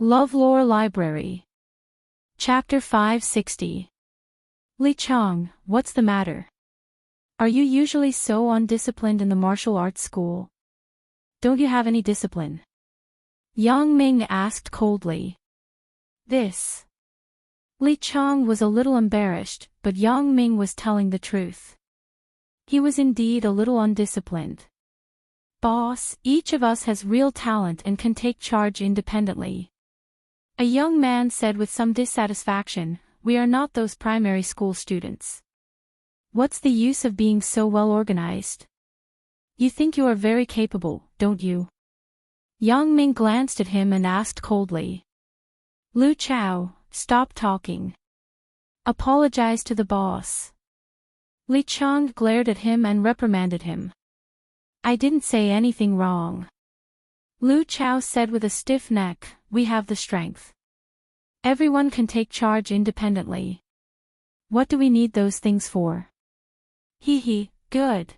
LoveLore Library. Chapter 560. Li Chang, what's the matter? Are you usually so undisciplined in the martial arts school? Don't you have any discipline? Yang Ming asked coldly. This. Li Chang was a little embarrassed, but Yang Ming was telling the truth. He was indeed a little undisciplined. Boss, each of us has real talent and can take charge independently. A young man said with some dissatisfaction, we are not those primary school students. What's the use of being so well organized? You think you are very capable, don't you? Yang Ming glanced at him and asked coldly. Lu Chao, stop talking. Apologize to the boss. Li Chang glared at him and reprimanded him. I didn't say anything wrong. Lu Chao said with a stiff neck, we have the strength. Everyone can take charge independently. What do we need those things for? Hee, good.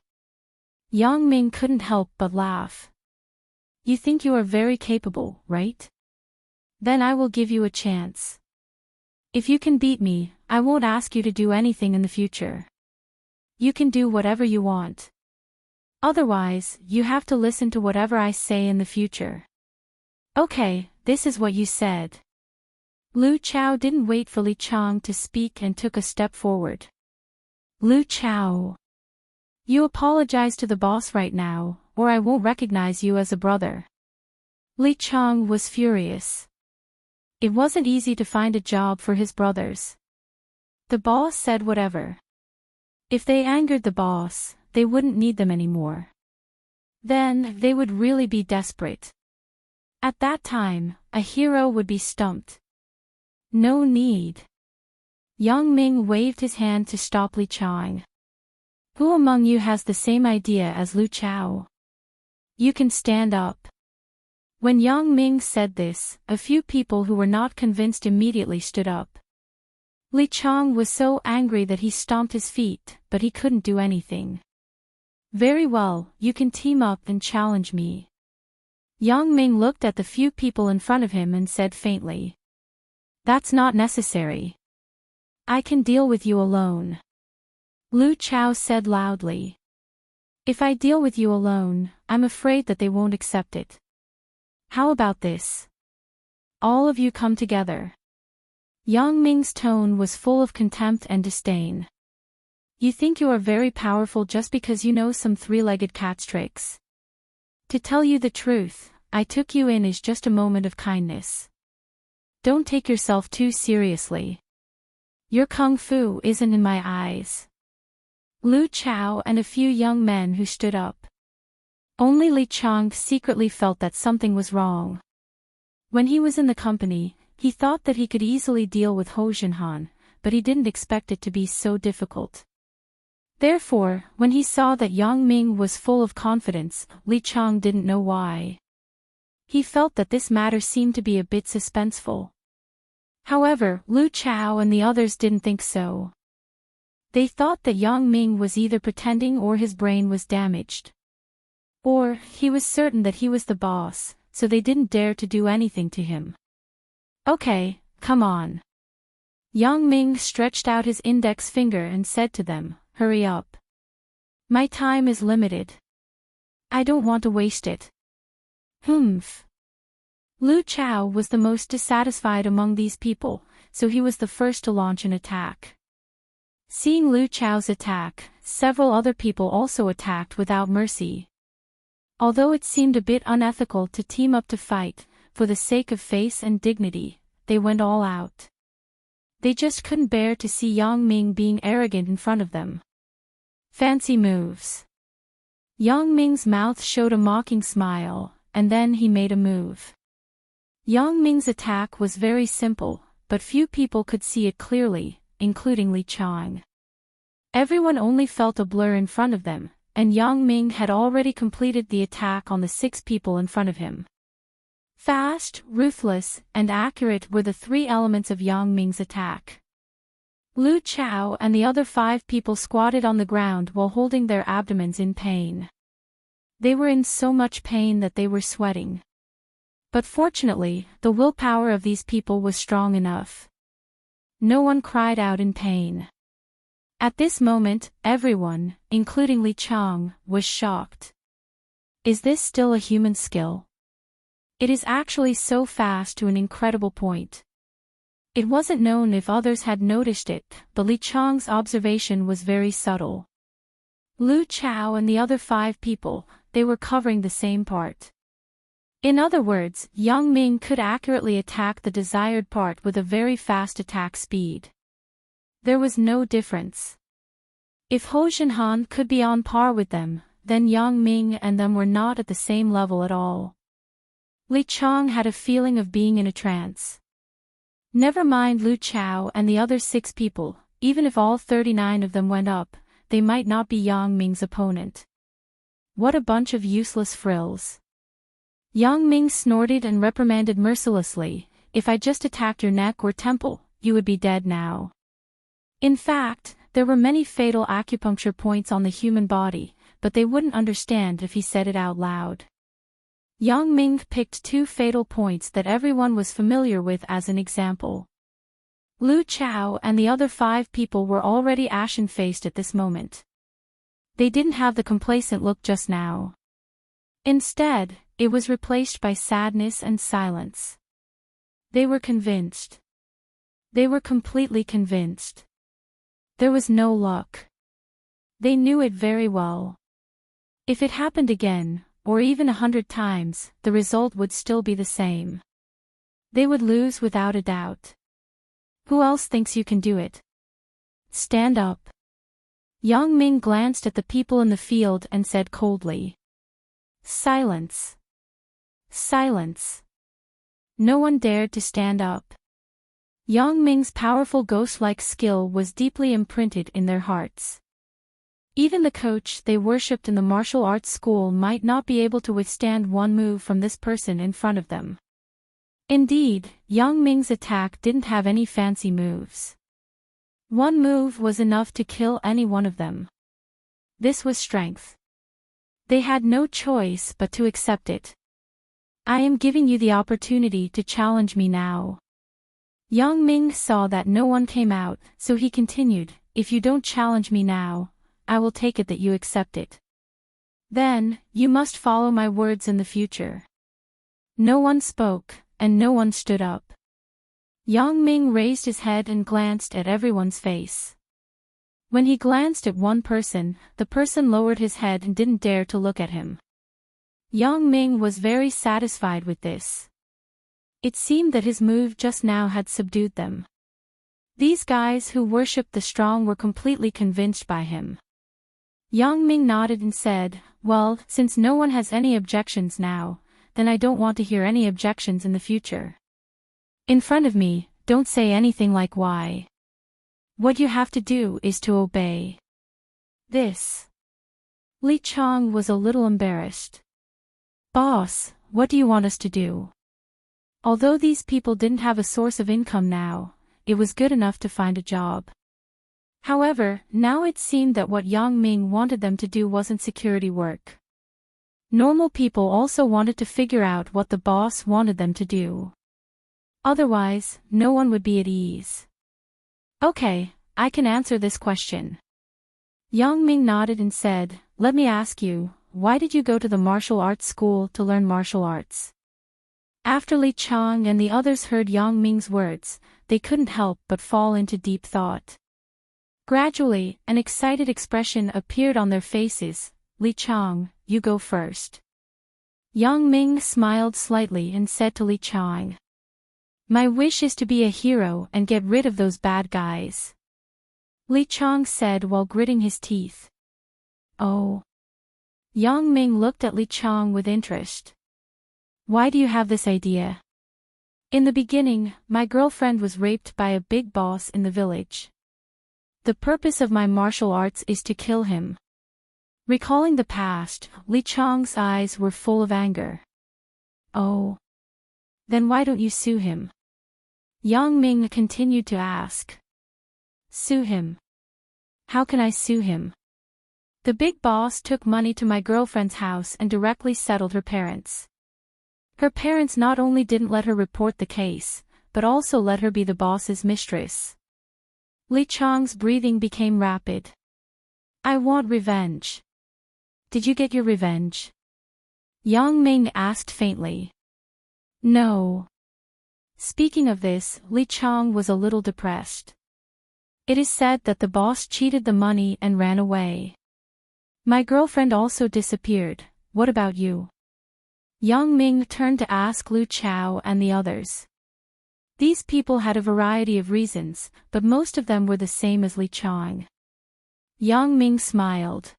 Yang Ming couldn't help but laugh. You think you are very capable, right? Then I will give you a chance. If you can beat me, I won't ask you to do anything in the future. You can do whatever you want. Otherwise, you have to listen to whatever I say in the future. Okay, this is what you said. Lu Chao didn't wait for Li Chang to speak and took a step forward. Lu Chao. You apologize to the boss right now, or I won't recognize you as a brother. Li Chang was furious. It wasn't easy to find a job for his brothers. The boss said whatever. If they angered the boss, they wouldn't need them anymore. Then, they would really be desperate. At that time, a hero would be stumped. No need. Yang Ming waved his hand to stop Li Chang. Who among you has the same idea as Lu Chao? You can stand up. When Yang Ming said this, a few people who were not convinced immediately stood up. Li Chang was so angry that he stomped his feet, but he couldn't do anything. Very well, you can team up and challenge me. Yang Ming looked at the few people in front of him and said faintly. That's not necessary. I can deal with you alone. Lu Chao said loudly. If I deal with you alone, I'm afraid that they won't accept it. How about this? All of you come together. Yang Ming's tone was full of contempt and disdain. You think you are very powerful just because you know some three-legged cat's tricks. To tell you the truth, I took you in as just a moment of kindness. Don't take yourself too seriously. Your kung fu isn't in my eyes. Lu Chao and a few young men who stood up. Only Li Chang secretly felt that something was wrong. When he was in the company, he thought that he could easily deal with Ho Jinhan, but he didn't expect it to be so difficult. Therefore, when he saw that Yang Ming was full of confidence, Li Chang didn't know why. He felt that this matter seemed to be a bit suspenseful. However, Lu Chao and the others didn't think so. They thought that Yang Ming was either pretending or his brain was damaged. Or, he was certain that he was the boss, so they didn't dare to do anything to him. Okay, come on. Yang Ming stretched out his index finger and said to them, hurry up. My time is limited. I don't want to waste it. Humph. Lu Chao was the most dissatisfied among these people, so he was the first to launch an attack. Seeing Lu Chao's attack, several other people also attacked without mercy. Although it seemed a bit unethical to team up to fight, for the sake of face and dignity, they went all out. They just couldn't bear to see Yang Ming being arrogant in front of them. Fancy moves. Yang Ming's mouth showed a mocking smile, and then he made a move. Yang Ming's attack was very simple, but few people could see it clearly, including Li Chang. Everyone only felt a blur in front of them, and Yang Ming had already completed the attack on the 6 people in front of him. Fast, ruthless, and accurate were the 3 elements of Yang Ming's attack. Lu Chao and the other 5 people squatted on the ground while holding their abdomens in pain. They were in so much pain that they were sweating. But fortunately, the willpower of these people was strong enough. No one cried out in pain. At this moment, everyone, including Li Chang, was shocked. Is this still a human skill? It is actually so fast to an incredible point. It wasn't known if others had noticed it, but Li Chang's observation was very subtle. Lu Chao and the other 5 people, they were covering the same part. In other words, Yang Ming could accurately attack the desired part with a very fast attack speed. There was no difference. If Ho Jinhan could be on par with them, then Yang Ming and them were not at the same level at all. Li Chang had a feeling of being in a trance. Never mind Lu Chao and the other 6 people, even if all 39 of them went up, they might not be Yang Ming's opponent. What a bunch of useless frills. Yang Ming snorted and reprimanded mercilessly, if I just attacked your neck or temple, you would be dead now. In fact, there were many fatal acupuncture points on the human body, but they wouldn't understand if he said it out loud. Yang Ming picked 2 fatal points that everyone was familiar with as an example. Lu Chao and the other 5 people were already ashen-faced at this moment. They didn't have the complacent look just now. Instead, it was replaced by sadness and silence. They were convinced. They were completely convinced. There was no luck. They knew it very well. If it happened again, or even 100 times, the result would still be the same. They would lose without a doubt. Who else thinks you can do it? Stand up. Yang Ming glanced at the people in the field and said coldly. Silence. Silence. No one dared to stand up. Yang Ming's powerful ghost-like skill was deeply imprinted in their hearts. Even the coach they worshipped in the martial arts school might not be able to withstand one move from this person in front of them. Indeed, Yang Ming's attack didn't have any fancy moves. One move was enough to kill any one of them. This was strength. They had no choice but to accept it. I am giving you the opportunity to challenge me now. Yang Ming saw that no one came out, so he continued, if you don't challenge me now, I will take it that you accept it. Then, you must follow my words in the future. No one spoke, and no one stood up. Yang Ming raised his head and glanced at everyone's face. When he glanced at one person, the person lowered his head and didn't dare to look at him. Yang Ming was very satisfied with this. It seemed that his move just now had subdued them. These guys who worshipped the strong were completely convinced by him. Yang Ming nodded and said, well, since no one has any objections now, then I don't want to hear any objections in the future. In front of me, don't say anything like why. What you have to do is to obey. This. Li Chang was a little embarrassed. Boss, what do you want us to do? Although these people didn't have a source of income now, it was good enough to find a job. However, now it seemed that what Yang Ming wanted them to do wasn't security work. Normal people also wanted to figure out what the boss wanted them to do. Otherwise, no one would be at ease. Okay, I can answer this question. Yang Ming nodded and said, let me ask you, why did you go to the martial arts school to learn martial arts? After Li Chang and the others heard Yang Ming's words, they couldn't help but fall into deep thought. Gradually, an excited expression appeared on their faces. Li Chang, you go first. Yang Ming smiled slightly and said to Li Chang, my wish is to be a hero and get rid of those bad guys. Li Chang said while gritting his teeth. Oh. Yang Ming looked at Li Chang with interest. Why do you have this idea? In the beginning, my girlfriend was raped by a big boss in the village. The purpose of my martial arts is to kill him. Recalling the past, Li Chang's eyes were full of anger. Oh. Then why don't you sue him? Yang Ming continued to ask. Sue him? How can I sue him? The big boss took money to my girlfriend's house and directly settled her parents. Her parents not only didn't let her report the case, but also let her be the boss's mistress. Li Chang's breathing became rapid. I want revenge. Did you get your revenge? Yang Ming asked faintly. No. Speaking of this, Li Chang was a little depressed. It is said that the boss cheated the money and ran away. My girlfriend also disappeared. What about you? Yang Ming turned to ask Lu Chao and the others. These people had a variety of reasons, but most of them were the same as Li Chang. Yang Ming smiled.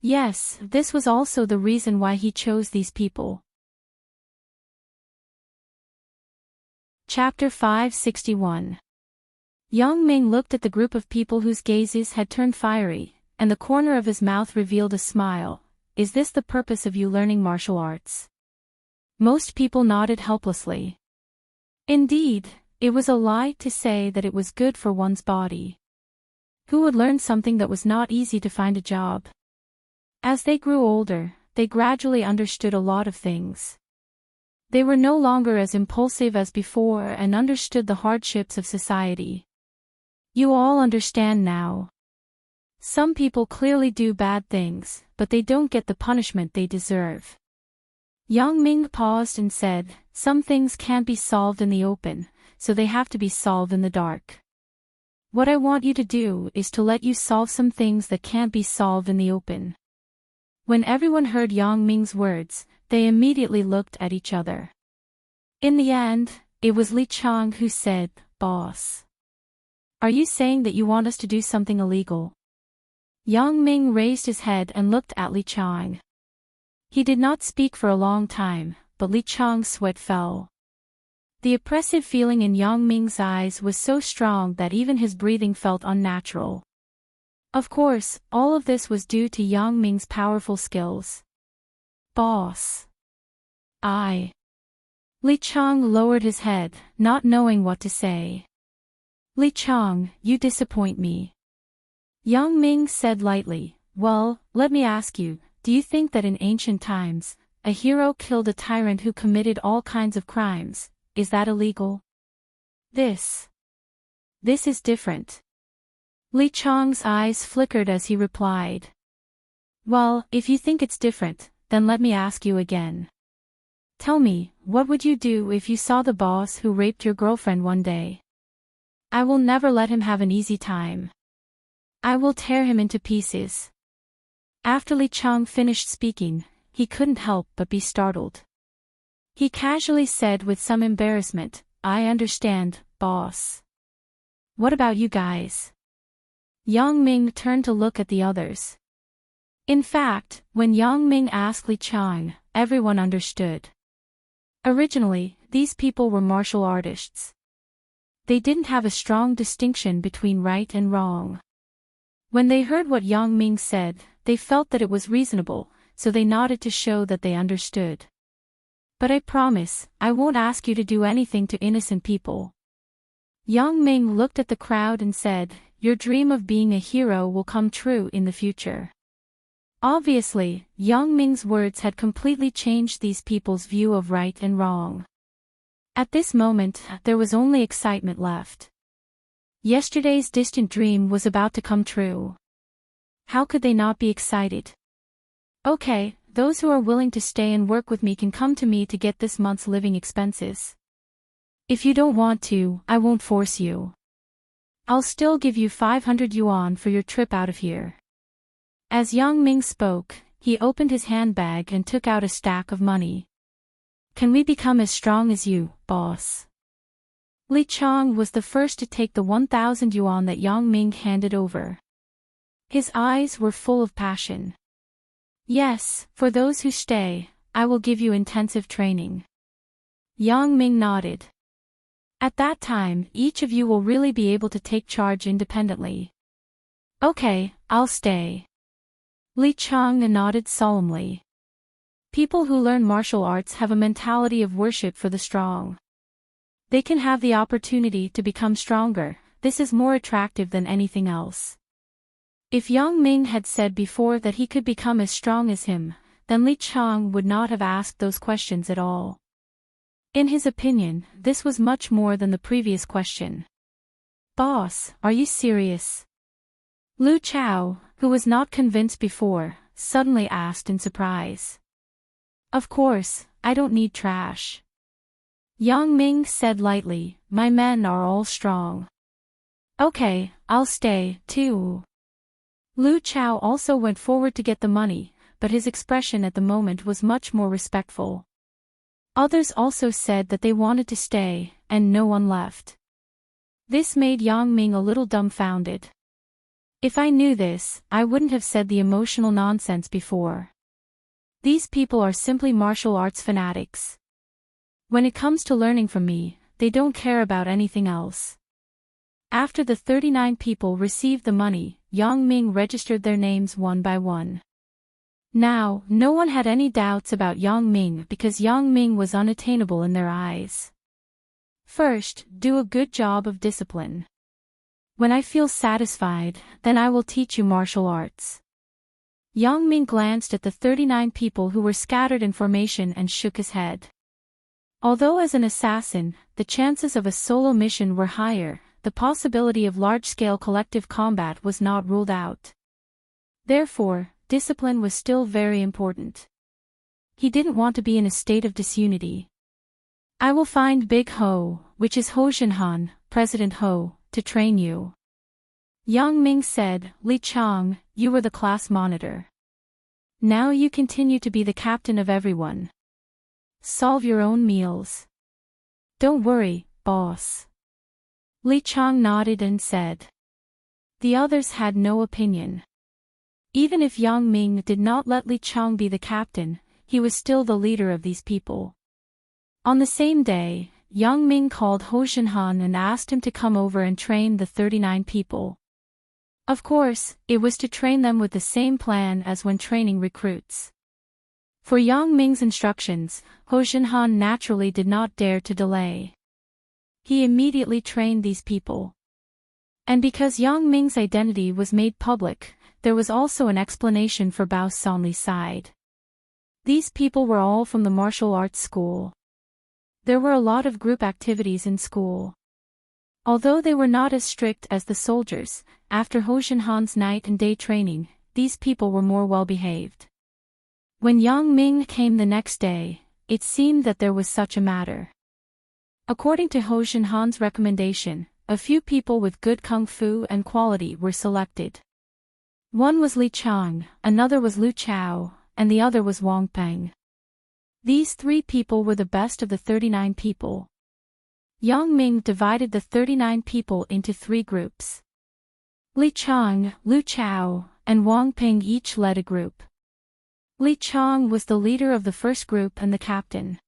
Yes, this was also the reason why he chose these people. Chapter 561. Yang Ming looked at the group of people whose gazes had turned fiery, and the corner of his mouth revealed a smile. Is this the purpose of you learning martial arts? Most people nodded helplessly. Indeed, it was a lie to say that it was good for one's body. Who would learn something that was not easy to find a job? As they grew older, they gradually understood a lot of things. They were no longer as impulsive as before and understood the hardships of society. You all understand now. Some people clearly do bad things, but they don't get the punishment they deserve. Yang Ming paused and said, some things can't be solved in the open, so they have to be solved in the dark. What I want you to do is to let you solve some things that can't be solved in the open. When everyone heard Yang Ming's words, they immediately looked at each other. In the end, it was Li Chang who said, Boss. Are you saying that you want us to do something illegal? Yang Ming raised his head and looked at Li Chang. He did not speak for a long time, but Li Chang's sweat fell. The oppressive feeling in Yang Ming's eyes was so strong that even his breathing felt unnatural. Of course, all of this was due to Yang Ming's powerful skills. Boss. Li Chang lowered his head, not knowing what to say. Li Chang, you disappoint me. Yang Ming said lightly, well, let me ask you, do you think that in ancient times, a hero killed a tyrant who committed all kinds of crimes? Is that illegal? This is different. Li Chang's eyes flickered as he replied. Well, if you think it's different, then let me ask you again. Tell me, what would you do if you saw the boss who raped your girlfriend one day? I will never let him have an easy time. I will tear him into pieces. After Li Chang finished speaking, he couldn't help but be startled. He casually said with some embarrassment, I understand, boss. What about you guys? Yang Ming turned to look at the others. In fact, when Yang Ming asked Li Chang, everyone understood. Originally, these people were martial artists. They didn't have a strong distinction between right and wrong. When they heard what Yang Ming said, they felt that it was reasonable, so they nodded to show that they understood. But I promise, I won't ask you to do anything to innocent people. Yang Ming looked at the crowd and said, your dream of being a hero will come true in the future. Obviously, Yang Ming's words had completely changed these people's view of right and wrong. At this moment, there was only excitement left. Yesterday's distant dream was about to come true. How could they not be excited? Okay, those who are willing to stay and work with me can come to me to get this month's living expenses. If you don't want to, I won't force you. I'll still give you 500 yuan for your trip out of here. As Yang Ming spoke, he opened his handbag and took out a stack of money. Can we become as strong as you, boss? Li Chang was the first to take the 1,000 yuan that Yang Ming handed over. His eyes were full of passion. Yes, for those who stay, I will give you intensive training. Yang Ming nodded. At that time, each of you will really be able to take charge independently. Okay, I'll stay. Li Chang nodded solemnly. People who learn martial arts have a mentality of worship for the strong. They can have the opportunity to become stronger. This is more attractive than anything else. If Yang Ming had said before that he could become as strong as him, then Li Chang would not have asked those questions at all. In his opinion, this was much more than the previous question. "Boss, are you serious?" Lu Chao, who was not convinced before, suddenly asked in surprise. "Of course, I don't need trash." Yang Ming said lightly, "My men are all strong." "Okay, I'll stay, too." Lu Chao also went forward to get the money, but his expression at the moment was much more respectful. Others also said that they wanted to stay, and no one left. This made Yang Ming a little dumbfounded. If I knew this, I wouldn't have said the emotional nonsense before. These people are simply martial arts fanatics. When it comes to learning from me, they don't care about anything else. After the 39 people received the money, Yang Ming registered their names one by one. Now, no one had any doubts about Yang Ming because Yang Ming was unattainable in their eyes. First, do a good job of discipline. When I feel satisfied, then I will teach you martial arts. Yang Ming glanced at the 39 people who were scattered in formation and shook his head. Although as an assassin, the chances of a solo mission were higher, the possibility of large-scale collective combat was not ruled out. Therefore, discipline was still very important. He didn't want to be in a state of disunity. "I will find Big Ho, which is Ho Jinhan, President Ho, to train you." Yang Ming said, "Li Chang, you were the class monitor. Now you continue to be the captain of everyone. Solve your own meals." "Don't worry, boss." Li Chang nodded and said. The others had no opinion. Even if Yang Ming did not let Li Chang be the captain, he was still the leader of these people. On the same day, Yang Ming called Ho Jinhan and asked him to come over and train the 39 people. Of course, it was to train them with the same plan as when training recruits. For Yang Ming's instructions, Ho Jinhan naturally did not dare to delay. He immediately trained these people. And because Yang Ming's identity was made public, there was also an explanation for Bao Sanli's side. These people were all from the martial arts school. There were a lot of group activities in school. Although they were not as strict as the soldiers, after Ho Jinhan's night and day training, these people were more well-behaved. When Yang Ming came the next day, it seemed that there was such a matter. According to Ho Jinhan's recommendation, a few people with good kung fu and quality were selected. One was Li Chang, another was Lu Chao, and the other was Wang Peng. These three people were the best of the 39 people. Yang Ming divided the 39 people into three groups. Li Chang, Lu Chao, and Wang Peng each led a group. Li Chang was the leader of the first group and the captain.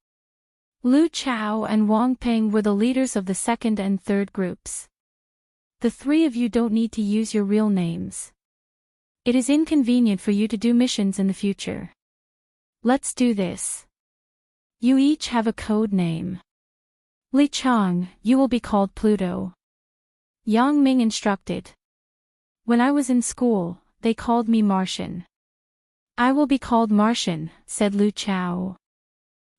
Lu Chao and Wang Peng were the leaders of the second and third groups. "The three of you don't need to use your real names. It is inconvenient for you to do missions in the future. Let's do this. You each have a code name. Li Chang, you will be called Pluto." Yang Ming instructed. "When I was in school, they called me Martian." "I will be called Martian," said Lu Chao.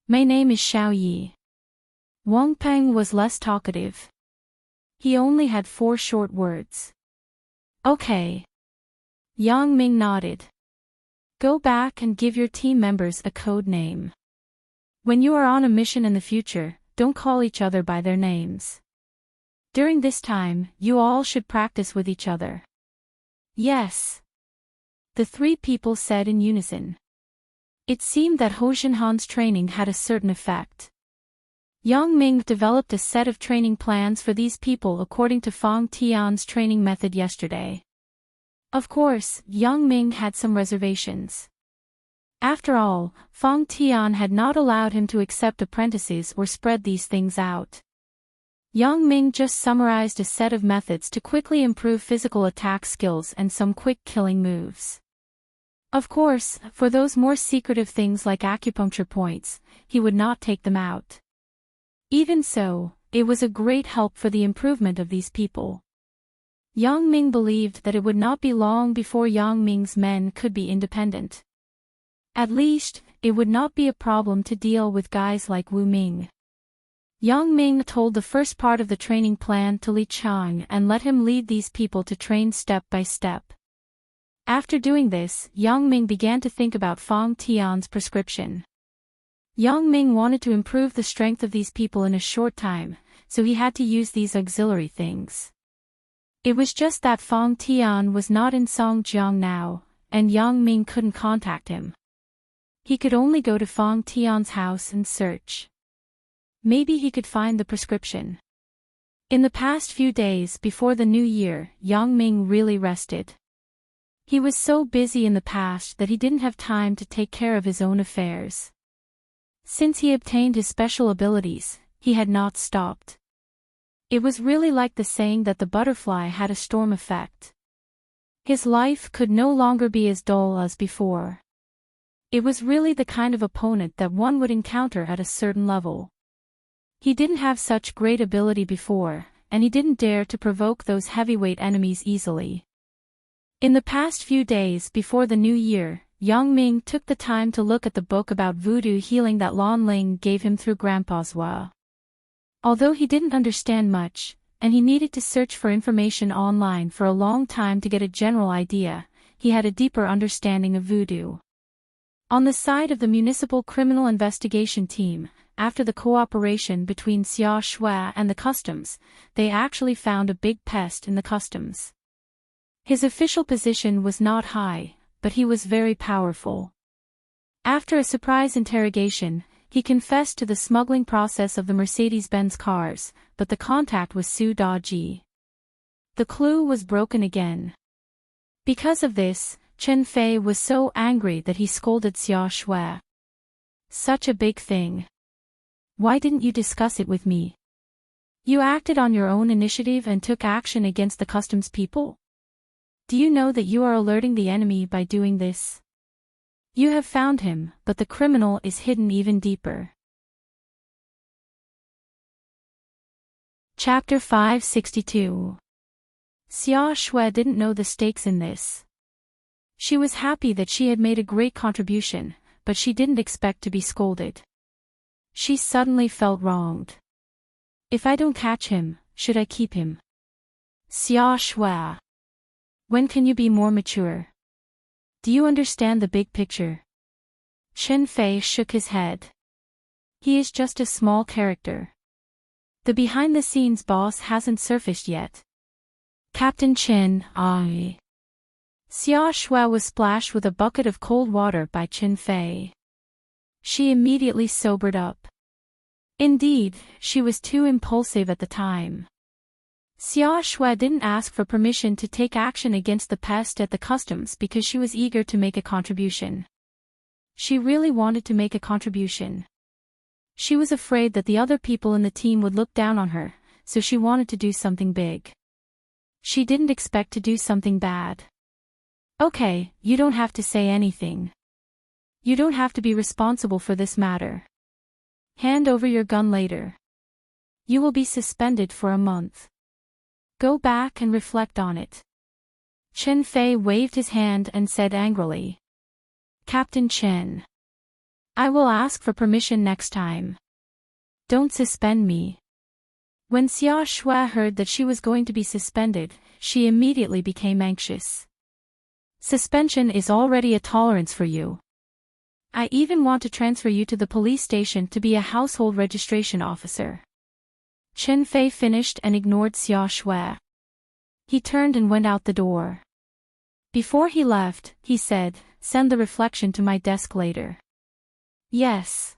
"My name is Xiao Yi." Wang Peng was less talkative. He only had 4 short words. "Okay." Yang Ming nodded. "Go back and give your team members a code name. When you are on a mission in the future, don't call each other by their names. During this time, you all should practice with each other." "Yes." The three people said in unison. It seemed that Ho Jinhan's training had a certain effect. Yang Ming developed a set of training plans for these people according to Fang Tian's training method yesterday. Of course, Yang Ming had some reservations. After all, Fang Tian had not allowed him to accept apprentices or spread these things out. Yang Ming just summarized a set of methods to quickly improve physical attack skills and some quick killing moves. Of course, for those more secretive things like acupuncture points, he would not take them out. Even so, it was a great help for the improvement of these people. Yang Ming believed that it would not be long before Yang Ming's men could be independent. At least, it would not be a problem to deal with guys like Wu Ming. Yang Ming told the first part of the training plan to Li Chang and let him lead these people to train step by step. After doing this, Yang Ming began to think about Fang Tian's prescription. Yang Ming wanted to improve the strength of these people in a short time, so he had to use these auxiliary things. It was just that Fang Tian was not in Songjiang now, and Yang Ming couldn't contact him. He could only go to Fang Tian's house and search. Maybe he could find the prescription. In the past few days before the new year, Yang Ming really rested. He was so busy in the past that he didn't have time to take care of his own affairs. Since he obtained his special abilities, he had not stopped. It was really like the saying that the butterfly had a storm effect. His life could no longer be as dull as before. It was really the kind of opponent that one would encounter at a certain level. He didn't have such great ability before, and he didn't dare to provoke those heavyweight enemies easily. In the past few days before the new year, Yang Ming took the time to look at the book about voodoo healing that Lan Ling gave him through Grandpa's Wa. Although he didn't understand much, and he needed to search for information online for a long time to get a general idea, he had a deeper understanding of voodoo. On the side of the Municipal Criminal Investigation Team, after the cooperation between Xia Shui and the customs, they actually found a big pest in the customs. His official position was not high, but he was very powerful. After a surprise interrogation, he confessed to the smuggling process of the Mercedes-Benz cars, but the contact was Su Daji. The clue was broken again. Because of this, Chen Fei was so angry that he scolded Xia Shui. Such a big thing. Why didn't you discuss it with me? You acted on your own initiative and took action against the customs people? Do you know that you are alerting the enemy by doing this? You have found him, but the criminal is hidden even deeper. Chapter 562. Xia Shui didn't know the stakes in this. She was happy that she had made a great contribution, but she didn't expect to be scolded. She suddenly felt wronged. If I don't catch him, should I keep him? Xia Shui. When can you be more mature? Do you understand the big picture? Chen Fei shook his head. He is just a small character. The behind-the-scenes boss hasn't surfaced yet. Captain Chen, I. Xia Shui was splashed with a bucket of cold water by Chen Fei. She immediately sobered up. Indeed, she was too impulsive at the time. Xia Shui didn't ask for permission to take action against the pest at the customs because she was eager to make a contribution. She really wanted to make a contribution. She was afraid that the other people in the team would look down on her, so she wanted to do something big. She didn't expect to do something bad. Okay, you don't have to say anything. You don't have to be responsible for this matter. Hand over your gun later. You will be suspended for a month. Go back and reflect on it. Chen Fei waved his hand and said angrily. Captain Chen. I will ask for permission next time. Don't suspend me. When Xia Shui heard that she was going to be suspended, she immediately became anxious. Suspension is already a tolerance for you. I even want to transfer you to the police station to be a household registration officer. Chen Fei finished and ignored Xia Shui. He turned and went out the door. Before he left, he said, send the reflection to my desk later. Yes.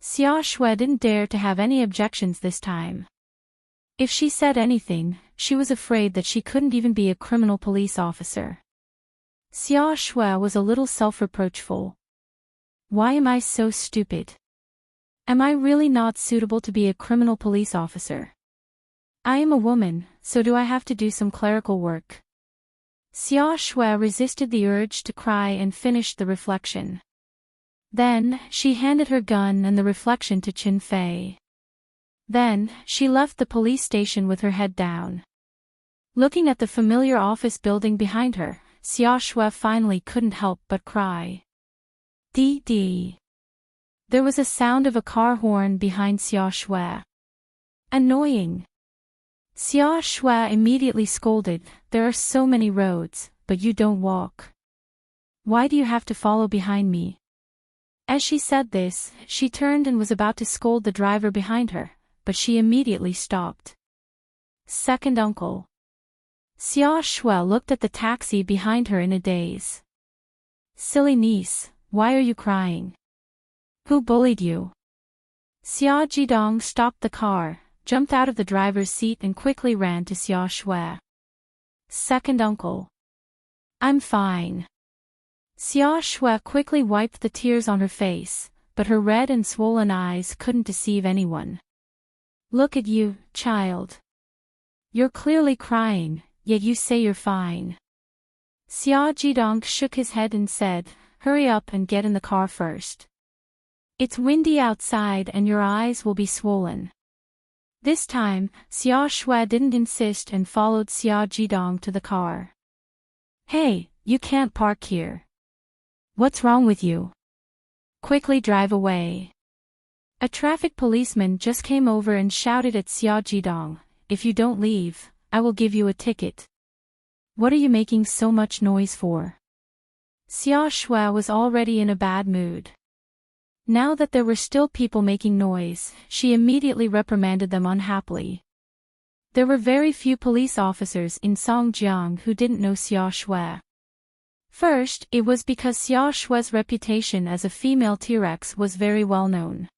Xia Shui didn't dare to have any objections this time. If she said anything, she was afraid that she couldn't even be a criminal police officer. Xia Shui was a little self-reproachful. Why am I so stupid? Am I really not suitable to be a criminal police officer? I am a woman, so do I have to do some clerical work? Xia Shui resisted the urge to cry and finished the reflection. Then, she handed her gun and the reflection to Chen Fei. Then, she left the police station with her head down. Looking at the familiar office building behind her, Xia Shui finally couldn't help but cry. Dee. There was a sound of a car horn behind Xia Shui. Annoying. Xia Shui immediately scolded, there are so many roads, but you don't walk. Why do you have to follow behind me? As she said this, she turned and was about to scold the driver behind her, but she immediately stopped. Second uncle. Xia Shui looked at the taxi behind her in a daze. Silly niece, why are you crying? Who bullied you? Xia Jidong stopped the car, jumped out of the driver's seat and quickly ran to Xia Shui. Second uncle. I'm fine. Xia Shui quickly wiped the tears on her face, but her red and swollen eyes couldn't deceive anyone. Look at you, child. You're clearly crying, yet you say you're fine. Xia Jidong shook his head and said, hurry up and get in the car first. It's windy outside and your eyes will be swollen. This time, Xia Shui didn't insist and followed Xia Jidong to the car. Hey, you can't park here. What's wrong with you? Quickly drive away. A traffic policeman just came over and shouted at Xia Jidong, if you don't leave, I will give you a ticket. What are you making so much noise for? Xia Shui was already in a bad mood. Now that there were still people making noise, she immediately reprimanded them unhappily. There were very few police officers in Songjiang who didn't know Xia Shui. First, it was because Xia Shui's reputation as a female T-Rex was very well known.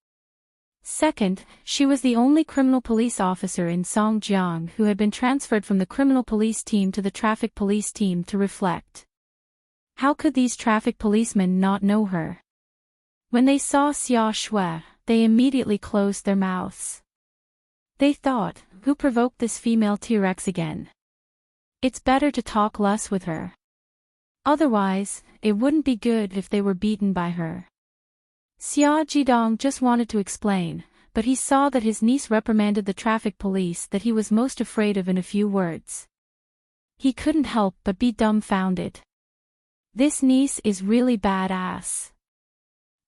Second, she was the only criminal police officer in Songjiang who had been transferred from the criminal police team to the traffic police team to reflect. How could these traffic policemen not know her? When they saw Xia Shui, they immediately closed their mouths. They thought, who provoked this female T-Rex again? It's better to talk less with her. Otherwise, it wouldn't be good if they were beaten by her. Xia Jidong just wanted to explain, but he saw that his niece reprimanded the traffic police that he was most afraid of in a few words. He couldn't help but be dumbfounded. This niece is really badass.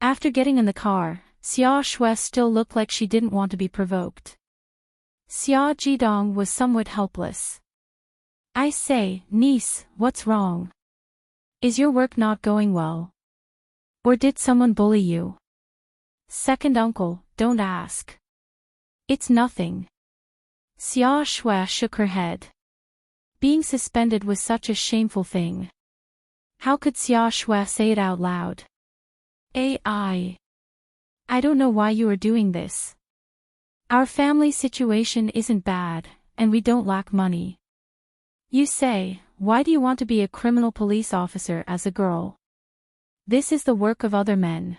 After getting in the car, Xia Shui still looked like she didn't want to be provoked. Xia Jidong was somewhat helpless. I say, niece, what's wrong? Is your work not going well? Or did someone bully you? Second uncle, don't ask. It's nothing. Xia Shui shook her head. Being suspended was such a shameful thing. How could Xia Shui say it out loud? I don't know why you are doing this. Our family situation isn't bad, and we don't lack money. You say, why do you want to be a criminal police officer as a girl? This is the work of other men.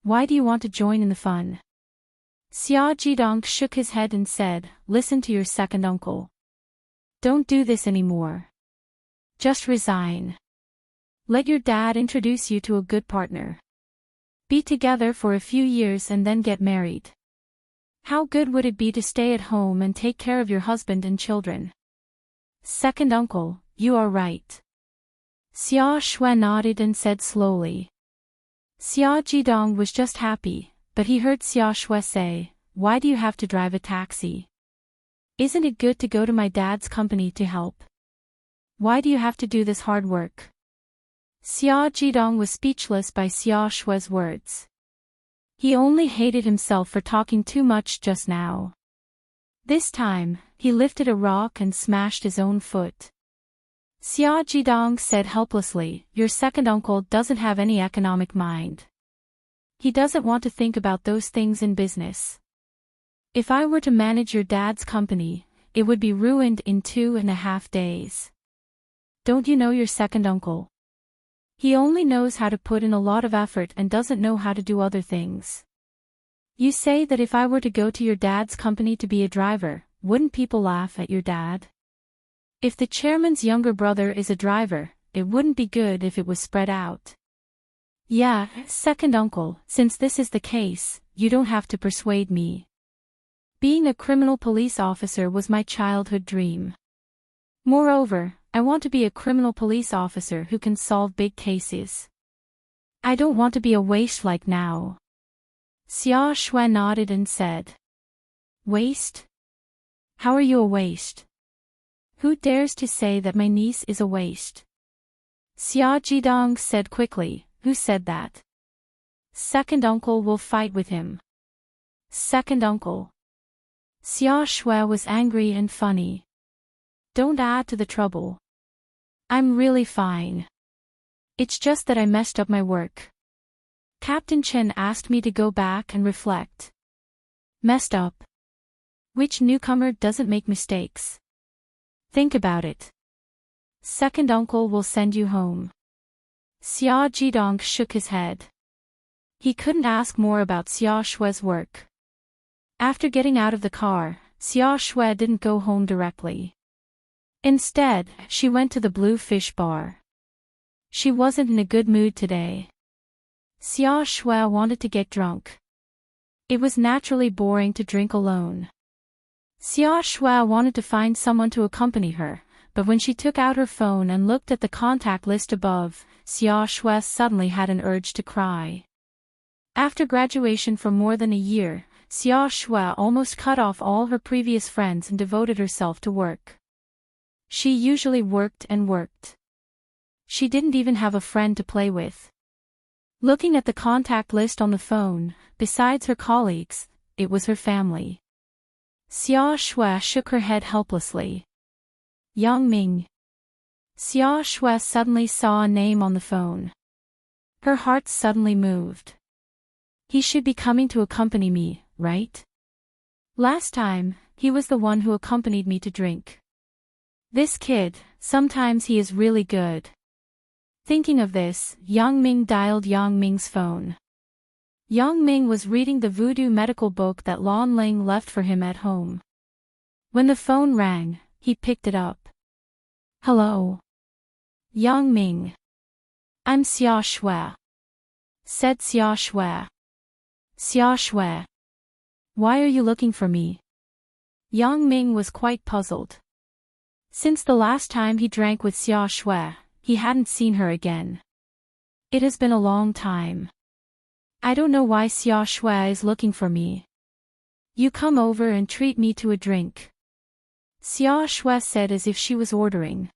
Why do you want to join in the fun? Xia Jidong shook his head and said, listen to your second uncle. Don't do this anymore. Just resign. Let your dad introduce you to a good partner. Be together for a few years and then get married. How good would it be to stay at home and take care of your husband and children? Second uncle, you are right. Xia Shui nodded and said slowly. Xia Jidong was just happy, but he heard Xia Shui say, why do you have to drive a taxi? Isn't it good to go to my dad's company to help? Why do you have to do this hard work? Xia Jidong was speechless by Xia Shui's words. He only hated himself for talking too much just now. This time, he lifted a rock and smashed his own foot. Xia Jidong said helplessly, your second uncle doesn't have any economic mind. He doesn't want to think about those things in business. If I were to manage your dad's company, it would be ruined in 2.5 days. Don't you know your second uncle? He only knows how to put in a lot of effort and doesn't know how to do other things. You say that if I were to go to your dad's company to be a driver, wouldn't people laugh at your dad? If the chairman's younger brother is a driver, it wouldn't be good if it was spread out. Yeah, second uncle, since this is the case, you don't have to persuade me. Being a criminal police officer was my childhood dream. Moreover, I want to be a criminal police officer who can solve big cases. I don't want to be a waste like now. Xia Shui nodded and said. Waste? How are you a waste? Who dares to say that my niece is a waste? Xia Jidong said quickly, who said that? Second uncle will fight with him. Second uncle. Xia Shui was angry and funny. Don't add to the trouble. I'm really fine. It's just that I messed up my work. Captain Chen asked me to go back and reflect. Messed up? Which newcomer doesn't make mistakes? Think about it. Second uncle will send you home. Xia Jidong shook his head. He couldn't ask more about Xia Shui's work. After getting out of the car, Xia Shui didn't go home directly. Instead, she went to the Blue Fish Bar. She wasn't in a good mood today. Xia Shui wanted to get drunk. It was naturally boring to drink alone. Xia Shui wanted to find someone to accompany her, but when she took out her phone and looked at the contact list above, Xia Shui suddenly had an urge to cry. After graduation for more than a year, Xia Shui almost cut off all her previous friends and devoted herself to work. She usually worked and worked. She didn't even have a friend to play with. Looking at the contact list on the phone, besides her colleagues, it was her family. Xia Shui shook her head helplessly. Yang Ming. Xia Shui suddenly saw a name on the phone. Her heart suddenly moved. He should be coming to accompany me, right? Last time, he was the one who accompanied me to drink. This kid, sometimes he is really good. Thinking of this, Yang Ming dialed Yang Ming's phone. Yang Ming was reading the voodoo medical book that Lan Ling left for him at home. When the phone rang, he picked it up. Hello. Yang Ming. I'm Xia Shui. Said Xia Shui. Xia Shui. Why are you looking for me? Yang Ming was quite puzzled. Since the last time he drank with Xia Shui, he hadn't seen her again. It has been a long time. I don't know why Xia Shui is looking for me. You come over and treat me to a drink. Xia Shui said as if she was ordering.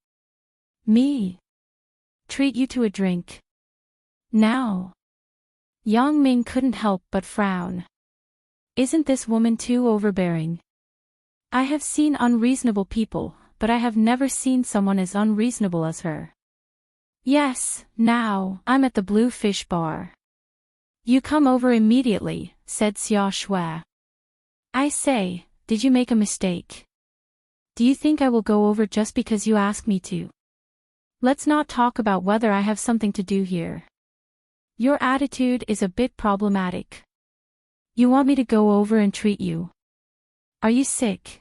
Me? Treat you to a drink? Now? Yang Ming couldn't help but frown. Isn't this woman too overbearing? I have seen unreasonable people, but I have never seen someone as unreasonable as her. Yes, now, I'm at the Blue Fish Bar. You come over immediately, said Xia Shui. I say, did you make a mistake? Do you think I will go over just because you ask me to? Let's not talk about whether I have something to do here. Your attitude is a bit problematic. You want me to go over and treat you? Are you sick?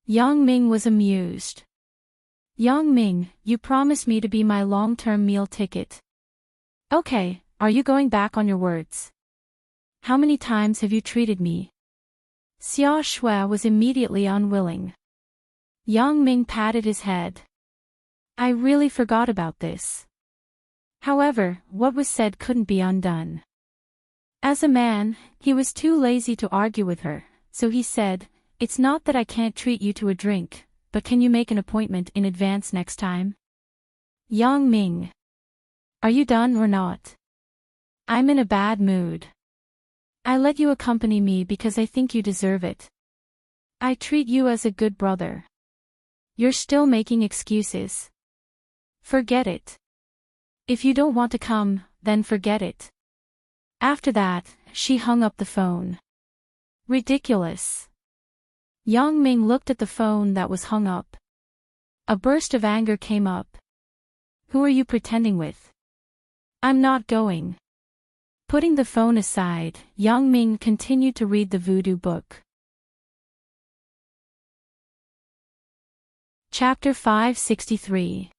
Yang Ming was amused. Yang Ming, you promised me to be my long-term meal ticket. Okay, are you going back on your words? How many times have you treated me? Xia Shui was immediately unwilling. Yang Ming patted his head. I really forgot about this. However, what was said couldn't be undone. As a man, he was too lazy to argue with her, so he said, it's not that I can't treat you to a drink, but can you make an appointment in advance next time? Yang Ming. Are you done or not? I'm in a bad mood. I let you accompany me because I think you deserve it. I treat you as a good brother. You're still making excuses. Forget it. If you don't want to come, then forget it. After that, she hung up the phone. Ridiculous. Yang Ming looked at the phone that was hung up. A burst of anger came up. Who are you pretending with? I'm not going. Putting the phone aside, Yang Ming continued to read the voodoo book. Chapter 563.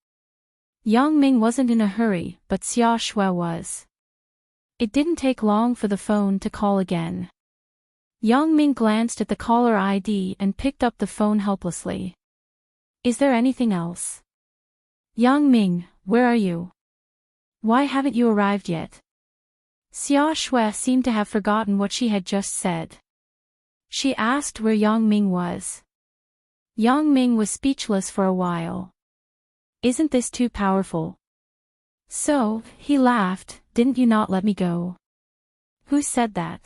Yang Ming wasn't in a hurry, but Xia Shui was. It didn't take long for the phone to call again. Yang Ming glanced at the caller ID and picked up the phone helplessly. Is there anything else? Yang Ming, where are you? Why haven't you arrived yet? Xia Shui seemed to have forgotten what she had just said. She asked where Yang Ming was. Yang Ming was speechless for a while. Isn't this too powerful? So, he laughed, didn't you not let me go? Who said that?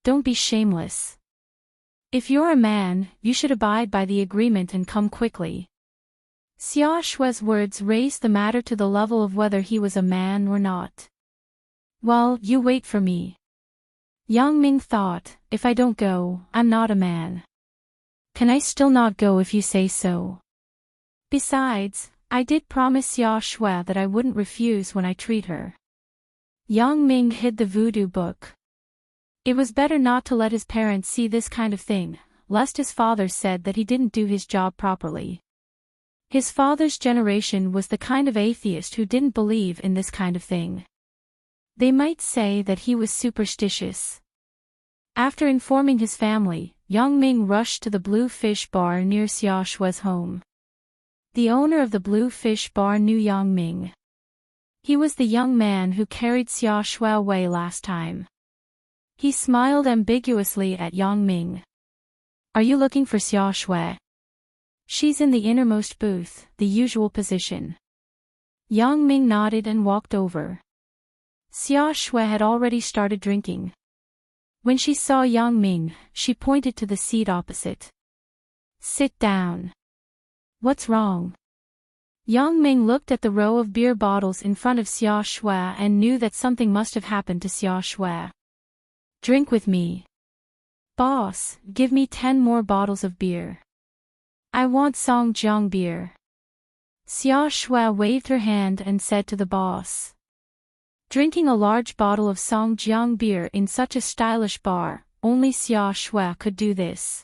Don't be shameless. If you're a man, you should abide by the agreement and come quickly. Xia Shui's words raised the matter to the level of whether he was a man or not. Well, you wait for me. Yang Ming thought, if I don't go, I'm not a man. Can I still not go if you say so? Besides, I did promise Xia Shui that I wouldn't refuse when I treat her. Yang Ming hid the voodoo book. It was better not to let his parents see this kind of thing, lest his father said that he didn't do his job properly. His father's generation was the kind of atheist who didn't believe in this kind of thing. They might say that he was superstitious. After informing his family, Yang Ming rushed to the Blue Fish Bar near Xia Shui's home. The owner of the Blue Fish Bar knew Yang Ming. He was the young man who carried Xia Shui away last time. He smiled ambiguously at Yang Ming. Are you looking for Xia Shui? She's in the innermost booth, the usual position. Yang Ming nodded and walked over. Xia Shui had already started drinking. When she saw Yang Ming, she pointed to the seat opposite. Sit down. What's wrong? Yang Ming looked at the row of beer bottles in front of Xia Shui and knew that something must have happened to Xia Shui. Drink with me. Boss, give me 10 more bottles of beer. I want Songjiang beer. Xia Shui waved her hand and said to the boss. Drinking a large bottle of Songjiang beer in such a stylish bar, only Xia Shui could do this.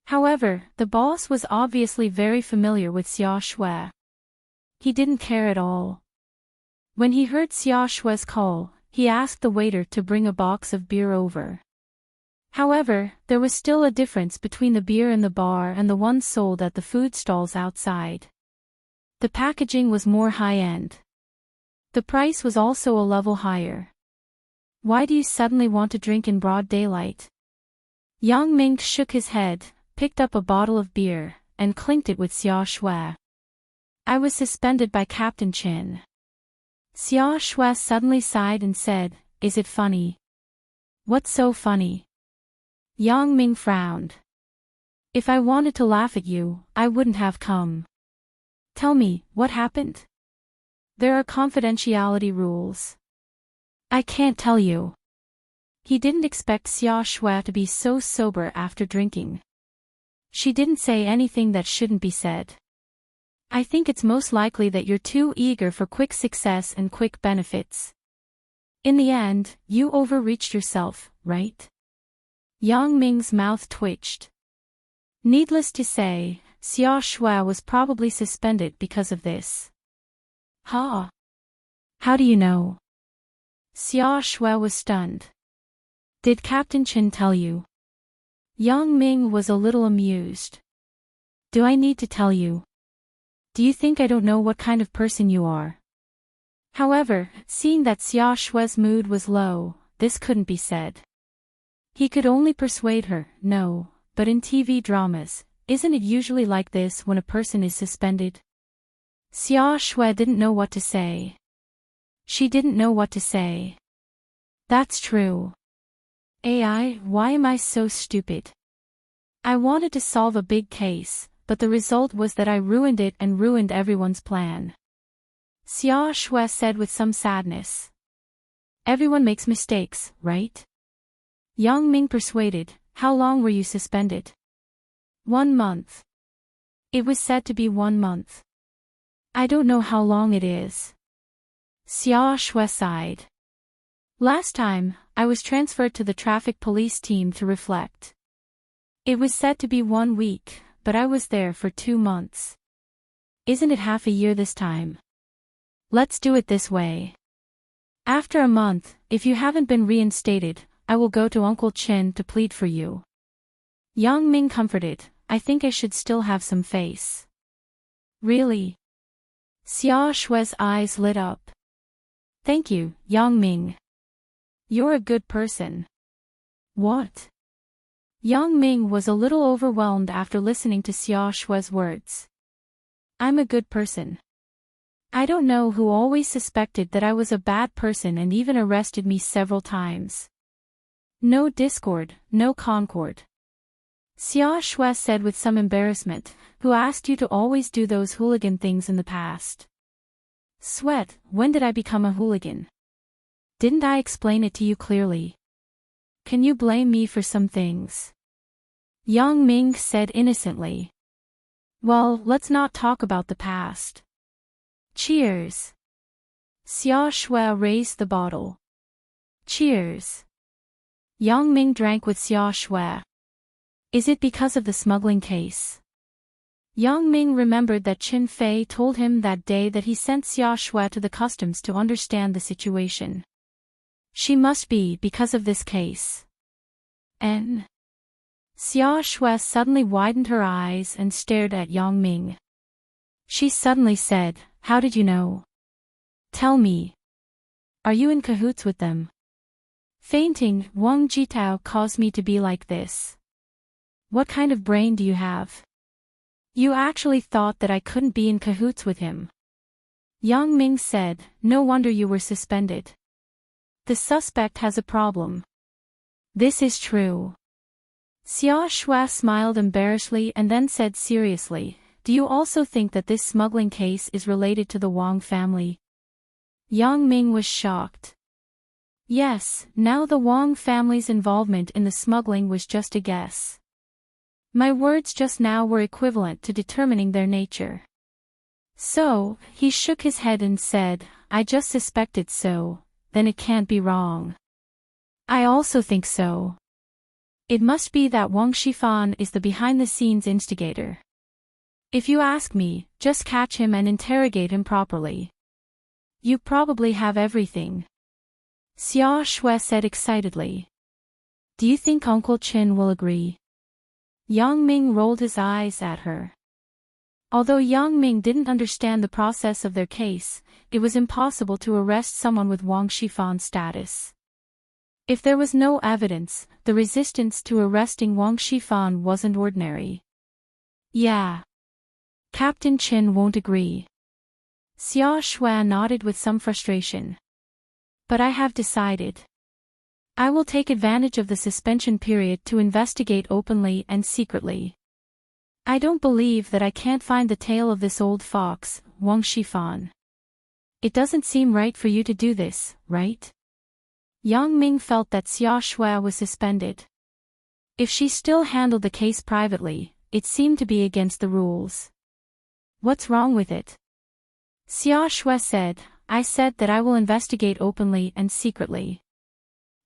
However, the boss was obviously very familiar with Xia Shui. He didn't care at all. When he heard Xia Shui's call, he asked the waiter to bring a box of beer over. However, there was still a difference between the beer in the bar and the one sold at the food stalls outside. The packaging was more high-end. The price was also a level higher. Why do you suddenly want to drink in broad daylight? Yang Ming shook his head, picked up a bottle of beer, and clinked it with Xia Shui. I was suspended by Captain Chin. Xia Shui suddenly sighed and said, Is it funny? What's so funny? Yang Ming frowned. If I wanted to laugh at you, I wouldn't have come. Tell me, what happened? There are confidentiality rules. I can't tell you. He didn't expect Xia Shui to be so sober after drinking. She didn't say anything that shouldn't be said. I think it's most likely that you're too eager for quick success and quick benefits. In the end, you overreached yourself, right? Yang Ming's mouth twitched. Needless to say, Xia Shui was probably suspended because of this. Huh? How do you know? Xia Shui was stunned. Did Captain Chin tell you? Yang Ming was a little amused. Do I need to tell you? Do you think I don't know what kind of person you are? However, seeing that Xia Shui's mood was low, this couldn't be said. He could only persuade her, no, but in TV dramas, isn't it usually like this when a person is suspended? Xia Shui didn't know what to say. She didn't know what to say. That's true. AI, why am I so stupid? I wanted to solve a big case, but the result was that I ruined it and ruined everyone's plan. Xia Shui said with some sadness. Everyone makes mistakes, right? Yang Ming persuaded, how long were you suspended? 1 month. It was said to be 1 month. I don't know how long it is. Xia Shui sighed. Last time, I was transferred to the traffic police team to reflect. It was said to be 1 week, but I was there for 2 months. Isn't it half a year this time? Let's do it this way. After a month, if you haven't been reinstated, I will go to Uncle Chen to plead for you. Yang Ming comforted, I think I should still have some face. Really? Xia Shui's eyes lit up. Thank you, Yang Ming. You're a good person. What? Yang Ming was a little overwhelmed after listening to Xia Shue's words. I'm a good person. I don't know who always suspected that I was a bad person and even arrested me several times. No discord, no concord. Xia Shui said with some embarrassment, who asked you to always do those hooligan things in the past? Sweat, when did I become a hooligan? Didn't I explain it to you clearly? Can you blame me for some things? Yang Ming said innocently. Well, let's not talk about the past. Cheers. Xia Shui raised the bottle. Cheers. Yang Ming drank with Xia Shui. Is it because of the smuggling case? Yang Ming remembered that Qin Fei told him that day that he sent Xia Shui to the customs to understand the situation. She must be because of this case. And Xia Shui suddenly widened her eyes and stared at Yang Ming. She suddenly said, How did you know? Tell me. Are you in cahoots with them? Fainting, Wang Jitao caused me to be like this. What kind of brain do you have? You actually thought that I couldn't be in cahoots with him. Yang Ming said, No wonder you were suspended. The suspect has a problem. This is true. Xia Shui smiled embarrassedly and then said seriously, Do you also think that this smuggling case is related to the Wang family? Yang Ming was shocked. Yes, now the Wang family's involvement in the smuggling was just a guess. My words just now were equivalent to determining their nature. So, he shook his head and said, I just suspected so, then it can't be wrong. I also think so. It must be that Wang Shifan is the behind-the-scenes instigator. If you ask me, just catch him and interrogate him properly. You probably have everything. Xia Shui said excitedly. Do you think Uncle Qin will agree? Yang Ming rolled his eyes at her. Although Yang Ming didn't understand the process of their case, it was impossible to arrest someone with Wang Shifan's status. If there was no evidence, the resistance to arresting Wang Shifan wasn't ordinary. Yeah. Captain Qin won't agree. Xia Shui nodded with some frustration. But I have decided. I will take advantage of the suspension period to investigate openly and secretly. I don't believe that I can't find the tail of this old fox, Wang Shifan. It doesn't seem right for you to do this, right? Yang Ming felt that Xia Shui was suspended. If she still handled the case privately, it seemed to be against the rules. What's wrong with it? Xia Shui said, I said that I will investigate openly and secretly.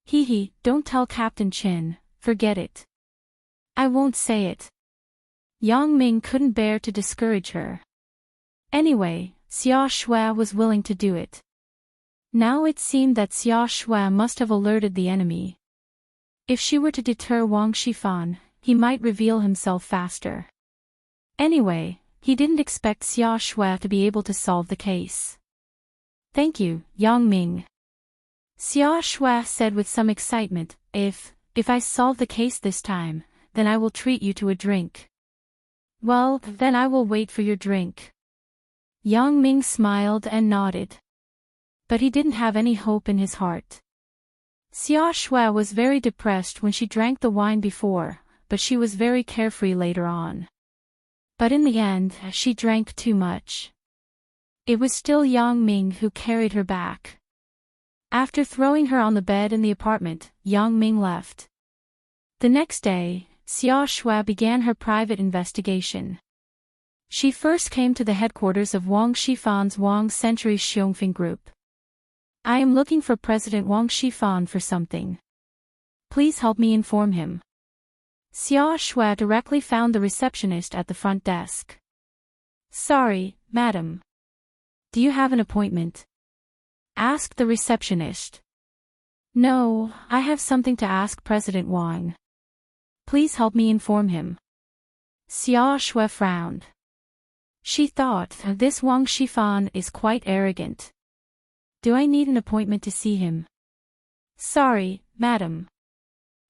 Hee, don't tell Captain Qin, forget it. I won't say it. Yang Ming couldn't bear to discourage her. Anyway, Xia Shui was willing to do it. Now it seemed that Xia Shui must have alerted the enemy. If she were to deter Wang Shifan, he might reveal himself faster. Anyway, he didn't expect Xia Shui to be able to solve the case. Thank you, Yang Ming. Xia Shui said with some excitement, If I solve the case this time, then I will treat you to a drink. Well, then I will wait for your drink. Yang Ming smiled and nodded. But he didn't have any hope in his heart. Xia Shui was very depressed when she drank the wine before, but she was very carefree later on. But in the end, she drank too much. It was still Yang Ming who carried her back. After throwing her on the bed in the apartment, Yang Ming left. The next day, Xia Shui began her private investigation. She first came to the headquarters of Wang Shifan's Wang Century Xiongfeng Group. I am looking for President Wang Shifan for something. Please help me inform him. Xia Shui directly found the receptionist at the front desk. Sorry, madam. Do you have an appointment? Asked the receptionist. No, I have something to ask President Wang. Please help me inform him. Xia Shui frowned. She thought, this Wang Shifan is quite arrogant. Do I need an appointment to see him? Sorry, madam.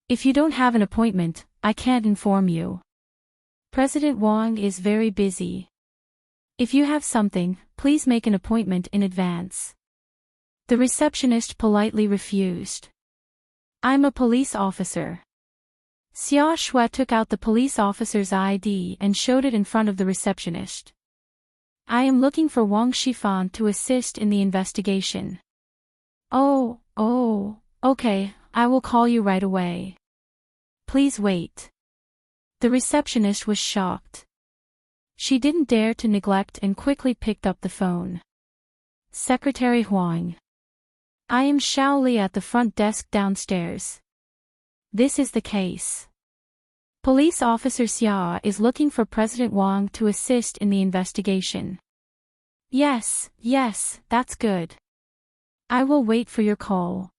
If you don't have an appointment, I can't inform you. President Wang is very busy. If you have something, please make an appointment in advance. The receptionist politely refused. I'm a police officer. Xia Shui took out the police officer's ID and showed it in front of the receptionist. I am looking for Wang Shifan to assist in the investigation. Oh, okay, I will call you right away. Please wait. The receptionist was shocked. She didn't dare to neglect and quickly picked up the phone. Secretary Huang. I am Xiao Li at the front desk downstairs. This is the case. Police Officer Xia is looking for President Wang to assist in the investigation. Yes, that's good. I will wait for your call.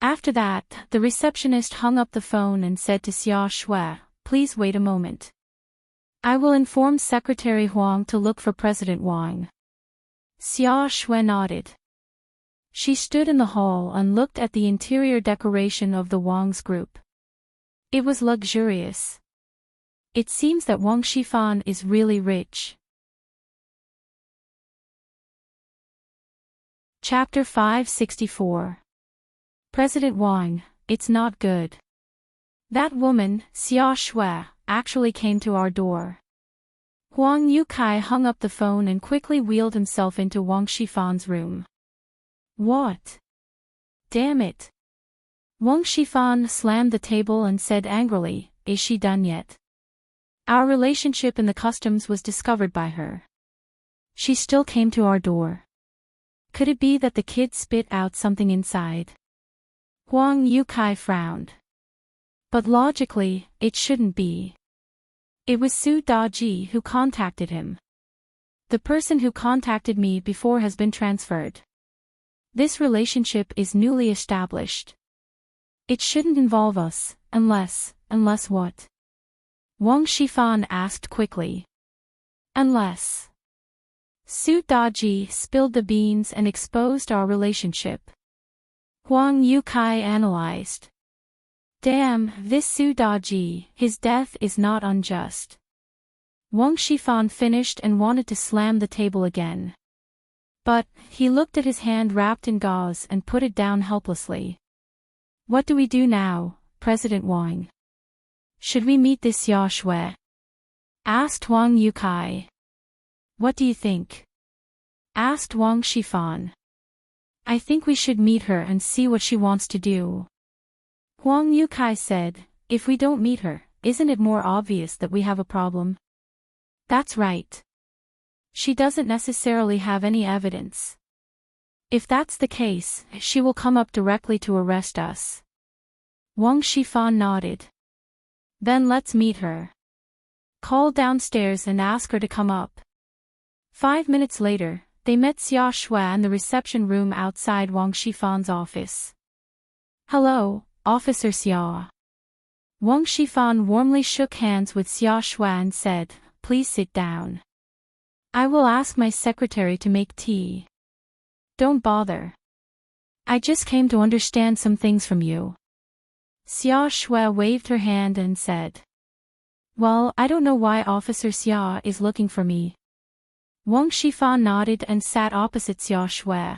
After that, the receptionist hung up the phone and said to Xia Shui, please wait a moment. I will inform Secretary Huang to look for President Wang. Xia Shui nodded. She stood in the hall and looked at the interior decoration of the Wang's group. It was luxurious. It seems that Wang Shifan is really rich. Chapter 564. President Wang, it's not good. That woman, Xia Shui, actually came to our door. Huang Yukai hung up the phone and quickly wheeled himself into Wang Shifan's room. What? Damn it. Wang Shifan slammed the table and said angrily, is she done yet? Our relationship in the customs was discovered by her. She still came to our door. Could it be that the kid spit out something inside? Huang Yukai frowned. But logically, it shouldn't be. It was Su Daji who contacted him. The person who contacted me before has been transferred. This relationship is newly established. It shouldn't involve us, unless what? Wang Shifan asked quickly. Unless. Su Daji spilled the beans and exposed our relationship. Huang Yukai analyzed. Damn, this Su Daji, his death is not unjust. Wang Shifan finished and wanted to slam the table again. But, he looked at his hand wrapped in gauze and put it down helplessly. What do we do now, President Wang? Should we meet this Xia Shui? Asked Wang Yukai. What do you think? Asked Wang Shifan. I think we should meet her and see what she wants to do. Huang Yukai said, if we don't meet her, isn't it more obvious that we have a problem? That's right. She doesn't necessarily have any evidence. If that's the case, she will come up directly to arrest us. Wang Shifan nodded. Then let's meet her. Call downstairs and ask her to come up. 5 minutes later, they met Xia Shui in the reception room outside Wang Shifan's office. Hello, Officer Xia. Wang Shifan warmly shook hands with Xia Shui and said, please sit down. I will ask my secretary to make tea. Don't bother. I just came to understand some things from you. Xia Shui waved her hand and said. Well, I don't know why Officer Xia is looking for me. Wang Shifan nodded and sat opposite Xia Shui.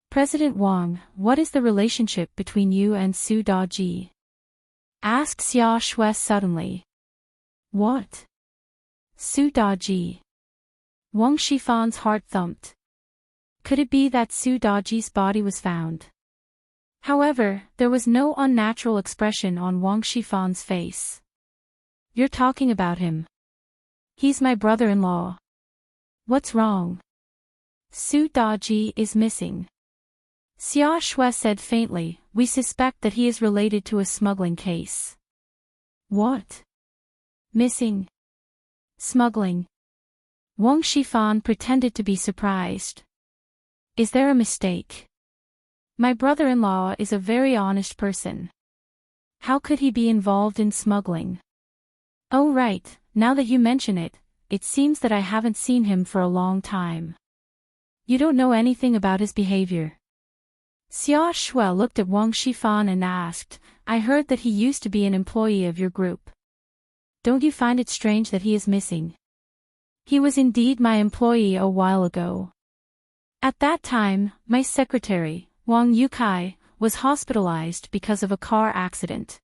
President Wang, what is the relationship between you and Su Daji? Asked Xia Shui suddenly. What? Su Daji. Wang Shifan's heart thumped. Could it be that Su Daji's body was found? However, there was no unnatural expression on Wang Shifan's face. You're talking about him. He's my brother-in-law. What's wrong? Su Daji is missing. Xia Shui said faintly, we suspect that he is related to a smuggling case. What? Missing? Smuggling? Wang Shifan pretended to be surprised. Is there a mistake? My brother-in-law is a very honest person. How could he be involved in smuggling? Oh right, now that you mention it, it seems that I haven't seen him for a long time. You don't know anything about his behavior. Xia Shui looked at Wang Shifan and asked, I heard that he used to be an employee of your group. Don't you find it strange that he is missing? He was indeed my employee a while ago. At that time, my secretary, Wang Yukai, was hospitalized because of a car accident.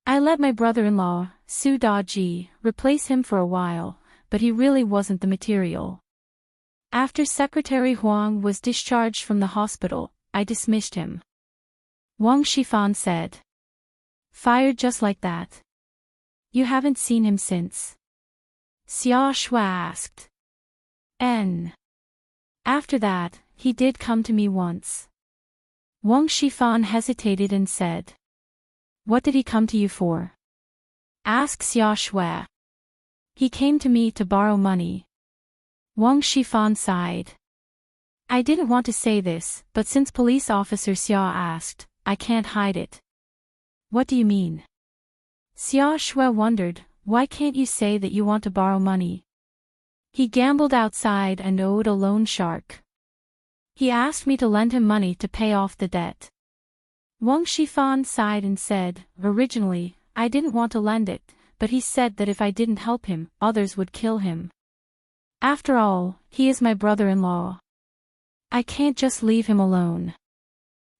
I let my brother-in-law, Su Daji, replace him for a while, but he really wasn't the material. After Secretary Huang was discharged from the hospital, I dismissed him. Wang Shifan said. Fired just like that? You haven't seen him since? Xia Shui asked. After that, he did come to me once. Wang Shifan hesitated and said. What did he come to you for? Asked Xia Shui. He came to me to borrow money. Wang Shifan sighed. I didn't want to say this, but since police officer Xia asked, I can't hide it. What do you mean? Xia Shui wondered, why can't you say that you want to borrow money? He gambled outside and owed a loan shark. He asked me to lend him money to pay off the debt. Wang Shifan sighed and said, originally, I didn't want to lend it, but he said that if I didn't help him, others would kill him. After all, he is my brother-in-law. I can't just leave him alone.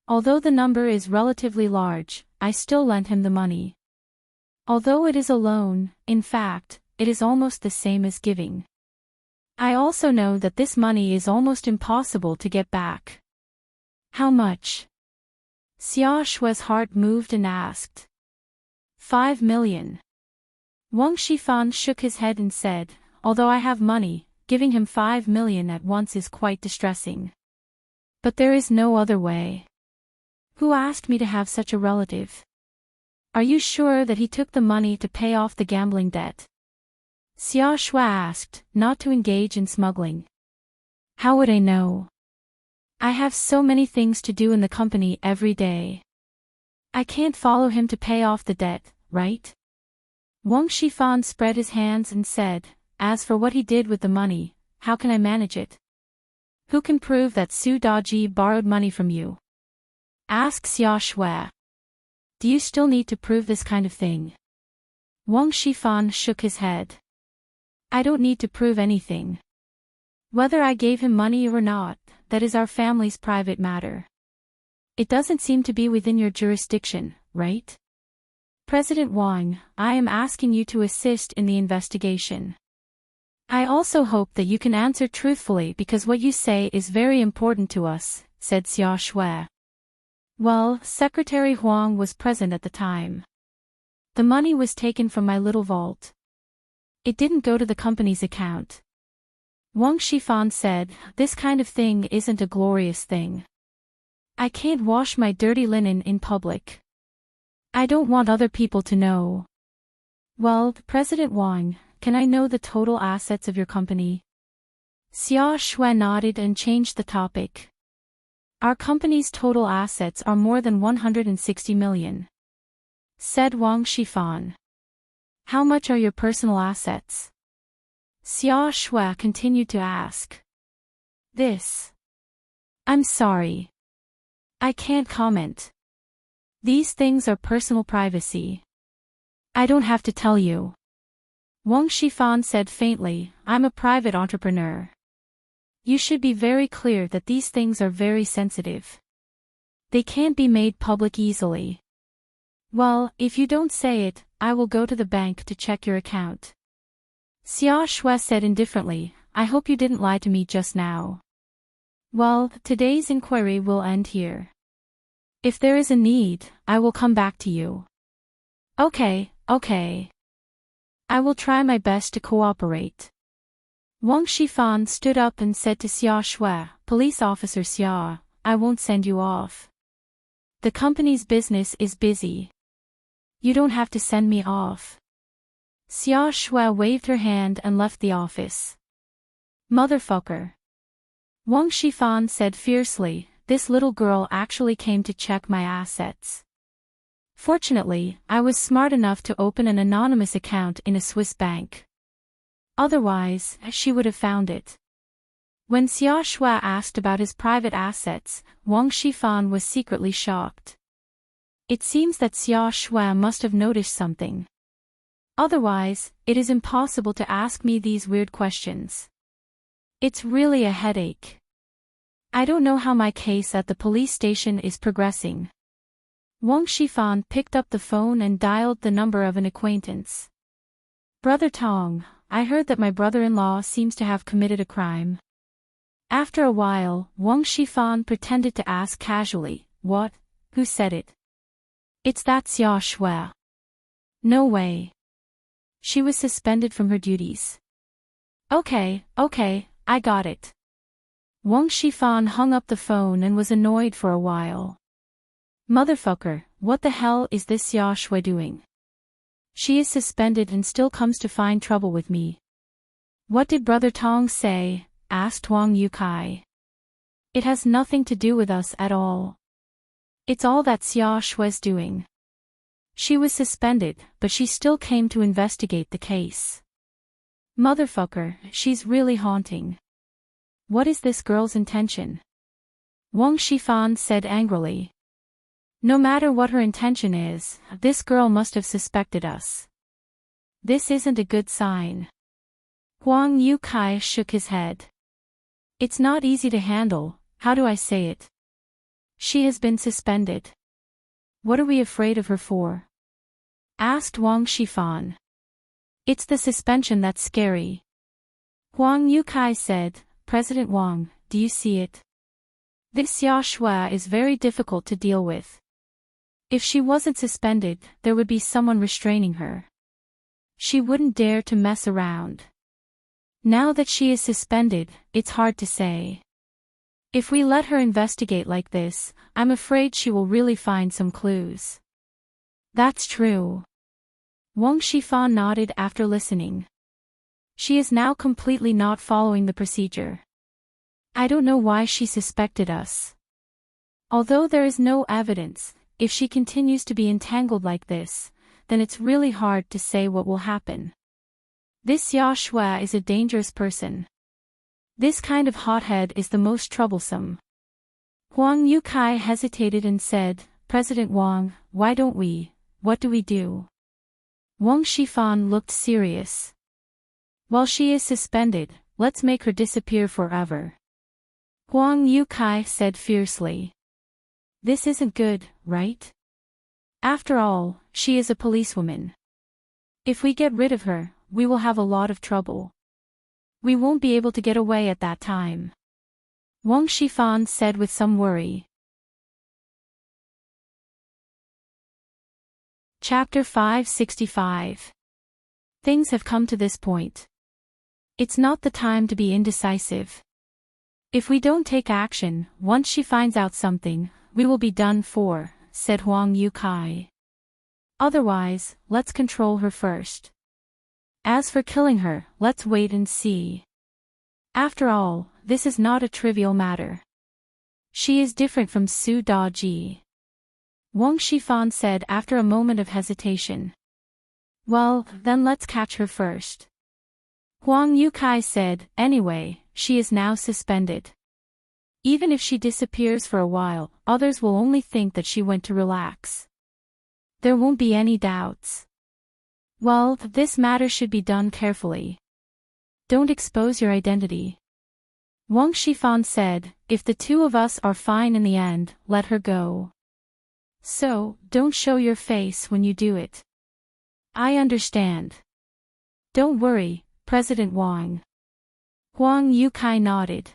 Although the number is relatively large, I still lent him the money. Although it is a loan, in fact, it is almost the same as giving. I also know that this money is almost impossible to get back. How much? Xia Shui's heart moved and asked. 5 million. Wang Shifan shook his head and said, although I have money, giving him 5 million at once is quite distressing. But there is no other way. Who asked me to have such a relative? Are you sure that he took the money to pay off the gambling debt? Xia Shui asked, not to engage in smuggling. How would I know? I have so many things to do in the company every day. I can't follow him to pay off the debt, right? Wang Shifan spread his hands and said, as for what he did with the money, how can I manage it? Who can prove that Su Daji borrowed money from you? Asked Xia Shui. Do you still need to prove this kind of thing? Wang Shifan shook his head. I don't need to prove anything. Whether I gave him money or not, that is our family's private matter. It doesn't seem to be within your jurisdiction, right? President Wang, I am asking you to assist in the investigation. I also hope that you can answer truthfully because what you say is very important to us, said Xia Shui. Well, Secretary Huang was present at the time. The money was taken from my little vault. It didn't go to the company's account. Wang Shifan said, this kind of thing isn't a glorious thing. I can't wash my dirty linen in public. I don't want other people to know. Well, President Wang, can I know the total assets of your company? Xia Shui nodded and changed the topic. Our company's total assets are more than 160 million. Said Wang Shifan. How much are your personal assets? Xia Shui continued to ask. This. I'm sorry. I can't comment. These things are personal privacy. I don't have to tell you. Wang Shifan said faintly, I'm a private entrepreneur. You should be very clear that these things are very sensitive. They can't be made public easily. Well, if you don't say it, I will go to the bank to check your account. Xia Shui said indifferently, I hope you didn't lie to me just now. Well, today's inquiry will end here. If there is a need, I will come back to you. Okay. I will try my best to cooperate. Wang Shifan stood up and said to Xia Shui, Police Officer Xia, I won't send you off. The company's business is busy. You don't have to send me off. Xia Shui waved her hand and left the office. Motherfucker. Wang Shifan said fiercely, this little girl actually came to check my assets. Fortunately, I was smart enough to open an anonymous account in a Swiss bank. Otherwise, she would have found it. When Xia Shui asked about his private assets, Wang Shifan was secretly shocked. It seems that Xia Shui must have noticed something. Otherwise, it is impossible to ask me these weird questions. It's really a headache. I don't know how my case at the police station is progressing. Wang Shifan picked up the phone and dialed the number of an acquaintance. Brother Tong, I heard that my brother-in-law seems to have committed a crime. After a while, Wang Shifan pretended to ask casually, what? Who said it? It's that Xia Shui. No way. She was suspended from her duties. Okay, I got it. Wang Shifan hung up the phone and was annoyed for a while. Motherfucker, what the hell is this Xia Shui doing? She is suspended and still comes to find trouble with me. What did Brother Tong say? Asked Wang Yukai. It has nothing to do with us at all. It's all that Xia Shui's doing. She was suspended, but she still came to investigate the case. Motherfucker, she's really haunting. What is this girl's intention? Wang Shifan said angrily. No matter what her intention is, this girl must have suspected us. This isn't a good sign. Huang Yukai shook his head. It's not easy to handle, how do I say it? She has been suspended. What are we afraid of her for? Asked Wang Shifan. It's the suspension that's scary. Huang Yukai said, President Wang, do you see it? This Xia Shui is very difficult to deal with. If she wasn't suspended, there would be someone restraining her. She wouldn't dare to mess around. Now that she is suspended, it's hard to say. If we let her investigate like this, I'm afraid she will really find some clues. That's true. Wang Shifan nodded after listening. She is now completely not following the procedure. I don't know why she suspected us. Although there is no evidence, if she continues to be entangled like this, then it's really hard to say what will happen. This Xia Shui is a dangerous person. This kind of hothead is the most troublesome. Huang Yukai hesitated and said, President Wang, why don't we, what do we do? Wang Shifan looked serious. While she is suspended, let's make her disappear forever. Huang Yukai said fiercely. This isn't good, right? After all, she is a policewoman. If we get rid of her, we will have a lot of trouble. We won't be able to get away at that time. Wang Shifan said with some worry. Chapter 565. Things have come to this point. It's not the time to be indecisive. If we don't take action, once she finds out something, we will be done for, said Huang Yukai. Otherwise, let's control her first. As for killing her, let's wait and see. After all, this is not a trivial matter. She is different from Su Daji. Wang Shifan said after a moment of hesitation. Well, then let's catch her first. Huang Yukai said, anyway, she is now suspended. Even if she disappears for a while, others will only think that she went to relax. There won't be any doubts. Well, this matter should be done carefully. Don't expose your identity. Wang Shifan said, if the two of us are fine in the end, let her go. So, don't show your face when you do it. I understand. Don't worry, President Wang. Huang Yukai nodded.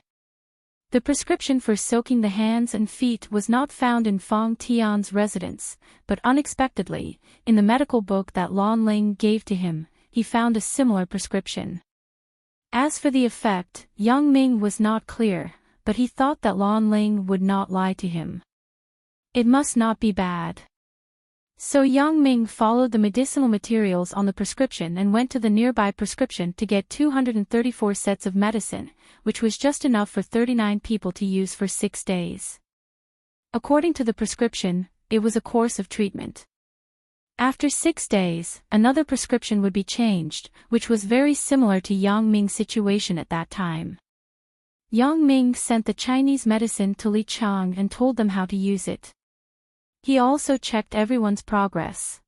The prescription for soaking the hands and feet was not found in Fang Tian's residence, but unexpectedly, in the medical book that Lan Ling gave to him, he found a similar prescription. As for the effect, Yang Ming was not clear, but he thought that Lan Ling would not lie to him. It must not be bad. So Yang Ming followed the medicinal materials on the prescription and went to the nearby prescription to get 234 sets of medicine, which was just enough for 39 people to use for 6 days. According to the prescription, it was a course of treatment. After 6 days, another prescription would be changed, which was very similar to Yang Ming's situation at that time. Yang Ming sent the Chinese medicine to Li Chang and told them how to use it. He also checked everyone's progress.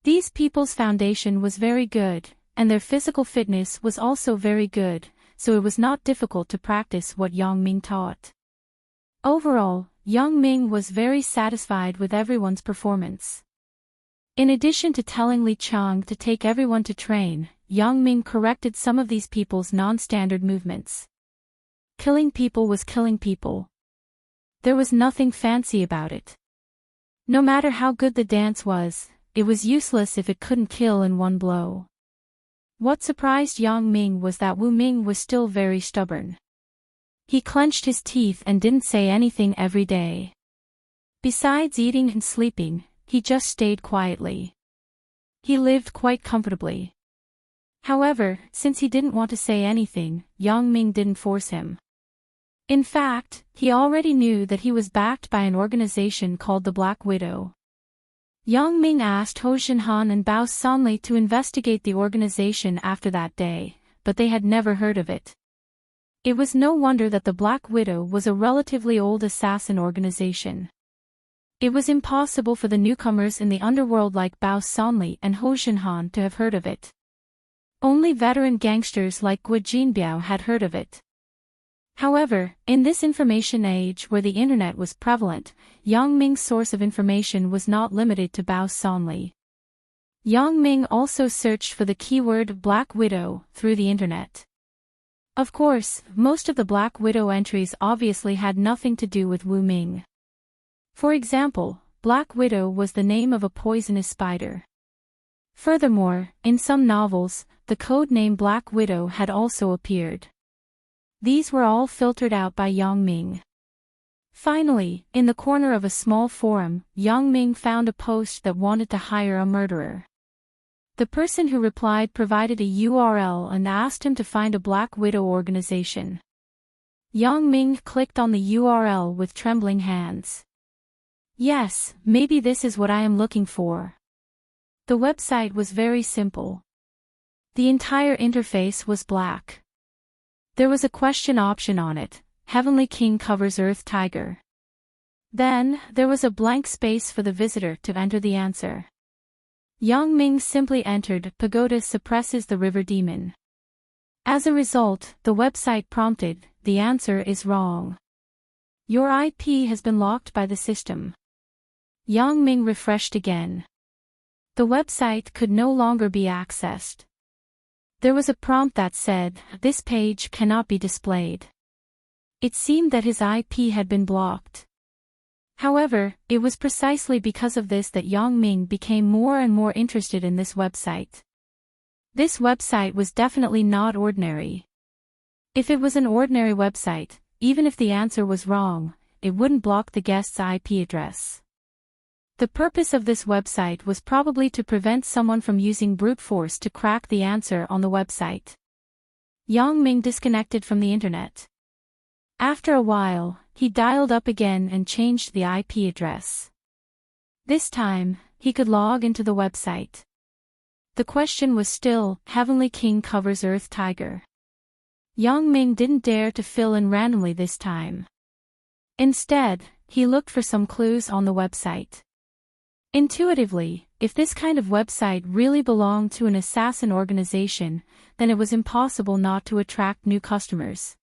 These people's foundation was very good, and their physical fitness was also very good, so it was not difficult to practice what Yang Ming taught. Overall, Yang Ming was very satisfied with everyone's performance. In addition to telling Li Chang to take everyone to train, Yang Ming corrected some of these people's non-standard movements. Killing people was killing people. There was nothing fancy about it. No matter how good the dance was, it was useless if it couldn't kill in one blow. What surprised Yang Ming was that Wu Ming was still very stubborn. He clenched his teeth and didn't say anything every day. Besides eating and sleeping, he just stayed quietly. He lived quite comfortably. However, since he didn't want to say anything, Yang Ming didn't force him. In fact, he already knew that he was backed by an organization called the Black Widow. Yang Ming asked Ho Xinhan and Bao Sanli to investigate the organization after that day, but they had never heard of it. It was no wonder that the Black Widow was a relatively old assassin organization. It was impossible for the newcomers in the underworld like Bao Sanli and Ho Xinhan to have heard of it. Only veteran gangsters like Guo Jinbiao had heard of it. However, in this information age where the internet was prevalent, Yang Ming's source of information was not limited to Bao Sanli. Yang Ming also searched for the keyword Black Widow through the internet. Of course, most of the Black Widow entries obviously had nothing to do with Wu Ming. For example, Black Widow was the name of a poisonous spider. Furthermore, in some novels, the code name Black Widow had also appeared. These were all filtered out by Yang Ming. Finally, in the corner of a small forum, Yang Ming found a post that wanted to hire a murderer. The person who replied provided a URL and asked him to find a Black Widow organization. Yang Ming clicked on the URL with trembling hands. Yes, maybe this is what I am looking for. The website was very simple. The entire interface was black. There was a question option on it, Heavenly King covers Earth Tiger. Then, there was a blank space for the visitor to enter the answer. Yang Ming simply entered Pagoda suppresses the river demon. As a result, the website prompted, the answer is wrong. Your IP has been locked by the system. Yang Ming refreshed again. The website could no longer be accessed. There was a prompt that said, this page cannot be displayed. It seemed that his IP had been blocked. However, it was precisely because of this that Yang Ming became more and more interested in this website. This website was definitely not ordinary. If it was an ordinary website, even if the answer was wrong, it wouldn't block the guest's IP address. The purpose of this website was probably to prevent someone from using brute force to crack the answer on the website. Yang Ming disconnected from the internet. After a while, he dialed up again and changed the IP address. This time, he could log into the website. The question was still, Heavenly King covers Earth Tiger. Yang Ming didn't dare to fill in randomly this time. Instead, he looked for some clues on the website. Intuitively, if this kind of website really belonged to an assassin organization, then it was impossible not to attract new customers.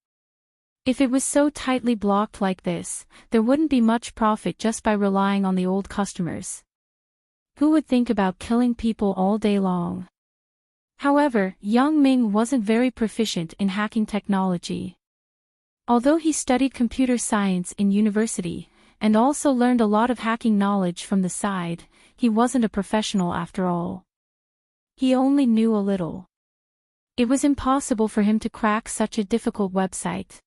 If it was so tightly blocked like this, there wouldn't be much profit just by relying on the old customers. Who would think about killing people all day long? However, Yang Ming wasn't very proficient in hacking technology. Although he studied computer science in university, and also learned a lot of hacking knowledge from the side, he wasn't a professional after all. He only knew a little. It was impossible for him to crack such a difficult website.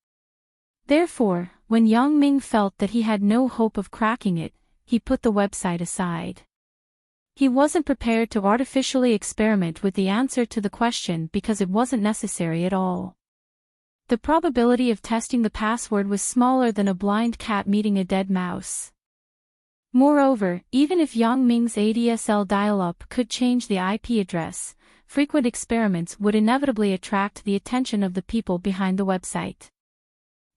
Therefore, when Yang Ming felt that he had no hope of cracking it, he put the website aside. He wasn't prepared to artificially experiment with the answer to the question because it wasn't necessary at all. The probability of testing the password was smaller than a blind cat meeting a dead mouse. Moreover, even if Yang Ming's ADSL dial-up could change the IP address, frequent experiments would inevitably attract the attention of the people behind the website.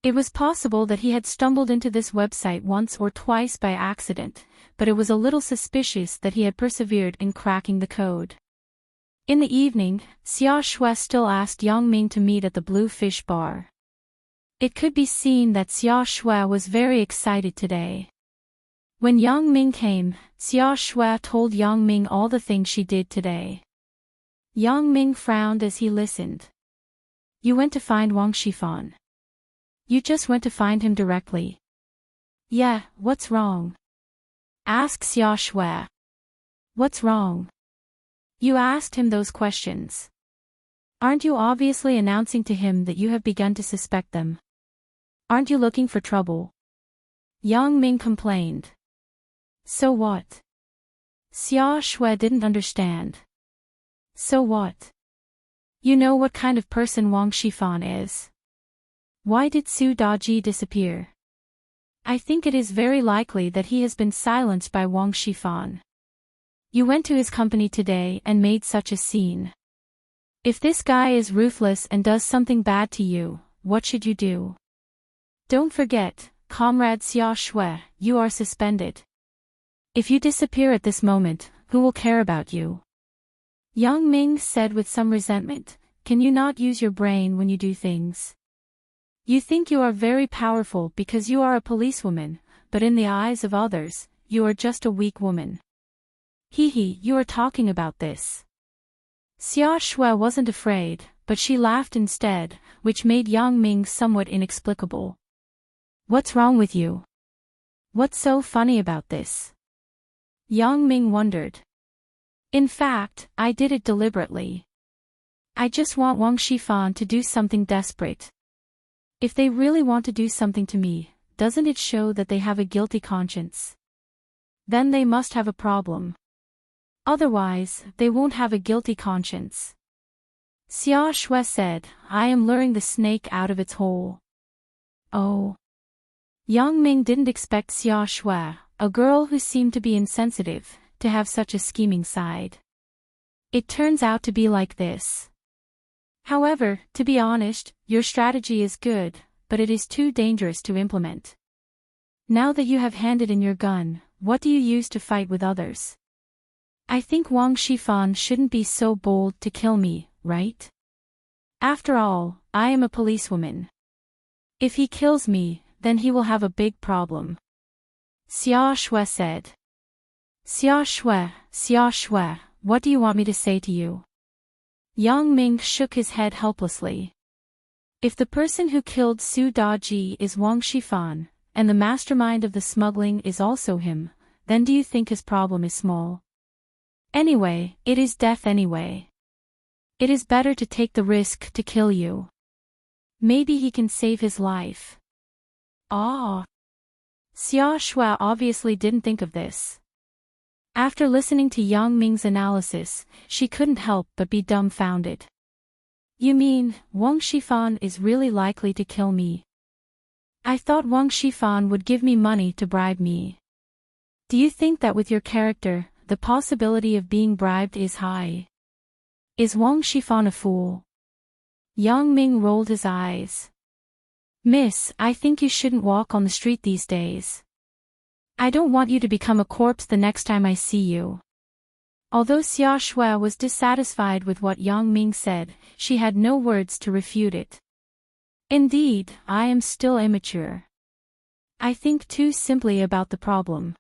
It was possible that he had stumbled into this website once or twice by accident, but it was a little suspicious that he had persevered in cracking the code. In the evening, Xia Shui still asked Yang Ming to meet at the Blue Fish Bar. It could be seen that Xia Shui was very excited today. When Yang Ming came, Xia Shui told Yang Ming all the things she did today. Yang Ming frowned as he listened. You went to find Wang Shifan. You just went to find him directly. Yeah, what's wrong? Asked Xia Shui. What's wrong? You asked him those questions. Aren't you obviously announcing to him that you have begun to suspect them? Aren't you looking for trouble? Yang Ming complained. So what? Xia Shui didn't understand. So what? You know what kind of person Wang Shifan is. Why did Su Daji disappear? I think it is very likely that he has been silenced by Wang Shifan. You went to his company today and made such a scene. If this guy is ruthless and does something bad to you, what should you do? Don't forget, Comrade Xia Shui, you are suspended. If you disappear at this moment, who will care about you? Yang Ming said with some resentment, can you not use your brain when you do things? You think you are very powerful because you are a policewoman, but in the eyes of others, you are just a weak woman. You are talking about this. Xia Shui wasn't afraid, but she laughed instead, which made Yang Ming somewhat inexplicable. What's wrong with you? What's so funny about this? Yang Ming wondered. In fact, I did it deliberately. I just want Wang Shifan to do something desperate. If they really want to do something to me, doesn't it show that they have a guilty conscience? Then they must have a problem. Otherwise, they won't have a guilty conscience. Xia Shui said, I am luring the snake out of its hole. Oh. Yang Ming didn't expect Xia Shui, a girl who seemed to be insensitive, to have such a scheming side. It turns out to be like this. However, to be honest, your strategy is good, but it is too dangerous to implement. Now that you have handed in your gun, what do you use to fight with others? I think Wang Shifan shouldn't be so bold to kill me, right? After all, I am a policewoman. If he kills me, then he will have a big problem. Xia Shui said. Xia Shui, what do you want me to say to you? Yang Ming shook his head helplessly. If the person who killed Su Daji is Wang Shifan, and the mastermind of the smuggling is also him, then do you think his problem is small? Anyway, it is death anyway. It is better to take the risk to kill you. Maybe he can save his life. Ah. Xia Shui obviously didn't think of this. After listening to Yang Ming's analysis, she couldn't help but be dumbfounded. You mean, Wang Shifan is really likely to kill me? I thought Wang Shifan would give me money to bribe me. Do you think that with your character, the possibility of being bribed is high? Is Wang Shifan a fool? Yang Ming rolled his eyes. Miss, I think you shouldn't walk on the street these days. I don't want you to become a corpse the next time I see you. Although Xia Shui was dissatisfied with what Yang Ming said, she had no words to refute it. Indeed, I am still immature. I think too simply about the problem.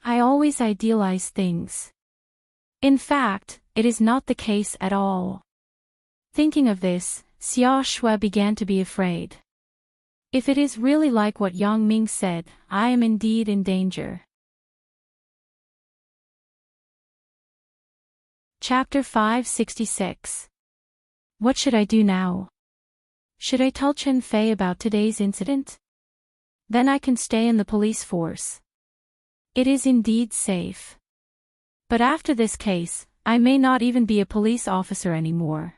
I always idealize things. In fact, it is not the case at all. Thinking of this, Xia Shui began to be afraid. If it is really like what Yang Ming said, I am indeed in danger. Chapter 566. What should I do now? Should I tell Chen Fei about today's incident? Then I can stay in the police force. It is indeed safe. But after this case, I may not even be a police officer anymore.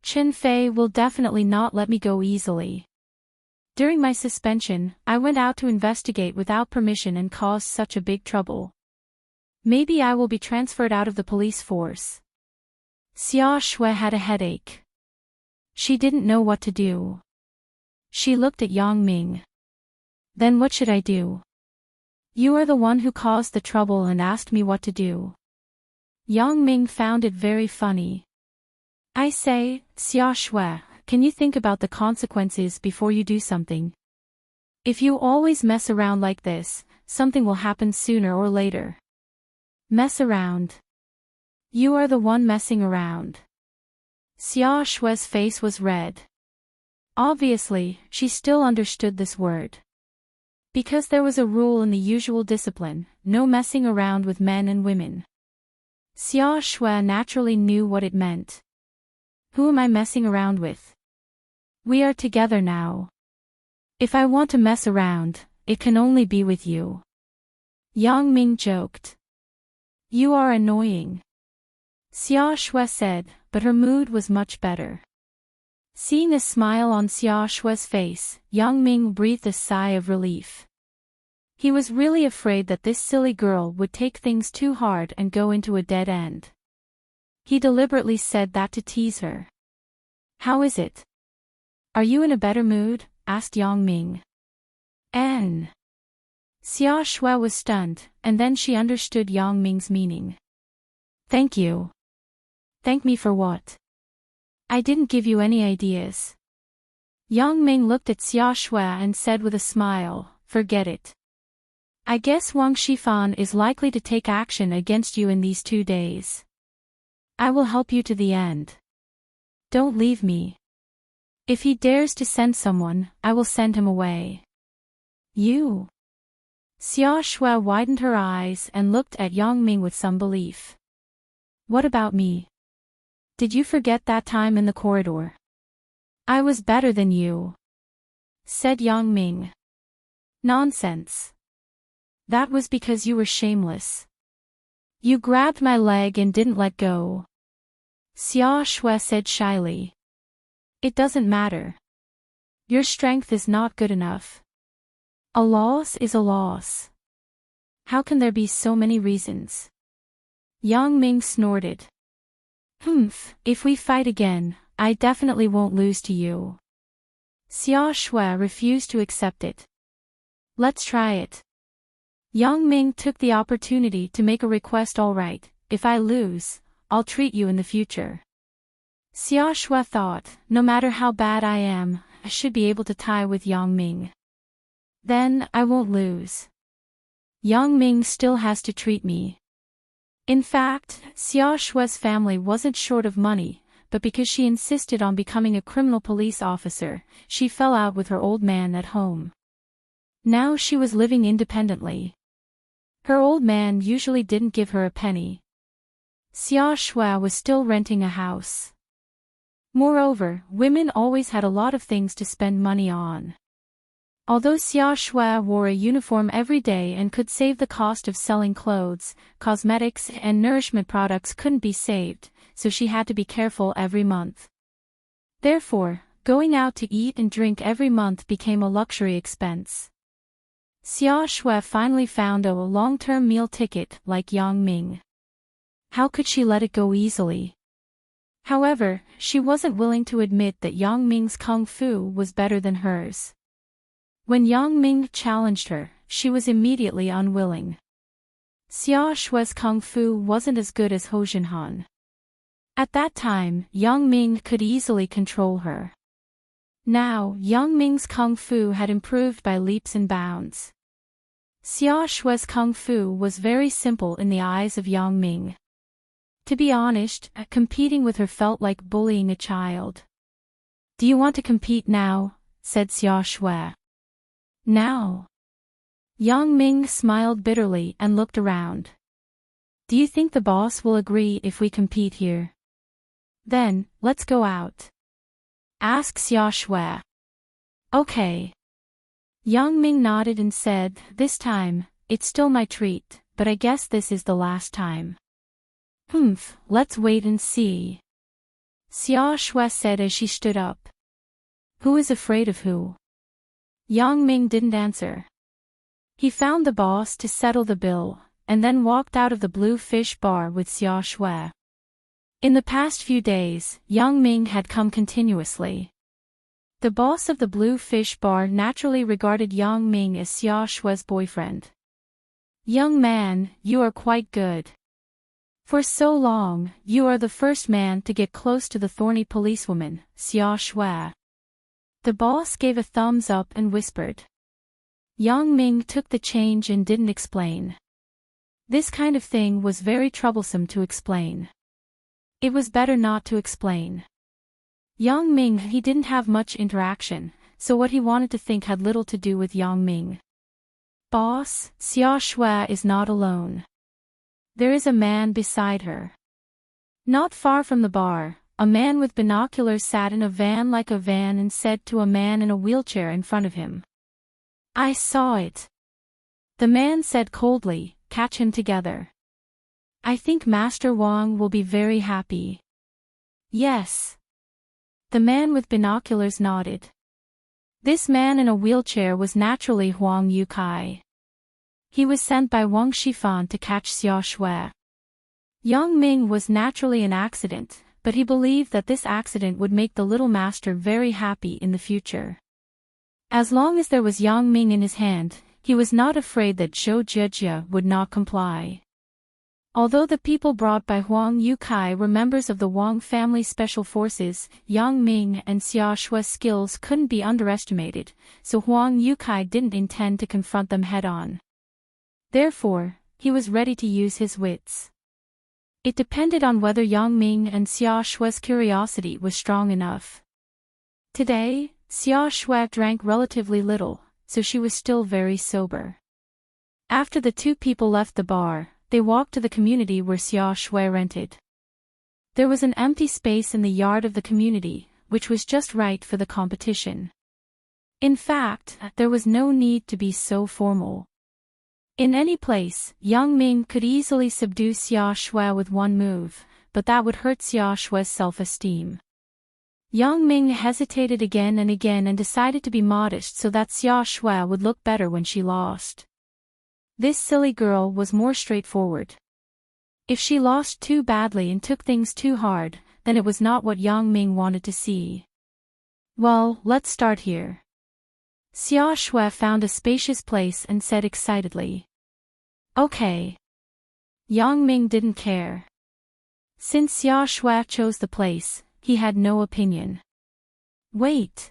Chen Fei will definitely not let me go easily. During my suspension, I went out to investigate without permission and caused such a big trouble. Maybe I will be transferred out of the police force. Xia Shui had a headache. She didn't know what to do. She looked at Yang Ming. Then what should I do? You are the one who caused the trouble and asked me what to do. Yang Ming found it very funny. I say, Xia Shui, can you think about the consequences before you do something? If you always mess around like this, something will happen sooner or later. Mess around. You are the one messing around. Xia Shui's face was red. Obviously, she still understood this word. Because there was a rule in the usual discipline, no messing around with men and women. Xia Shui naturally knew what it meant. Who am I messing around with? We are together now. If I want to mess around, it can only be with you. Yang Ming joked. You are annoying. Xia Shui said, but her mood was much better. Seeing a smile on Xia Shui's face, Yang Ming breathed a sigh of relief. He was really afraid that this silly girl would take things too hard and go into a dead end. He deliberately said that to tease her. How is it? Are you in a better mood? Asked Yang Ming. Xia Shui was stunned, and then she understood Yang Ming's meaning. Thank you. Thank me for what? I didn't give you any ideas. Yang Ming looked at Xia Shui and said with a smile, forget it. I guess Wang Shifan is likely to take action against you in these 2 days. I will help you to the end. Don't leave me. If he dares to send someone, I will send him away. You? Xia Shui widened her eyes and looked at Yang Ming with some belief. What about me? Did you forget that time in the corridor? I was better than you, said Yang Ming. Nonsense. That was because you were shameless. You grabbed my leg and didn't let go. Xia Shui said shyly. It doesn't matter. Your strength is not good enough. A loss is a loss. How can there be so many reasons? Yang Ming snorted. If we fight again, I definitely won't lose to you. Xia Shui refused to accept it. Let's try it. Yang Ming took the opportunity to make a request. All right, if I lose, I'll treat you in the future. Xia Shui thought, no matter how bad I am, I should be able to tie with Yang Ming. Then, I won't lose. Yang Ming still has to treat me. In fact, Xia Shui's family wasn't short of money, but because she insisted on becoming a criminal police officer, she fell out with her old man at home. Now she was living independently. Her old man usually didn't give her a penny. Xia Shui was still renting a house. Moreover, women always had a lot of things to spend money on. Although Xia Shui wore a uniform every day and could save the cost of selling clothes, cosmetics and nourishment products couldn't be saved, so she had to be careful every month. Therefore, going out to eat and drink every month became a luxury expense. Xia Shui finally found a long-term meal ticket like Yang Ming. How could she let it go easily? However, she wasn't willing to admit that Yang Ming's kung fu was better than hers. When Yang Ming challenged her, she was immediately unwilling. Xia Shui's kung fu wasn't as good as Ho Jinhan. At that time, Yang Ming could easily control her. Now, Yang Ming's kung fu had improved by leaps and bounds. Xia Shui's kung fu was very simple in the eyes of Yang Ming. To be honest, competing with her felt like bullying a child. Do you want to compete now? Said Xia Shui. Now? Yang Ming smiled bitterly and looked around. Do you think the boss will agree if we compete here? Then, let's go out. Asked Xia Shui. Okay. Yang Ming nodded and said, this time, it's still my treat, but I guess this is the last time. Let's wait and see. Xia Shui said as she stood up. Who is afraid of who? Yang Ming didn't answer. He found the boss to settle the bill, and then walked out of the Blue Fish Bar with Xia Shui. In the past few days, Yang Ming had come continuously. The boss of the Blue Fish Bar naturally regarded Yang Ming as Xia Shue's boyfriend. Young man, you are quite good. For so long, you are the first man to get close to the thorny policewoman, Xia Shui. The boss gave a thumbs up and whispered. Yang Ming took the change and didn't explain. This kind of thing was very troublesome to explain. It was better not to explain. Yang Ming, he didn't have much interaction, so what he wanted to think had little to do with Yang Ming. Boss, Xia Shui is not alone. There is a man beside her. Not far from the bar, a man with binoculars sat in a van like a van and said to a man in a wheelchair in front of him. I saw it. The man said coldly, catch him together. I think Master Wang will be very happy. Yes. The man with binoculars nodded. This man in a wheelchair was naturally Huang Yukai. He was sent by Wang Shifan to catch Xia Shui. Yang Ming was naturally an accident, but he believed that this accident would make the little master very happy in the future. As long as there was Yang Ming in his hand, he was not afraid that Zhou Jie would not comply. Although the people brought by Huang Yukai were members of the Wang family special forces, Yang Ming and Xia Shui's skills couldn't be underestimated, so Huang Yukai didn't intend to confront them head-on. Therefore, he was ready to use his wits. It depended on whether Yang Ming and Xia Shui's curiosity was strong enough. Today, Xia Shui drank relatively little, so she was still very sober. After the two people left the bar, they walked to the community where Xia Shui rented. There was an empty space in the yard of the community, which was just right for the competition. In fact, there was no need to be so formal. In any place, Yang Ming could easily subdue Xia Shui with one move, but that would hurt Xia Shui's self-esteem. Yang Ming hesitated again and decided to be modest so that Xia Shui would look better when she lost. This silly girl was more straightforward. If she lost too badly and took things too hard, then it was not what Yang Ming wanted to see. Well, let's start here. Xia Shui found a spacious place and said excitedly. Okay. Yang Ming didn't care. Since Xia Shui chose the place, he had no opinion. Wait.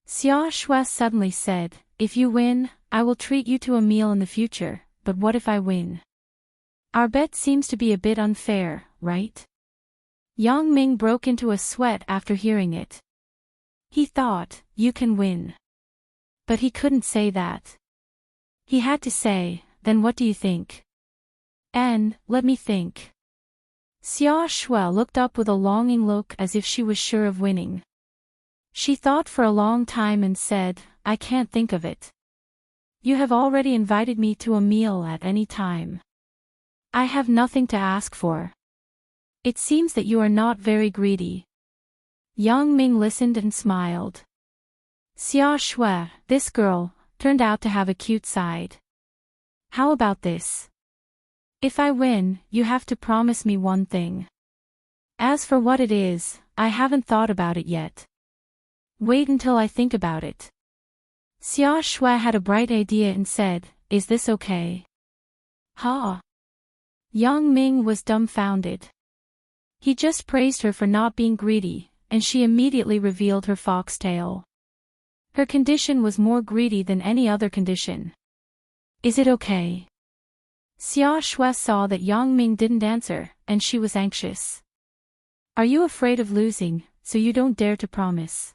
Xia Shui suddenly said, if you win, I will treat you to a meal in the future, but what if I win? Our bet seems to be a bit unfair, right? Yang Ming broke into a sweat after hearing it. He thought, you can win. But he couldn't say that. He had to say, then what do you think? And, let me think. Xia Shui looked up with a longing look as if she was sure of winning. She thought for a long time and said, I can't think of it. You have already invited me to a meal at any time. I have nothing to ask for. It seems that you are not very greedy. Yang Ming listened and smiled. Xia Shui, this girl, turned out to have a cute side. How about this? If I win, you have to promise me one thing. As for what it is, I haven't thought about it yet. Wait until I think about it. Xia Shui had a bright idea and said, is this okay? Ha! Yang Ming was dumbfounded. He just praised her for not being greedy, and she immediately revealed her foxtail. Her condition was more greedy than any other condition. Is it okay? Xia Shui saw that Yang Ming didn't answer, and she was anxious. Are you afraid of losing, so you don't dare to promise?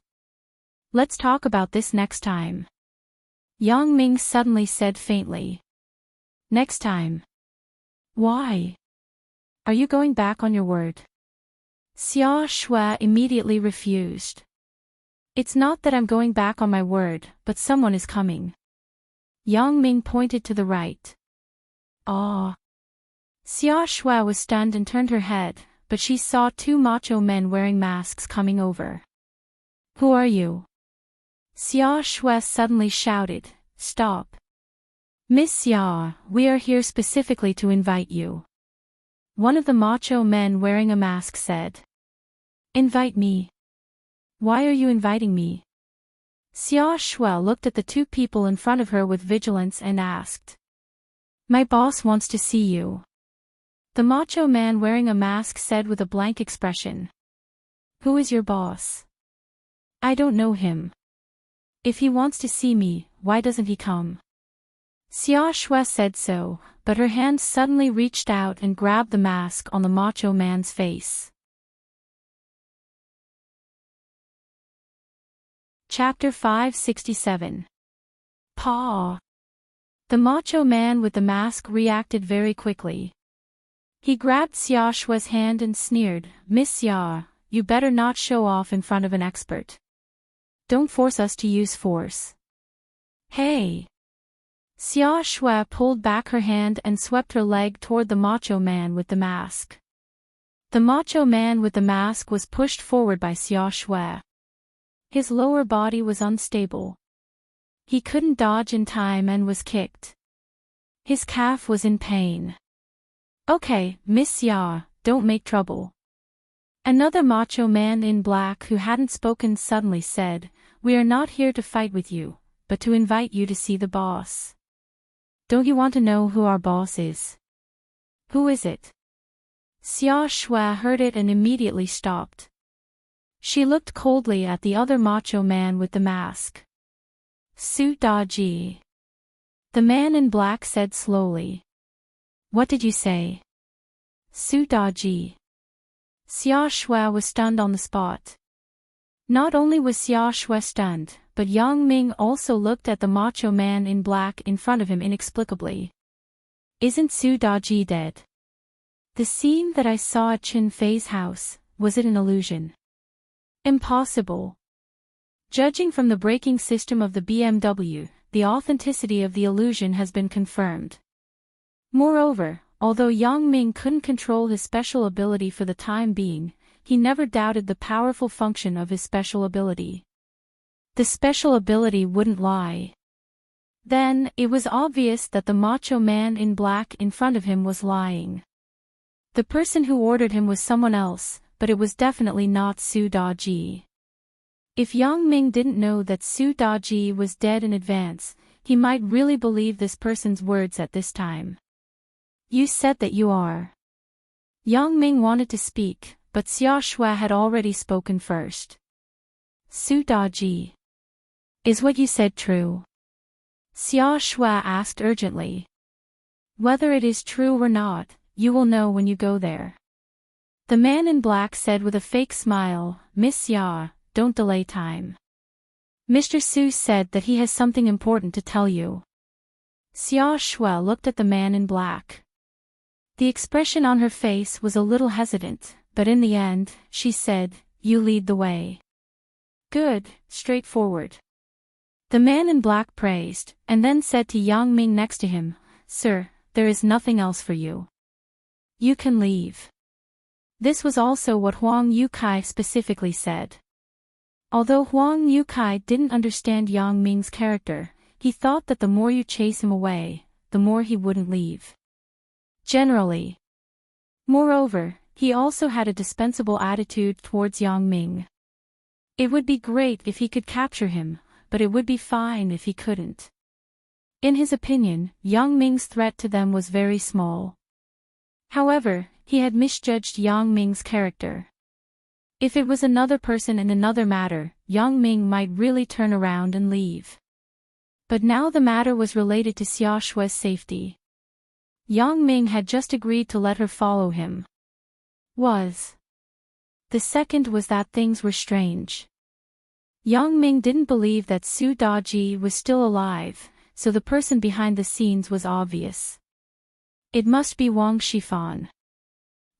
Let's talk about this next time. Yang Ming suddenly said faintly. Next time. Why? Are you going back on your word? Xia Shui immediately refused. It's not that I'm going back on my word, but someone is coming. Yang Ming pointed to the right. Ah. Xia Shui was stunned and turned her head, but she saw two macho men wearing masks coming over. Who are you? Xia Shui suddenly shouted, stop. Miss Xia, we are here specifically to invite you. One of the macho men wearing a mask said. Invite me? Why are you inviting me? Xia Shui looked at the two people in front of her with vigilance and asked. My boss wants to see you. The macho man wearing a mask said with a blank expression. Who is your boss? I don't know him. If he wants to see me, why doesn't he come? Xia Shui said so, but her hand suddenly reached out and grabbed the mask on the macho man's face. Chapter 567. Paw. The macho man with the mask reacted very quickly. He grabbed Xia Shui's hand and sneered, Miss Xia, you better not show off in front of an expert. Don't force us to use force. Hey! Xia Shui pulled back her hand and swept her leg toward the macho man with the mask. The macho man with the mask was pushed forward by Xia Shui. His lower body was unstable. He couldn't dodge in time and was kicked. His calf was in pain. Okay, Miss Xia, don't make trouble. Another macho man in black who hadn't spoken suddenly said, We are not here to fight with you, but to invite you to see the boss. Don't you want to know who our boss is? Who is it? Xia Shui heard it and immediately stopped. She looked coldly at the other macho man with the mask. Su Daji. The man in black said slowly. What did you say? Su Daji. Xia Shui was stunned on the spot. Not only was Xia Shui stunned, but Yang Ming also looked at the macho man in black in front of him inexplicably. Isn't Su Daji dead? The scene that I saw at Qin Fei's house, was it an illusion? Impossible. Judging from the braking system of the BMW, the authenticity of the illusion has been confirmed. Moreover, although Yang Ming couldn't control his special ability for the time being, he never doubted the powerful function of his special ability. The special ability wouldn't lie. Then, it was obvious that the macho man in black in front of him was lying. The person who ordered him was someone else, but it was definitely not Su Daji. If Yang Ming didn't know that Su Daji was dead in advance, he might really believe this person's words at this time. You said that you are. Yang Ming wanted to speak, but Xia Shui had already spoken first. Su Daji. Is what you said true? Xia Shui asked urgently. Whether it is true or not, you will know when you go there. The man in black said with a fake smile, Miss Xia, don't delay time. Mr. Su said that he has something important to tell you. Xia Shui looked at the man in black. The expression on her face was a little hesitant, but in the end, she said, You lead the way. Good, straightforward. The man in black praised, and then said to Yang Ming next to him, Sir, there is nothing else for you. You can leave. This was also what Huang Yukai specifically said. Although Huang Yukai didn't understand Yang Ming's character, he thought that the more you chase him away, the more he wouldn't leave. Generally. Moreover, he also had a dispensable attitude towards Yang Ming. It would be great if he could capture him, but it would be fine if he couldn't. In his opinion, Yang Ming's threat to them was very small. However, he had misjudged Yang Ming's character. If it was another person in another matter, Yang Ming might really turn around and leave. But now the matter was related to Xia Shui's safety. Yang Ming had just agreed to let her follow him. The second was that things were strange. Yang Ming didn't believe that Su Daji was still alive, so the person behind the scenes was obvious. It must be Wang Shifan.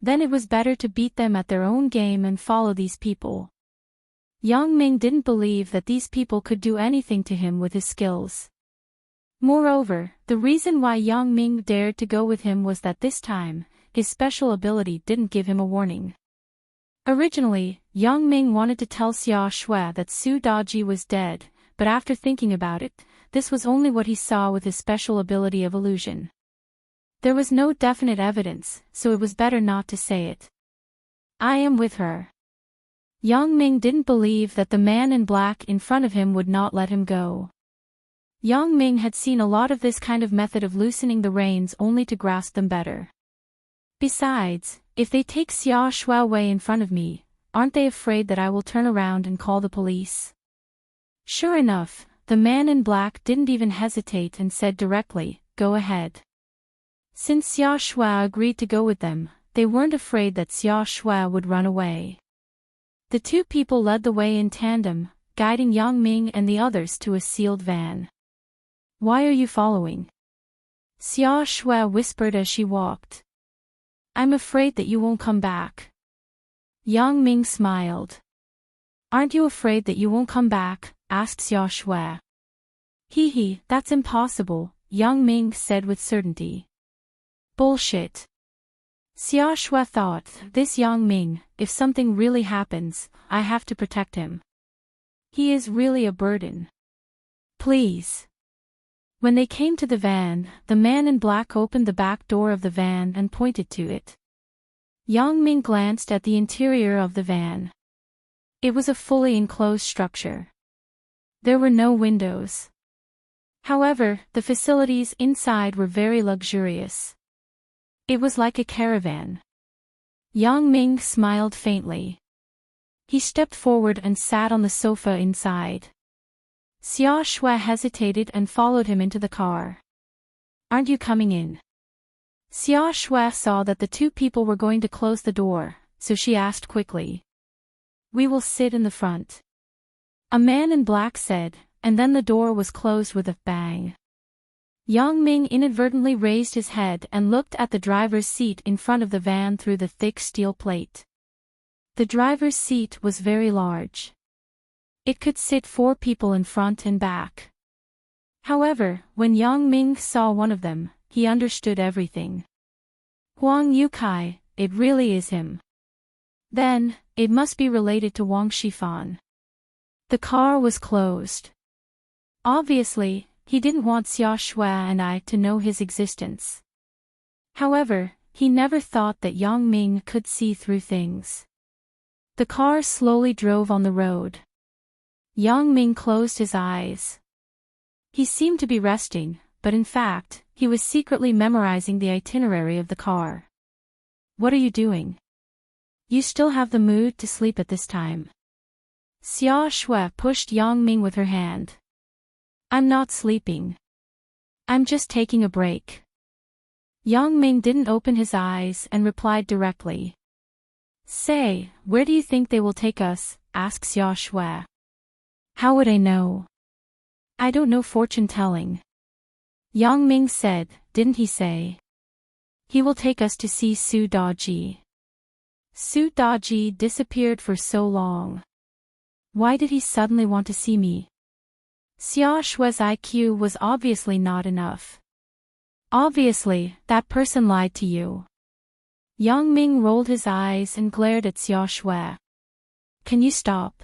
Then it was better to beat them at their own game and follow these people. Yang Ming didn't believe that these people could do anything to him with his skills. Moreover, the reason why Yang Ming dared to go with him was that this time, his special ability didn't give him a warning. Originally, Yang Ming wanted to tell Xia Shui that Su Daji was dead, but after thinking about it, this was only what he saw with his special ability of illusion. There was no definite evidence, so it was better not to say it. I am with her. Yang Ming didn't believe that the man in black in front of him would not let him go. Yang Ming had seen a lot of this kind of method of loosening the reins only to grasp them better. Besides, if they take Xia Shuai in front of me, aren't they afraid that I will turn around and call the police? Sure enough, the man in black didn't even hesitate and said directly, "Go ahead." Since Xia Shuai agreed to go with them, they weren't afraid that Xia Shuai would run away. The two people led the way in tandem, guiding Yang Ming and the others to a sealed van. "Why are you following?" Xia Shuai whispered as she walked. "I'm afraid that you won't come back." Yang Ming smiled. "Aren't you afraid that you won't come back?" asked Xia Shuai. "Hee, that's impossible," Yang Ming said with certainty. "Bullshit." Xia Shuai thought, this Yang Ming, if something really happens, I have to protect him. He is really a burden. Please. When they came to the van, the man in black opened the back door of the van and pointed to it. Yang Ming glanced at the interior of the van. It was a fully enclosed structure. There were no windows. However, the facilities inside were very luxurious. It was like a caravan. Yang Ming smiled faintly. He stepped forward and sat on the sofa inside. Xia Shuai hesitated and followed him into the car. "Aren't you coming in?" Xia Shuai saw that the two people were going to close the door, so she asked quickly. "We will sit in the front." A man in black said, and then the door was closed with a bang. Yang Ming inadvertently raised his head and looked at the driver's seat in front of the van through the thick steel plate. The driver's seat was very large. It could sit 4 people in front and back. However, when Yang Ming saw one of them, he understood everything. Huang Yukai, it really is him. Then, it must be related to Wang Shifan. The car was closed. Obviously, he didn't want Xia Shuai and I to know his existence. However, he never thought that Yang Ming could see through things. The car slowly drove on the road. Yang Ming closed his eyes. He seemed to be resting, but in fact, he was secretly memorizing the itinerary of the car. "What are you doing? You still have the mood to sleep at this time?" Xia Shuai pushed Yang Ming with her hand. "I'm not sleeping. I'm just taking a break." Yang Ming didn't open his eyes and replied directly. "Say, where do you think they will take us?" asked Xia Shuai. "How would I know? I don't know fortune-telling." Yang Ming said, "Didn't he say? He will take us to see Su Daji." Su Daji disappeared for so long. Why did he suddenly want to see me? Xia Shuai's IQ was obviously not enough. Obviously, that person lied to you. Yang Ming rolled his eyes and glared at Xia Shuai. "Can you stop?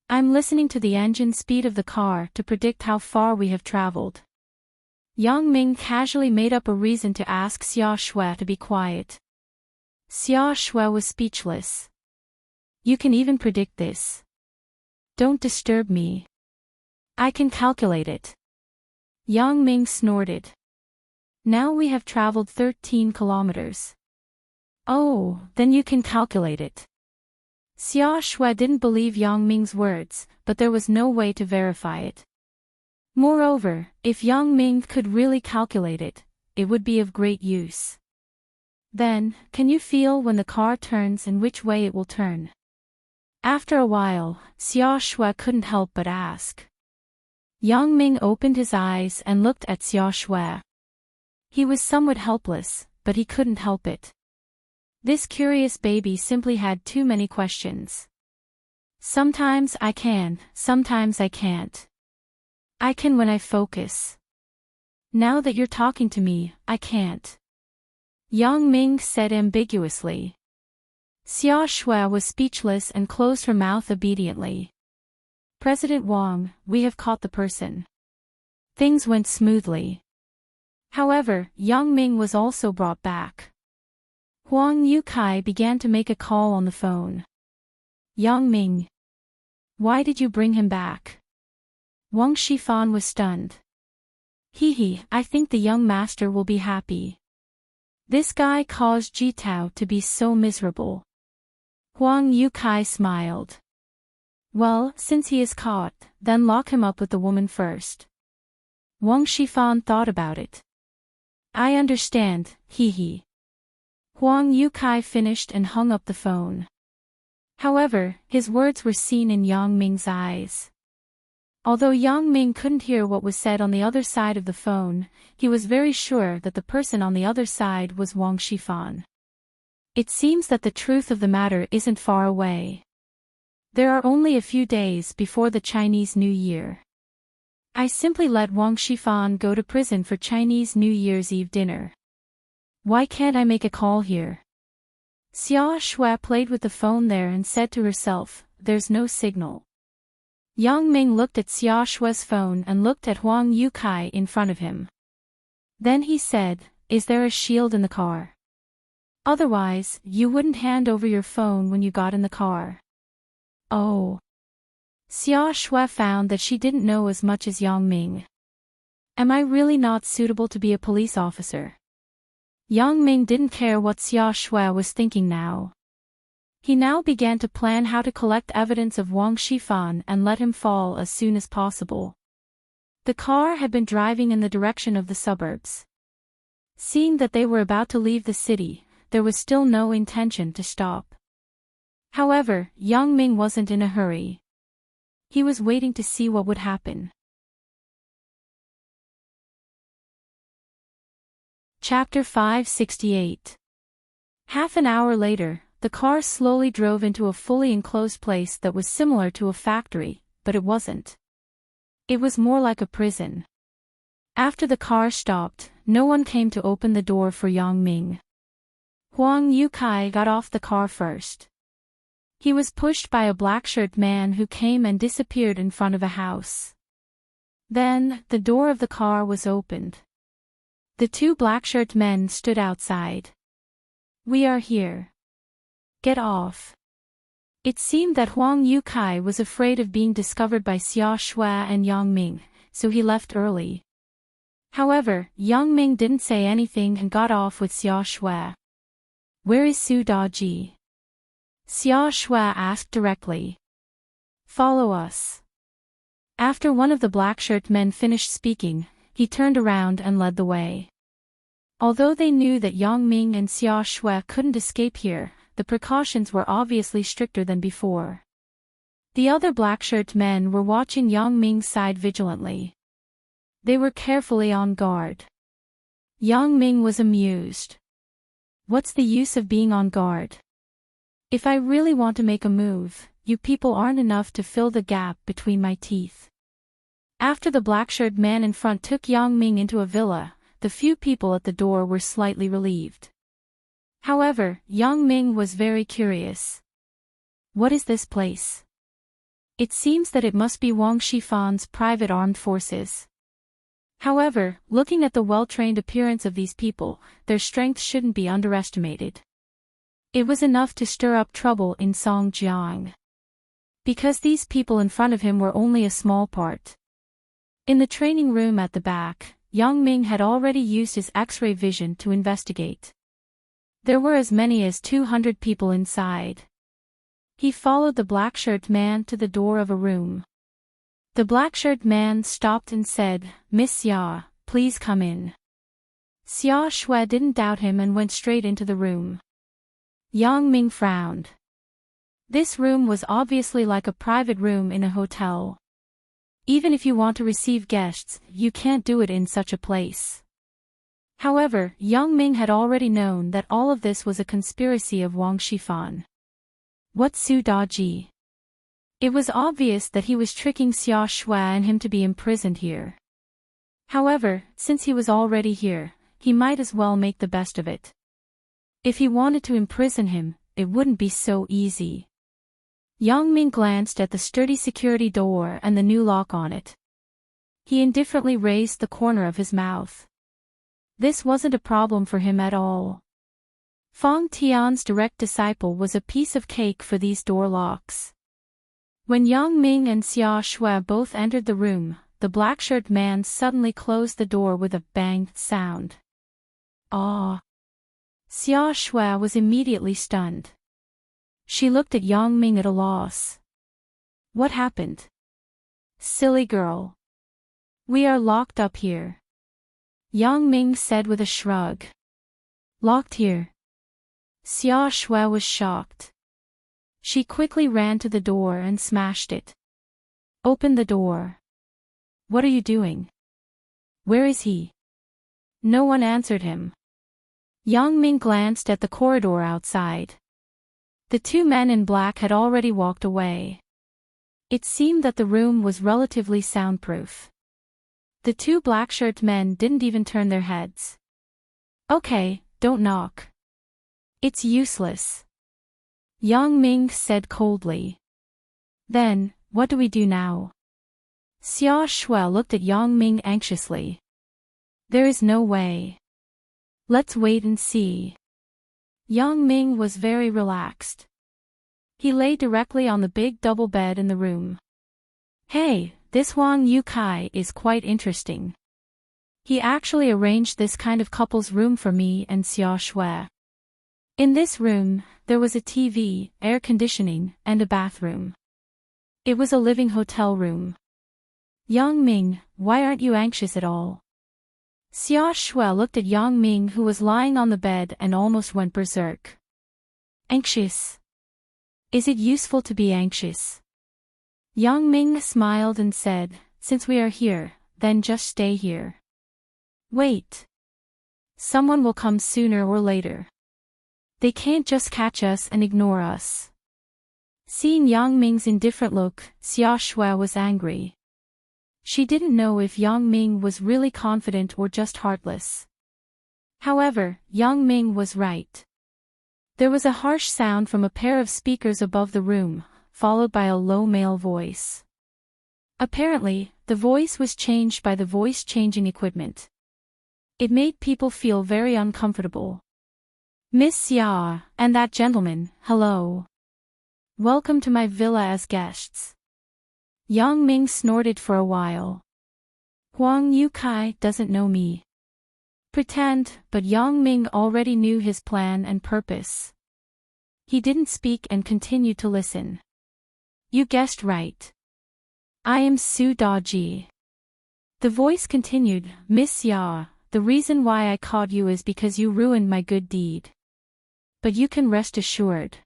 I'm listening to the engine speed of the car to predict how far we have traveled." Yang Ming casually made up a reason to ask Xia Shuai to be quiet. Xia Shuai was speechless. "You can even predict this? Don't disturb me. I can calculate it." Yang Ming snorted. "Now we have traveled 13 kilometers. Oh, then you can calculate it." Xia Shuai didn't believe Yang Ming's words, but there was no way to verify it. Moreover, if Yang Ming could really calculate it, it would be of great use. "Then, can you feel when the car turns and which way it will turn?" After a while, Xia Shuai couldn't help but ask. Yang Ming opened his eyes and looked at Xia Shuai. He was somewhat helpless, but he couldn't help it. This curious baby simply had too many questions. "Sometimes I can, sometimes I can't. I can when I focus. Now that you're talking to me, I can't." Yang Ming said ambiguously. Xia Shuai was speechless and closed her mouth obediently. "President Wang, we have caught the person." Things went smoothly. However, Yang Ming was also brought back. Huang Yukai began to make a call on the phone. Yang Ming. Why did you bring him back? Wang Shifan was stunned. I think the young master will be happy. This guy caused Jitao to be so miserable. Huang Yukai smiled. Well, since he is caught, then lock him up with the woman first. Wang Shifan thought about it. I understand, Huang Yukai finished and hung up the phone. However, his words were seen in Yang Ming's eyes. Although Yang Ming couldn't hear what was said on the other side of the phone, he was very sure that the person on the other side was Wang Shifan. It seems that the truth of the matter isn't far away. There are only a few days before the Chinese New Year. I simply let Wang Shifan go to prison for Chinese New Year's Eve dinner. Why can't I make a call here? Xia Shui played with the phone there and said to herself, there's no signal. Yang Ming looked at Xia Shui's phone and looked at Huang Yukai in front of him. Then he said, is there a shield in the car? Otherwise, you wouldn't hand over your phone when you got in the car. Oh. Xia Shui found that she didn't know as much as Yang Ming. Am I really not suitable to be a police officer? Yang Ming didn't care what Xia Shui was thinking now. He now began to plan how to collect evidence of Wang Shifan and let him fall as soon as possible. The car had been driving in the direction of the suburbs. Seeing that they were about to leave the city, there was still no intention to stop. However, Yang Ming wasn't in a hurry. He was waiting to see what would happen. Chapter 568. Half an hour later, the car slowly drove into a fully enclosed place that was similar to a factory, but it wasn't. It was more like a prison. After the car stopped, no one came to open the door for Yang Ming. Huang Yukai got off the car first. He was pushed by a black-shirted man who came and disappeared in front of a house. Then, the door of the car was opened. The two black-shirted men stood outside. We are here. Get off. It seemed that Huang Yukai was afraid of being discovered by Xia Shui and Yang Ming, so he left early. However, Yang Ming didn't say anything and got off with Xia Shui. Where is Su Daji? Xia Shui asked directly. Follow us. After one of the black-shirted men finished speaking, he turned around and led the way. Although they knew that Yang Ming and Xia Shui couldn't escape here, the precautions were obviously stricter than before. The other black-shirted men were watching Yang Ming's side vigilantly. They were carefully on guard. Yang Ming was amused. What's the use of being on guard? If I really want to make a move, you people aren't enough to fill the gap between my teeth. After the black-shirted man in front took Yang Ming into a villa, the few people at the door were slightly relieved. However, Yang Ming was very curious. What is this place? It seems that it must be Wang Shifan's private armed forces. However, looking at the well-trained appearance of these people, their strength shouldn't be underestimated. It was enough to stir up trouble in Songjiang. Because these people in front of him were only a small part. In the training room at the back, Yang Ming had already used his X-ray vision to investigate. There were as many as 200 people inside. He followed the black-shirted man to the door of a room. The black-shirted man stopped and said, Miss Xia, please come in. Xia Shui didn't doubt him and went straight into the room. Yang Ming frowned. This room was obviously like a private room in a hotel. Even if you want to receive guests, you can't do it in such a place. However, Yang Ming had already known that all of this was a conspiracy of Wang Shifan. What Su Daji? It was obvious that he was tricking Xia Shui and him to be imprisoned here. However, since he was already here, he might as well make the best of it. If he wanted to imprison him, it wouldn't be so easy. Yang Ming glanced at the sturdy security door and the new lock on it. He indifferently raised the corner of his mouth. This wasn't a problem for him at all. Fong Tian's direct disciple was a piece of cake for these door locks. When Yang Ming and Xia Shui both entered the room, the black-shirt man suddenly closed the door with a bang sound. Ah! Xia Shui was immediately stunned. She looked at Yang Ming at a loss. What happened? Silly girl. We are locked up here. Yang Ming said with a shrug. Locked here? Xia Shui was shocked. She quickly ran to the door and smashed it. Open the door. What are you doing? Where is he? No one answered him. Yang Ming glanced at the corridor outside. The two men in black had already walked away. It seemed that the room was relatively soundproof. The two black-shirt men didn't even turn their heads. Okay, don't knock. It's useless. Yang Ming said coldly. Then, what do we do now? Xia Shui looked at Yang Ming anxiously. There is no way. Let's wait and see. Yang Ming was very relaxed. He lay directly on the big double bed in the room. Hey, this Huang Yukai is quite interesting. He actually arranged this kind of couple's room for me and Xia Shui. In this room, there was a TV, air conditioning, and a bathroom. It was a living hotel room. Yang Ming, why aren't you anxious at all? Xia Shui looked at Yang Ming, who was lying on the bed, and almost went berserk. Anxious? Is it useful to be anxious? Yang Ming smiled and said, since we are here, then just stay here. Wait. Someone will come sooner or later. They can't just catch us and ignore us. Seeing Yang Ming's indifferent look, Xia Shui was angry. She didn't know if Yang Ming was really confident or just heartless. However, Yang Ming was right. There was a harsh sound from a pair of speakers above the room, followed by a low male voice. Apparently, the voice was changed by the voice-changing equipment. It made people feel very uncomfortable. Miss Xia, and that gentleman, hello. Welcome to my villa as guests. Yang Ming snorted for a while. Huang Yukai doesn't know me. Pretend, but Yang Ming already knew his plan and purpose. He didn't speak and continued to listen. You guessed right. I am Su Daji. The voice continued, Miss Xia, the reason why I caught you is because you ruined my good deed. But you can rest assured.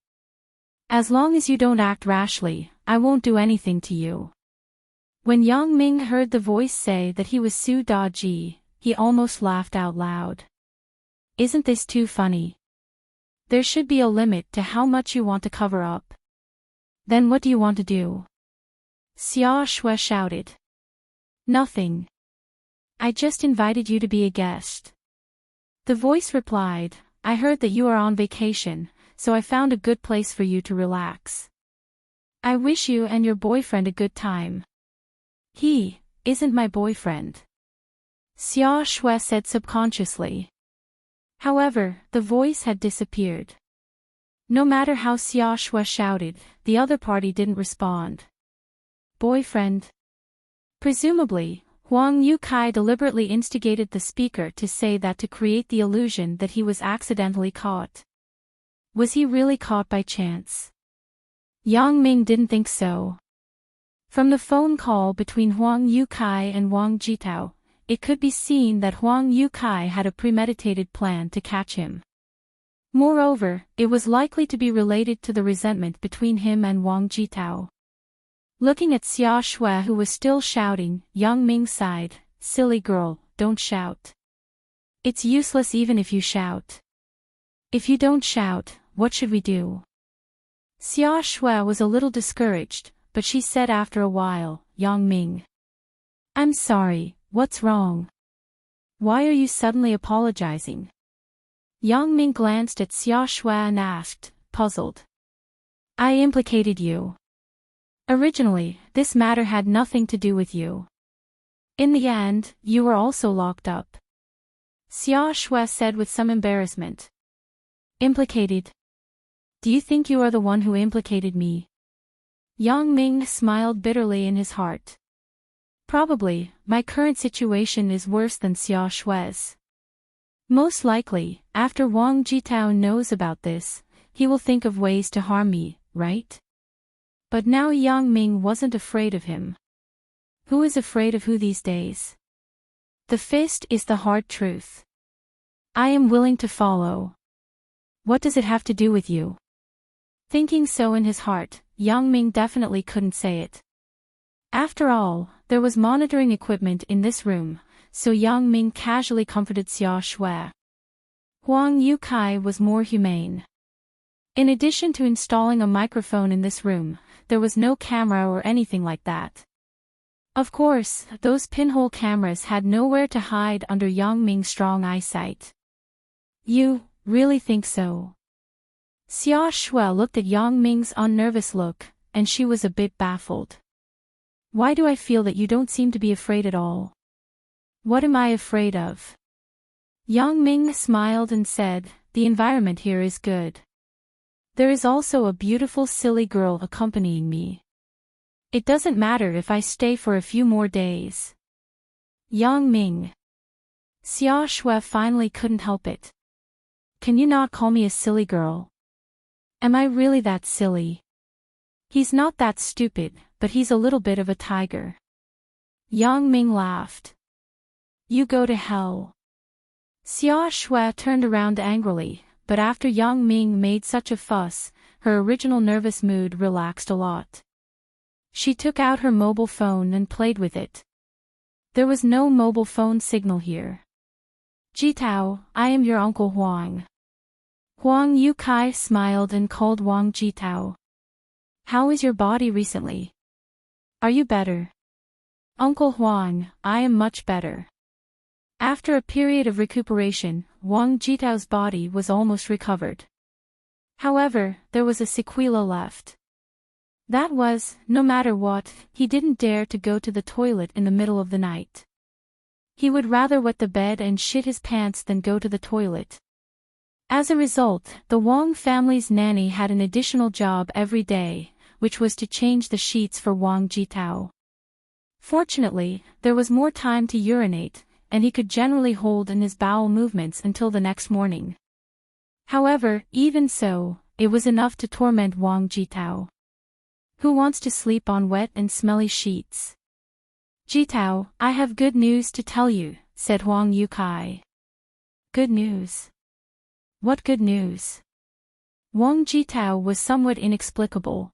As long as you don't act rashly, I won't do anything to you. When Yang Ming heard the voice say that he was Su Daji, he almost laughed out loud. Isn't this too funny? There should be a limit to how much you want to cover up. Then what do you want to do? Xia Shui shouted. Nothing. I just invited you to be a guest. The voice replied, I heard that you are on vacation, so I found a good place for you to relax. I wish you and your boyfriend a good time. He isn't my boyfriend. Xia Shui said subconsciously. However, the voice had disappeared. No matter how Xia Shui shouted, the other party didn't respond. Boyfriend? Presumably, Huang Yukai deliberately instigated the speaker to say that to create the illusion that he was accidentally caught. Was he really caught by chance? Yang Ming didn't think so. From the phone call between Huang Yukai and Wang Jitao, it could be seen that Huang Yukai had a premeditated plan to catch him. Moreover, it was likely to be related to the resentment between him and Wang Jitao. Looking at Xia Shui, who was still shouting, Yang Ming sighed, silly girl, don't shout. It's useless even if you shout. If you don't shout, what should we do? Xia Shui was a little discouraged, but she said after a while, Yang Ming. I'm sorry, what's wrong? Why are you suddenly apologizing? Yang Ming glanced at Xia Shui and asked, puzzled. I implicated you. Originally, this matter had nothing to do with you. In the end, you were also locked up. Xia Shui said with some embarrassment. Implicated? Do you think you are the one who implicated me? Yang Ming smiled bitterly in his heart. Probably, my current situation is worse than Xia Shui's. Most likely, after Wang Jitao knows about this, he will think of ways to harm me, right? But now Yang Ming wasn't afraid of him. Who is afraid of who these days? The fist is the hard truth. I am willing to follow. What does it have to do with you? Thinking so in his heart, Yang Ming definitely couldn't say it. After all, there was monitoring equipment in this room, so Yang Ming casually comforted Xia Shui. Huang Yukai was more humane. In addition to installing a microphone in this room, there was no camera or anything like that. Of course, those pinhole cameras had nowhere to hide under Yang Ming's strong eyesight. You really think so? Xia Shui looked at Yang Ming's unnervous look, and she was a bit baffled. Why do I feel that you don't seem to be afraid at all? What am I afraid of? Yang Ming smiled and said, the environment here is good. There is also a beautiful silly girl accompanying me. It doesn't matter if I stay for a few more days. Yang Ming. Xia Shui finally couldn't help it. Can you not call me a silly girl? Am I really that silly? He's not that stupid, but he's a little bit of a tiger. Yang Ming laughed. You go to hell. Xia Shui turned around angrily, but after Yang Ming made such a fuss, her original nervous mood relaxed a lot. She took out her mobile phone and played with it. There was no mobile phone signal here. Jitao, I am your Uncle Huang. Huang Yukai smiled and called Wang Jitao. How is your body recently? Are you better? Uncle Huang, I am much better. After a period of recuperation, Wang Jitao's body was almost recovered. However, there was a sequela left. That was, no matter what, he didn't dare to go to the toilet in the middle of the night. He would rather wet the bed and shit his pants than go to the toilet. As a result, the Wang family's nanny had an additional job every day, which was to change the sheets for Wang Jitao. Fortunately, there was more time to urinate, and he could generally hold in his bowel movements until the next morning. However, even so, it was enough to torment Wang Jitao. Who wants to sleep on wet and smelly sheets? Jitao, I have good news to tell you, said Huang Yukai. Good news? What good news? Wang Jitao was somewhat inexplicable.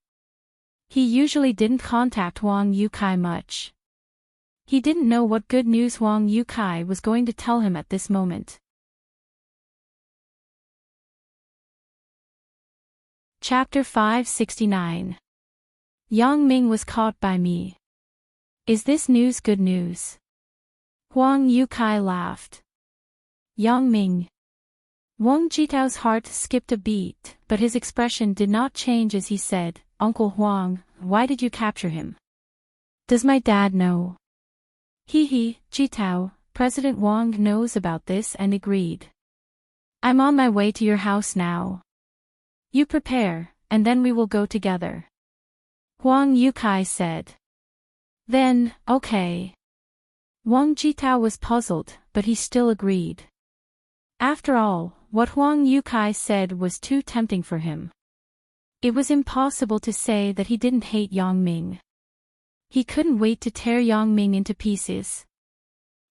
He usually didn't contact Huang Yukai much. He didn't know what good news Huang Yukai was going to tell him at this moment. Chapter 569. Yang Ming was caught by me. Is this news good news? Huang Yukai laughed. Yang Ming. Wang Jitao's heart skipped a beat, but his expression did not change as he said, Uncle Huang, why did you capture him? Does my dad know? Jitao, President Wang knows about this and agreed. I'm on my way to your house now. You prepare, and then we will go together. Huang Yukai said. Then, okay. Wang Jitao was puzzled, but he still agreed. After all, what Huang Yukai said was too tempting for him. It was impossible to say that he didn't hate Yang Ming. He couldn't wait to tear Yang Ming into pieces.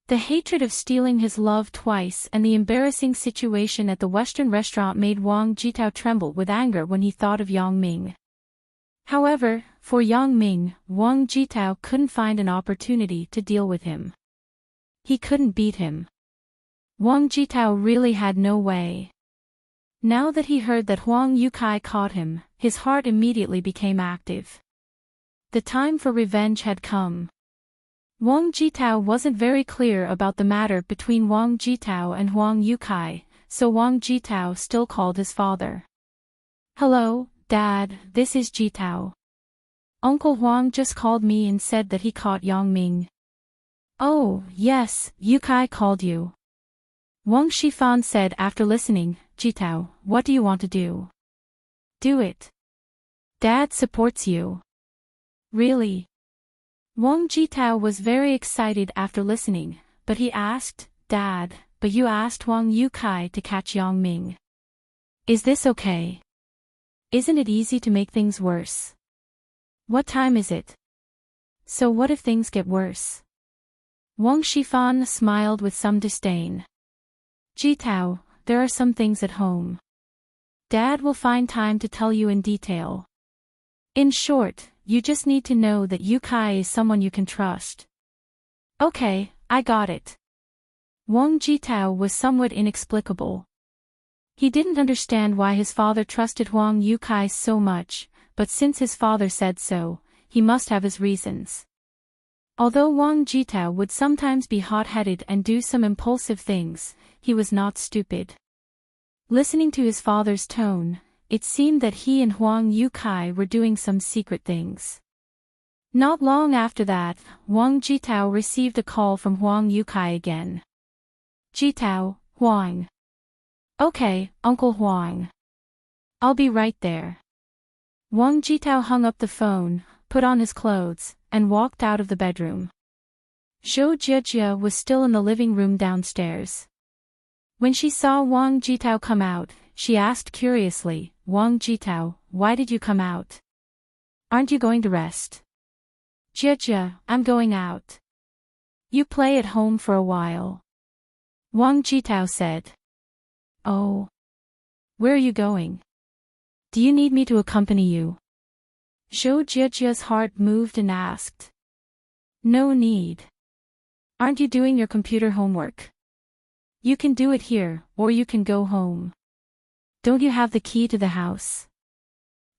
The hatred of stealing his love twice and the embarrassing situation at the Western restaurant made Wang Jitao tremble with anger when he thought of Yang Ming. However, for Yang Ming, Wang Jitao couldn't find an opportunity to deal with him. He couldn't beat him. Wang Jitao really had no way. Now that he heard that Huang Yukai caught him, his heart immediately became active. The time for revenge had come. Wang Jitao wasn't very clear about the matter between Wang Jitao and Huang Yukai, so Wang Jitao still called his father. Hello, Dad, this is Jitao. Uncle Huang just called me and said that he caught Yang Ming. Oh, yes, Yukai called you. Wang Shifan said after listening, Jitao, what do you want to do? Do it. Dad supports you. Really? Wang Jitao was very excited after listening, but he asked, Dad, but you asked Wang Yukai to catch Yang Ming. Is this okay? Isn't it easy to make things worse? What time is it? So what if things get worse? Wang Shifan smiled with some disdain. Jitao, there are some things at home. Dad will find time to tell you in detail. In short, you just need to know that Yukai is someone you can trust. Okay, I got it. Wang Jitao was somewhat inexplicable. He didn't understand why his father trusted Wang Yukai so much, but since his father said so, he must have his reasons. Although Wang Jitao would sometimes be hot-headed and do some impulsive things, he was not stupid. Listening to his father's tone, it seemed that he and Wang Yukai were doing some secret things. Not long after that, Wang Jitao received a call from Wang Yukai again. Jitao, Huang. Okay, Uncle Huang. I'll be right there. Wang Jitao hung up the phone, put on his clothes, and walked out of the bedroom. Zhou Jiejie was still in the living room downstairs. When she saw Wang Jitao come out, she asked curiously, Wang Jitao, why did you come out? Aren't you going to rest? Jiejie, I'm going out. You play at home for a while. Wang Jitao said. Oh. Where are you going? Do you need me to accompany you? Zhou Jiejie's heart moved and asked. No need. Aren't you doing your computer homework? You can do it here, or you can go home. Don't you have the key to the house?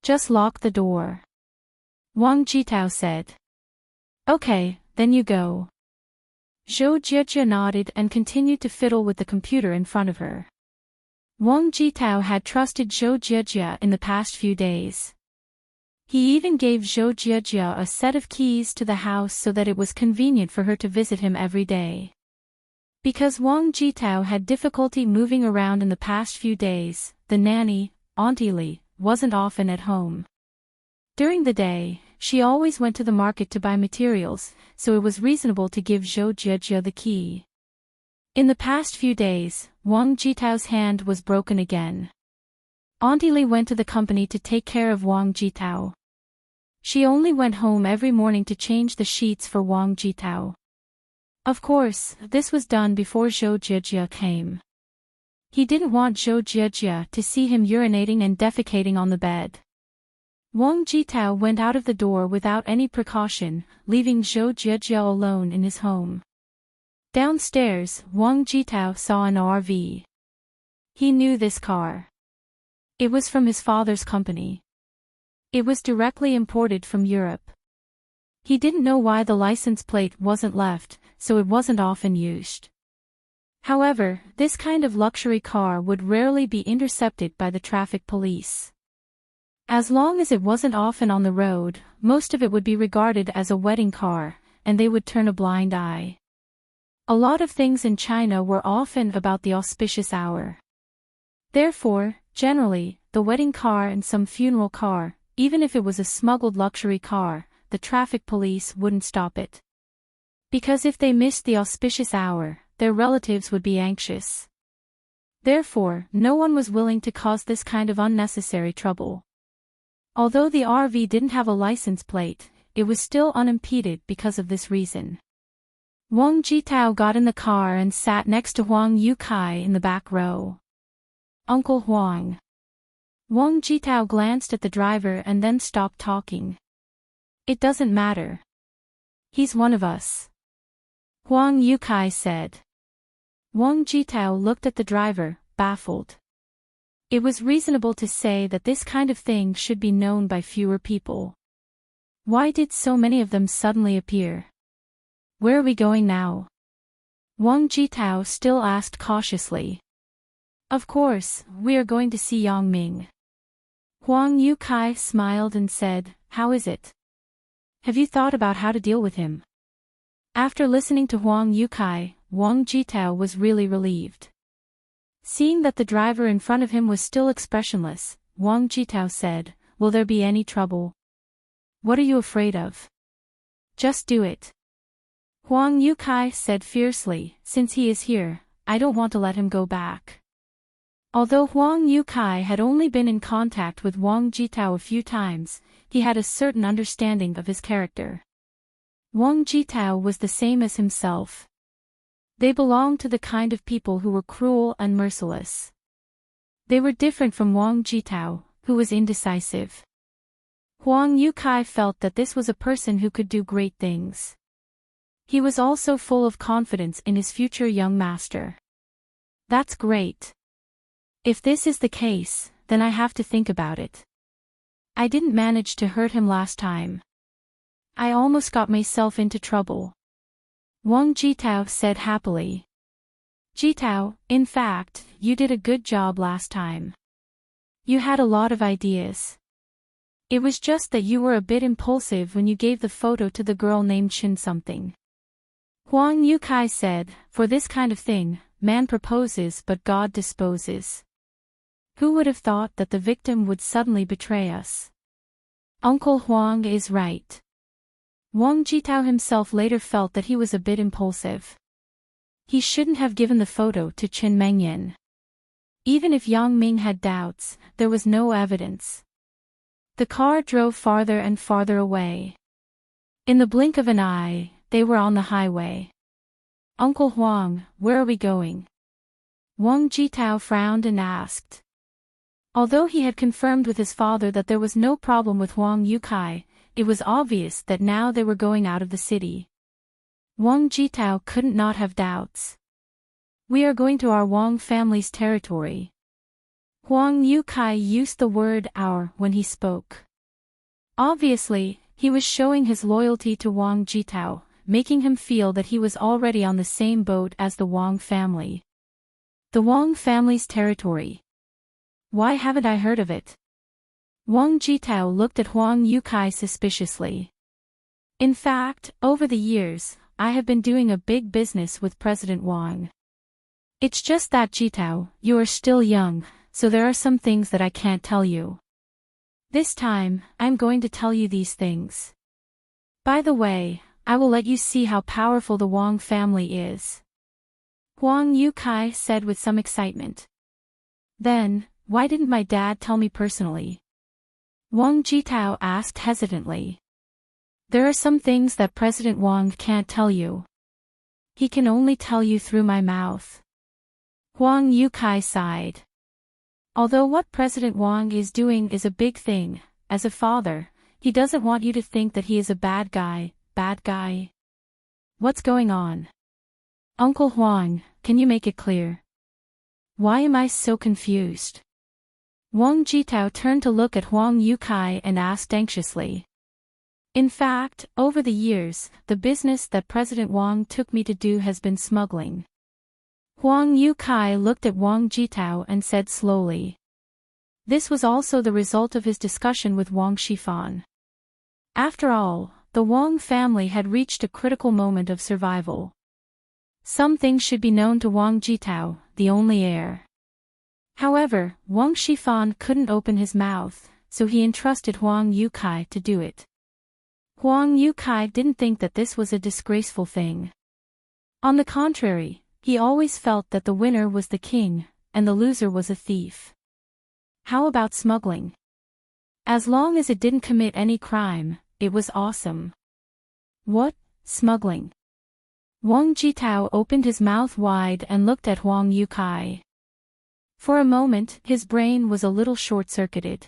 Just lock the door. Wang Jitao said. Okay, then you go. Zhou Jiejie nodded and continued to fiddle with the computer in front of her. Wang Jitao had trusted Zhou Jiejie in the past few days. He even gave Zhou Jiejie a set of keys to the house so that it was convenient for her to visit him every day. Because Wang Jitao had difficulty moving around in the past few days, the nanny, Auntie Li, wasn't often at home. During the day, she always went to the market to buy materials, so it was reasonable to give Zhou Jiejie the key. In the past few days, Wang Jitao's hand was broken again. Auntie Li went to the company to take care of Wang Jitao. She only went home every morning to change the sheets for Wang Jitao. Of course, this was done before Zhou Jiejie came. He didn't want Zhou Jiejie to see him urinating and defecating on the bed. Wang Jitao went out of the door without any precaution, leaving Zhou Jiejie alone in his home. Downstairs, Wang Jitao saw an RV. He knew this car. It was from his father's company. It was directly imported from Europe. He didn't know why the license plate wasn't left, so it wasn't often used. However, this kind of luxury car would rarely be intercepted by the traffic police. As long as it wasn't often on the road, most of it would be regarded as a wedding car, and they would turn a blind eye. A lot of things in China were often about the auspicious hour. Therefore, generally, the wedding car and some funeral car, even if it was a smuggled luxury car, the traffic police wouldn't stop it. Because if they missed the auspicious hour, their relatives would be anxious. Therefore, no one was willing to cause this kind of unnecessary trouble. Although the RV didn't have a license plate, it was still unimpeded because of this reason. Wang Jitao got in the car and sat next to Wang Yukai in the back row. Uncle Huang. Wang Jitao glanced at the driver and then stopped talking. It doesn't matter. He's one of us. Wang Yukai said. Wang Jitao looked at the driver, baffled. It was reasonable to say that this kind of thing should be known by fewer people. Why did so many of them suddenly appear? Where are we going now? Wang Jitao still asked cautiously. Of course, we are going to see Yang Ming. Wang Yukai smiled and said, How is it? Have you thought about how to deal with him? After listening to Wang Yukai, Wang Jitao was really relieved. Seeing that the driver in front of him was still expressionless, Wang Jitao said, "Will there be any trouble? What are you afraid of? Just do it." Huang Yukai said fiercely, "Since he is here, I don't want to let him go back." Although Huang Yukai had only been in contact with Wang Jitao a few times, he had a certain understanding of his character. Wang Jitao was the same as himself. They belonged to the kind of people who were cruel and merciless. They were different from Wang Jitao, who was indecisive. Huang Yukai felt that this was a person who could do great things. He was also full of confidence in his future young master. That's great. If this is the case, then I have to think about it. I didn't manage to hurt him last time. I almost got myself into trouble. Wang Jitao said happily. Jitao, in fact, you did a good job last time. You had a lot of ideas. It was just that you were a bit impulsive when you gave the photo to the girl named Shin something. Huang Yukai said, "For this kind of thing, man proposes but God disposes." Who would have thought that the victim would suddenly betray us? Uncle Huang is right. Wang Jitao himself later felt that he was a bit impulsive. He shouldn't have given the photo to Chen Mengyan. Even if Yang Ming had doubts, there was no evidence. The car drove farther and farther away. In the blink of an eye, they were on the highway. "Uncle Huang, where are we going?" Wang Jitao frowned and asked. Although he had confirmed with his father that there was no problem with Huang Yukai, it was obvious that now they were going out of the city. Wang Jitao couldn't not have doubts. "We are going to our Wang family's territory." Huang Yukai used the word "our" when he spoke. Obviously, he was showing his loyalty to Wang Jitao, making him feel that he was already on the same boat as the Wang family. The Wang family's territory. Why haven't I heard of it? Wang Jitao looked at Huang Yukai suspiciously. "In fact, over the years, I have been doing a big business with President Wang. It's just that Jitao, you are still young, so there are some things that I can't tell you. This time, I'm going to tell you these things. By the way, I will let you see how powerful the Wang family is." Huang Yukai said with some excitement. "Then, why didn't my dad tell me personally?" Wang Jitao asked hesitantly. "There are some things that President Wang can't tell you. He can only tell you through my mouth." Huang Yukai sighed. Although what President Wang is doing is a big thing, as a father, he doesn't want you to think that he is a bad guy. Bad guy? What's going on? Uncle Huang, can you make it clear? Why am I so confused? Wang Jitao turned to look at Huang Yukai and asked anxiously. "In fact, over the years, the business that President Wang took me to do has been smuggling." Huang Yukai looked at Wang Jitao and said slowly. This was also the result of his discussion with Wang Shifan. After all, the Wang family had reached a critical moment of survival. Some things should be known to Wang Jitao, the only heir. However, Wang Shifan couldn't open his mouth, so he entrusted Huang Yukai to do it. Huang Yukai didn't think that this was a disgraceful thing. On the contrary, he always felt that the winner was the king, and the loser was a thief. How about smuggling? As long as it didn't commit any crime, it was awesome. What, smuggling? Wang Jitao opened his mouth wide and looked at Huang Yukai. For a moment, his brain was a little short-circuited.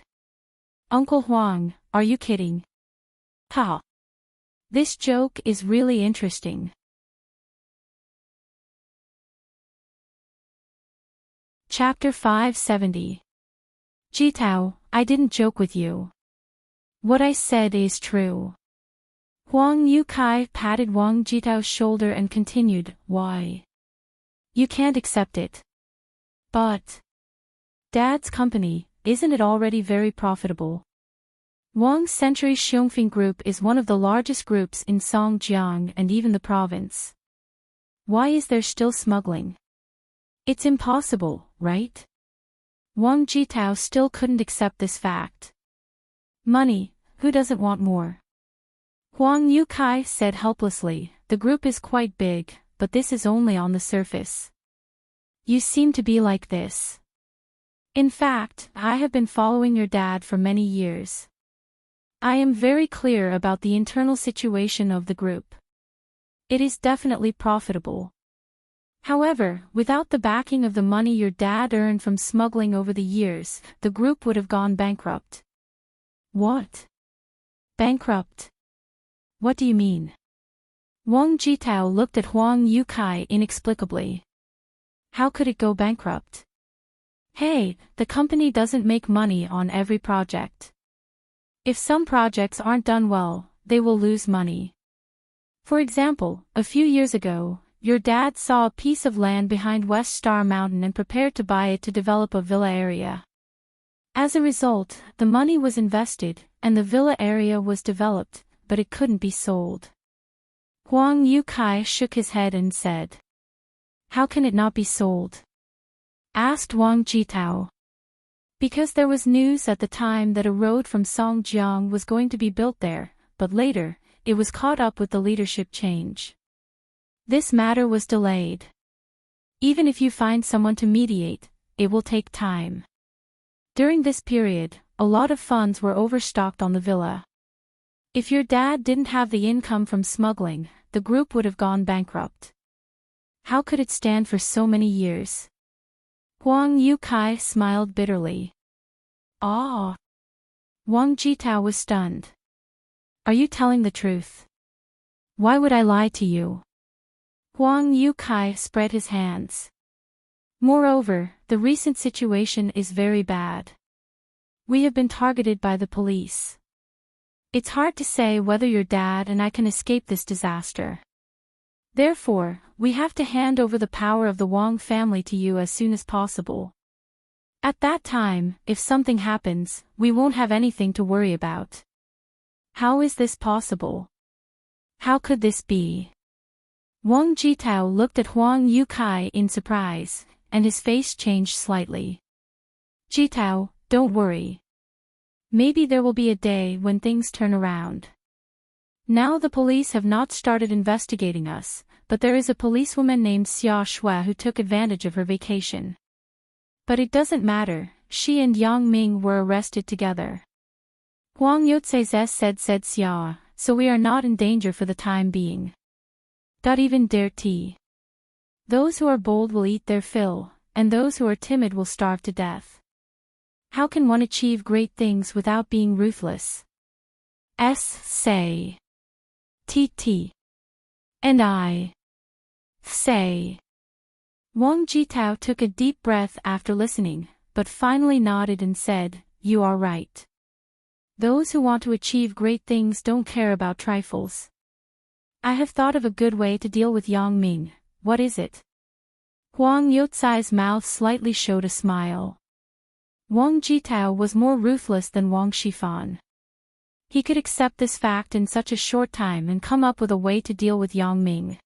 Uncle Huang, are you kidding? Ha! This joke is really interesting. Chapter 570. Jitao, I didn't joke with you. What I said is true. Huang Yukai patted Wang Jitao's shoulder and continued, Why? You can't accept it. But Dad's company, isn't it already very profitable? Wang's Century Xiongfeng Group is one of the largest groups in Songjiang and even the province. Why is there still smuggling? It's impossible, right? Wang Jitao still couldn't accept this fact. Money, who doesn't want more? Huang Yukai said helplessly, the group is quite big, but this is only on the surface. You seem to be like this. In fact, I have been following your dad for many years. I am very clear about the internal situation of the group. It is definitely profitable. However, without the backing of the money your dad earned from smuggling over the years, the group would have gone bankrupt. What? Bankrupt? What do you mean? Wang Jitao looked at Huang Yukai inexplicably. How could it go bankrupt? Hey, the company doesn't make money on every project. If some projects aren't done well, they will lose money. For example, a few years ago, your dad saw a piece of land behind West Star Mountain and prepared to buy it to develop a villa area. As a result, the money was invested, and the villa area was developed, but it couldn't be sold. Huang Yukai shook his head and said. How can it not be sold? Asked Wang Jitao. Because there was news at the time that a road from Songjiang was going to be built there, but later, it was caught up with the leadership change. This matter was delayed. Even if you find someone to mediate, it will take time. During this period, a lot of funds were overstocked on the villa. If your dad didn't have the income from smuggling, the group would have gone bankrupt. How could it stand for so many years? Huang Yukai smiled bitterly. Ah! Wang Jitao was stunned. Are you telling the truth? Why would I lie to you? Huang Yukai spread his hands. Moreover, the recent situation is very bad. We have been targeted by the police. It's hard to say whether your dad and I can escape this disaster. Therefore, we have to hand over the power of the Wang family to you as soon as possible. At that time, if something happens, we won't have anything to worry about. How is this possible? How could this be? Wang Jitao looked at Huang Yukai in surprise, and his face changed slightly. Jitao, don't worry. Maybe there will be a day when things turn around. Now the police have not started investigating us, but there is a policewoman named Xia Shui who took advantage of her vacation. But it doesn't matter, she and Yang Ming were arrested together. Huang Yotse said Xia, so we are not in danger for the time being. Not even dare tea. Those who are bold will eat their fill, and those who are timid will starve to death. How can one achieve great things without being ruthless? Say. T. And I. Say. Wang Jitao took a deep breath after listening, but finally nodded and said, You are right. Those who want to achieve great things don't care about trifles. I have thought of a good way to deal with Yang Ming. What is it? Huang Yotse's mouth slightly showed a smile. Wang Jitao was more ruthless than Wang Shifan. He could accept this fact in such a short time and come up with a way to deal with Yang Ming.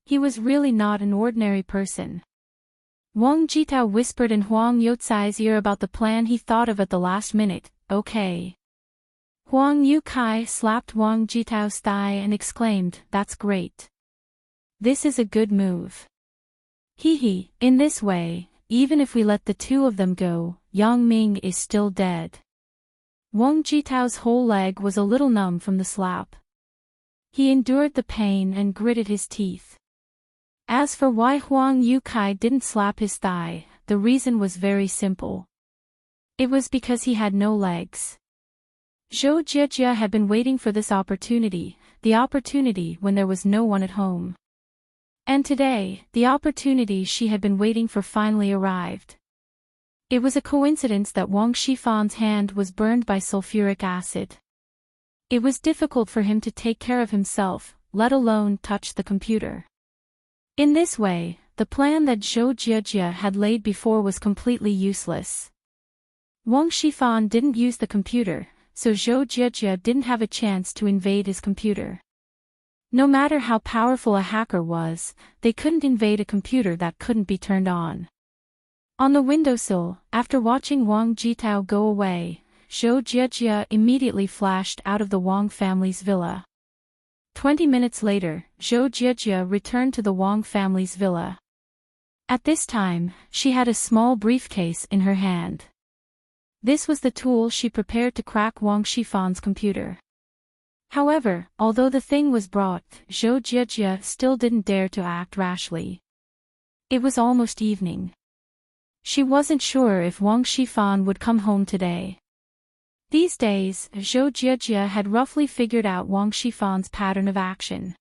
He was really not an ordinary person. Wang Jitao whispered in Huang Yotse's ear about the plan he thought of at the last minute. Okay. Huang Yukai slapped Wang Jitao's thigh and exclaimed, That's great. This is a good move. In this way, even if we let the two of them go, Yang Ming is still dead. Wang Jitao's whole leg was a little numb from the slap. He endured the pain and gritted his teeth. As for why Huang Yukai didn't slap his thigh, the reason was very simple. It was because he had no legs. Zhou Jiejia had been waiting for this opportunity, the opportunity when there was no one at home. And today, the opportunity she had been waiting for finally arrived. It was a coincidence that Wang Shifan's hand was burned by sulfuric acid. It was difficult for him to take care of himself, let alone touch the computer. In this way, the plan that Zhou Jiejia had laid before was completely useless. Wang Shifan didn't use the computer, so Zhou Jiejia didn't have a chance to invade his computer. No matter how powerful a hacker was, they couldn't invade a computer that couldn't be turned on. On the windowsill, after watching Wang Jitao go away, Zhou Jiejie immediately flashed out of the Wang family's villa. 20 minutes later, Zhou Jiejie returned to the Wang family's villa. At this time, she had a small briefcase in her hand. This was the tool she prepared to crack Wang Shifan's computer. However, although the thing was brought, Zhou Jiejie still didn't dare to act rashly. It was almost evening. She wasn't sure if Wang Shifan would come home today. These days, Zhou Jiejie had roughly figured out Wang Shifan's pattern of action.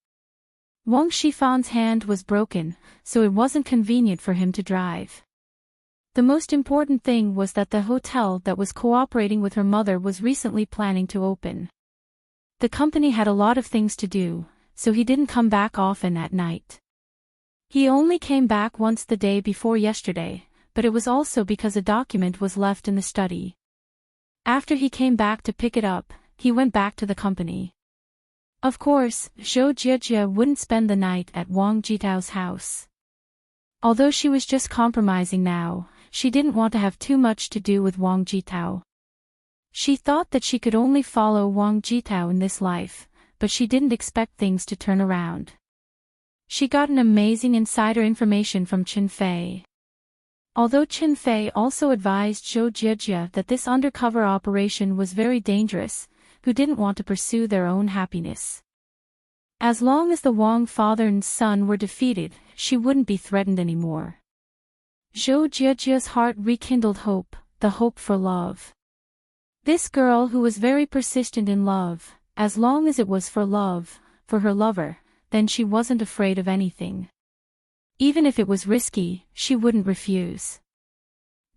Wang Shifan's hand was broken, so it wasn't convenient for him to drive. The most important thing was that the hotel that was cooperating with her mother was recently planning to open. The company had a lot of things to do, so he didn't come back often at night. He only came back once the day before yesterday, but it was also because a document was left in the study. After he came back to pick it up, he went back to the company. Of course, Zhou Jiejie wouldn't spend the night at Wang Jitao's house. Although she was just compromising now, she didn't want to have too much to do with Wang Jitao. She thought that she could only follow Wang Jitao in this life, but she didn't expect things to turn around. She got an amazing insider information from Qin Fei. Although Qin Fei also advised Zhou Jiejie that this undercover operation was very dangerous, who didn't want to pursue their own happiness. As long as the Wang father and son were defeated, she wouldn't be threatened anymore. Zhou Jiejie's heart rekindled hope, the hope for love. This girl who was very persistent in love, as long as it was for love, for her lover, then she wasn't afraid of anything. Even if it was risky, she wouldn't refuse.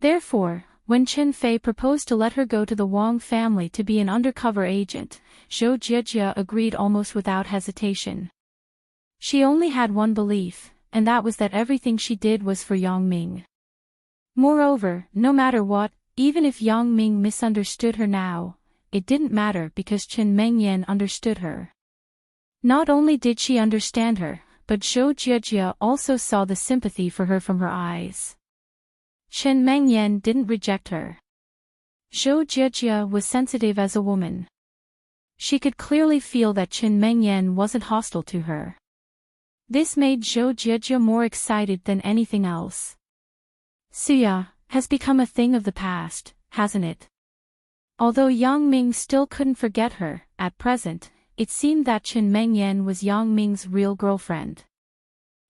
Therefore, when Qin Fei proposed to let her go to the Wang family to be an undercover agent, Zhou Jiejie agreed almost without hesitation. She only had one belief, and that was that everything she did was for Yang Ming. Moreover, no matter what, even if Yang Ming misunderstood her now, it didn't matter because Chen Mengyan understood her. Not only did she understand her, but Zhou Jiejie also saw the sympathy for her from her eyes. Chen Mengyan didn't reject her. Zhou Jiejie was sensitive as a woman. She could clearly feel that Chen Mengyan wasn't hostile to her. This made Zhou Jiejie more excited than anything else. Suya has become a thing of the past, hasn't it? Although Yang Ming still couldn't forget her, at present, it seemed that Chen Mengyan was Yang Ming's real girlfriend.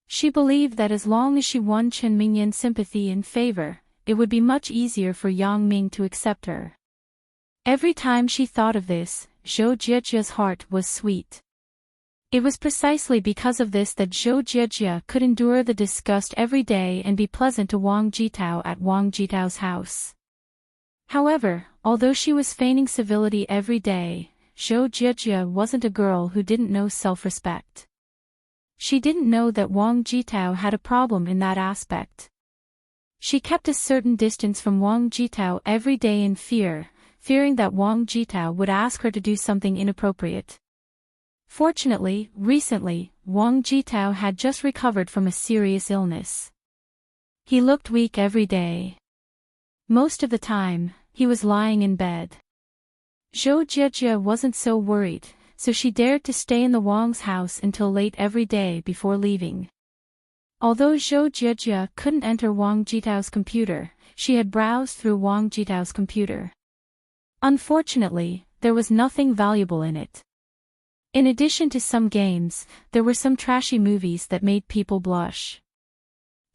She believed that as long as she won Chen Mengyan's sympathy and favor, it would be much easier for Yang Ming to accept her. Every time she thought of this, Zhou Jiejie's heart was sweet. It was precisely because of this that Zhou Jiejie could endure the disgust every day and be pleasant to Wang Jitao at Wang Jitao's house. However, although she was feigning civility every day, Zhou Jiejie wasn't a girl who didn't know self-respect. She didn't know that Wang Jitao had a problem in that aspect. She kept a certain distance from Wang Jitao every day in fearing that Wang Jitao would ask her to do something inappropriate. Fortunately, recently, Wang Jitao had just recovered from a serious illness. He looked weak every day. Most of the time, he was lying in bed. Zhou Jiejie wasn't so worried, so she dared to stay in the Wang's house until late every day before leaving. Although Zhou Jiejie couldn't enter Wang Jitao's computer, she had browsed through Wang Jitao's computer. Unfortunately, there was nothing valuable in it. In addition to some games, there were some trashy movies that made people blush.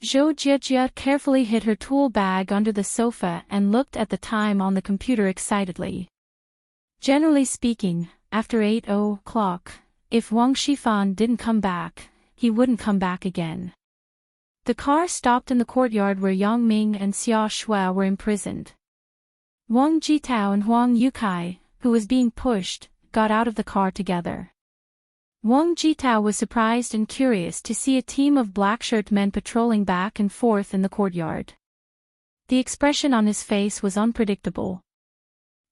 Zhou Jiejie carefully hid her tool bag under the sofa and looked at the time on the computer excitedly. Generally speaking, after 8:00, if Wang Shifan didn't come back, he wouldn't come back again. The car stopped in the courtyard where Yang Ming and Xia Shui were imprisoned. Wang Jitao and Huang Yukai, who was being pushed, got out of the car together. Wang Jitao was surprised and curious to see a team of black-shirt men patrolling back and forth in the courtyard. The expression on his face was unpredictable.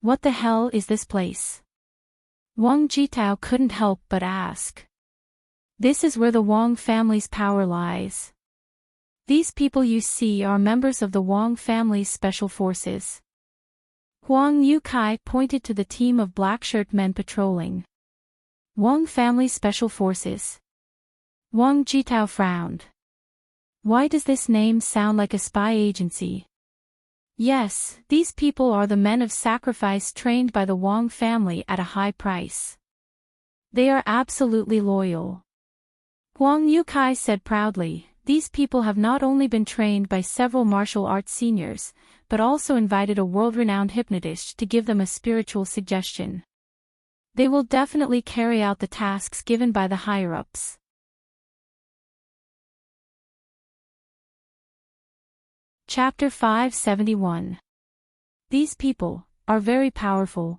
What the hell is this place? Wang Jitao couldn't help but ask. This is where the Wang family's power lies. These people you see are members of the Wang family's special forces. Huang Yukai pointed to the team of black-shirt men patrolling. Wang family special forces. Wang Jitao frowned. Why does this name sound like a spy agency? Yes, these people are the men of sacrifice trained by the Wang family at a high price. They are absolutely loyal. Huang Yukai said proudly, these people have not only been trained by several martial arts seniors, but also invited a world-renowned hypnotist to give them a spiritual suggestion. They will definitely carry out the tasks given by the higher-ups. Chapter 571. These people are very powerful.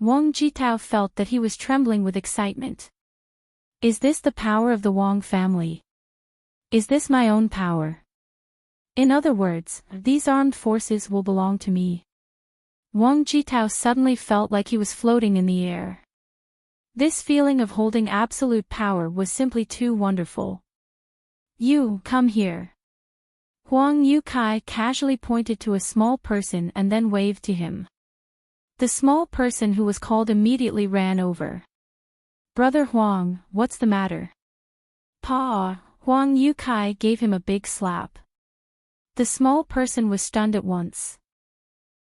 Wang Jitao felt that he was trembling with excitement. Is this the power of the Wang family? Is this my own power? In other words, these armed forces will belong to me. Wang Jitao suddenly felt like he was floating in the air. This feeling of holding absolute power was simply too wonderful. You, come here. Huang Yukai casually pointed to a small person and then waved to him. The small person who was called immediately ran over. Brother Huang, what's the matter? Pa, Huang Yukai gave him a big slap. The small person was stunned at once.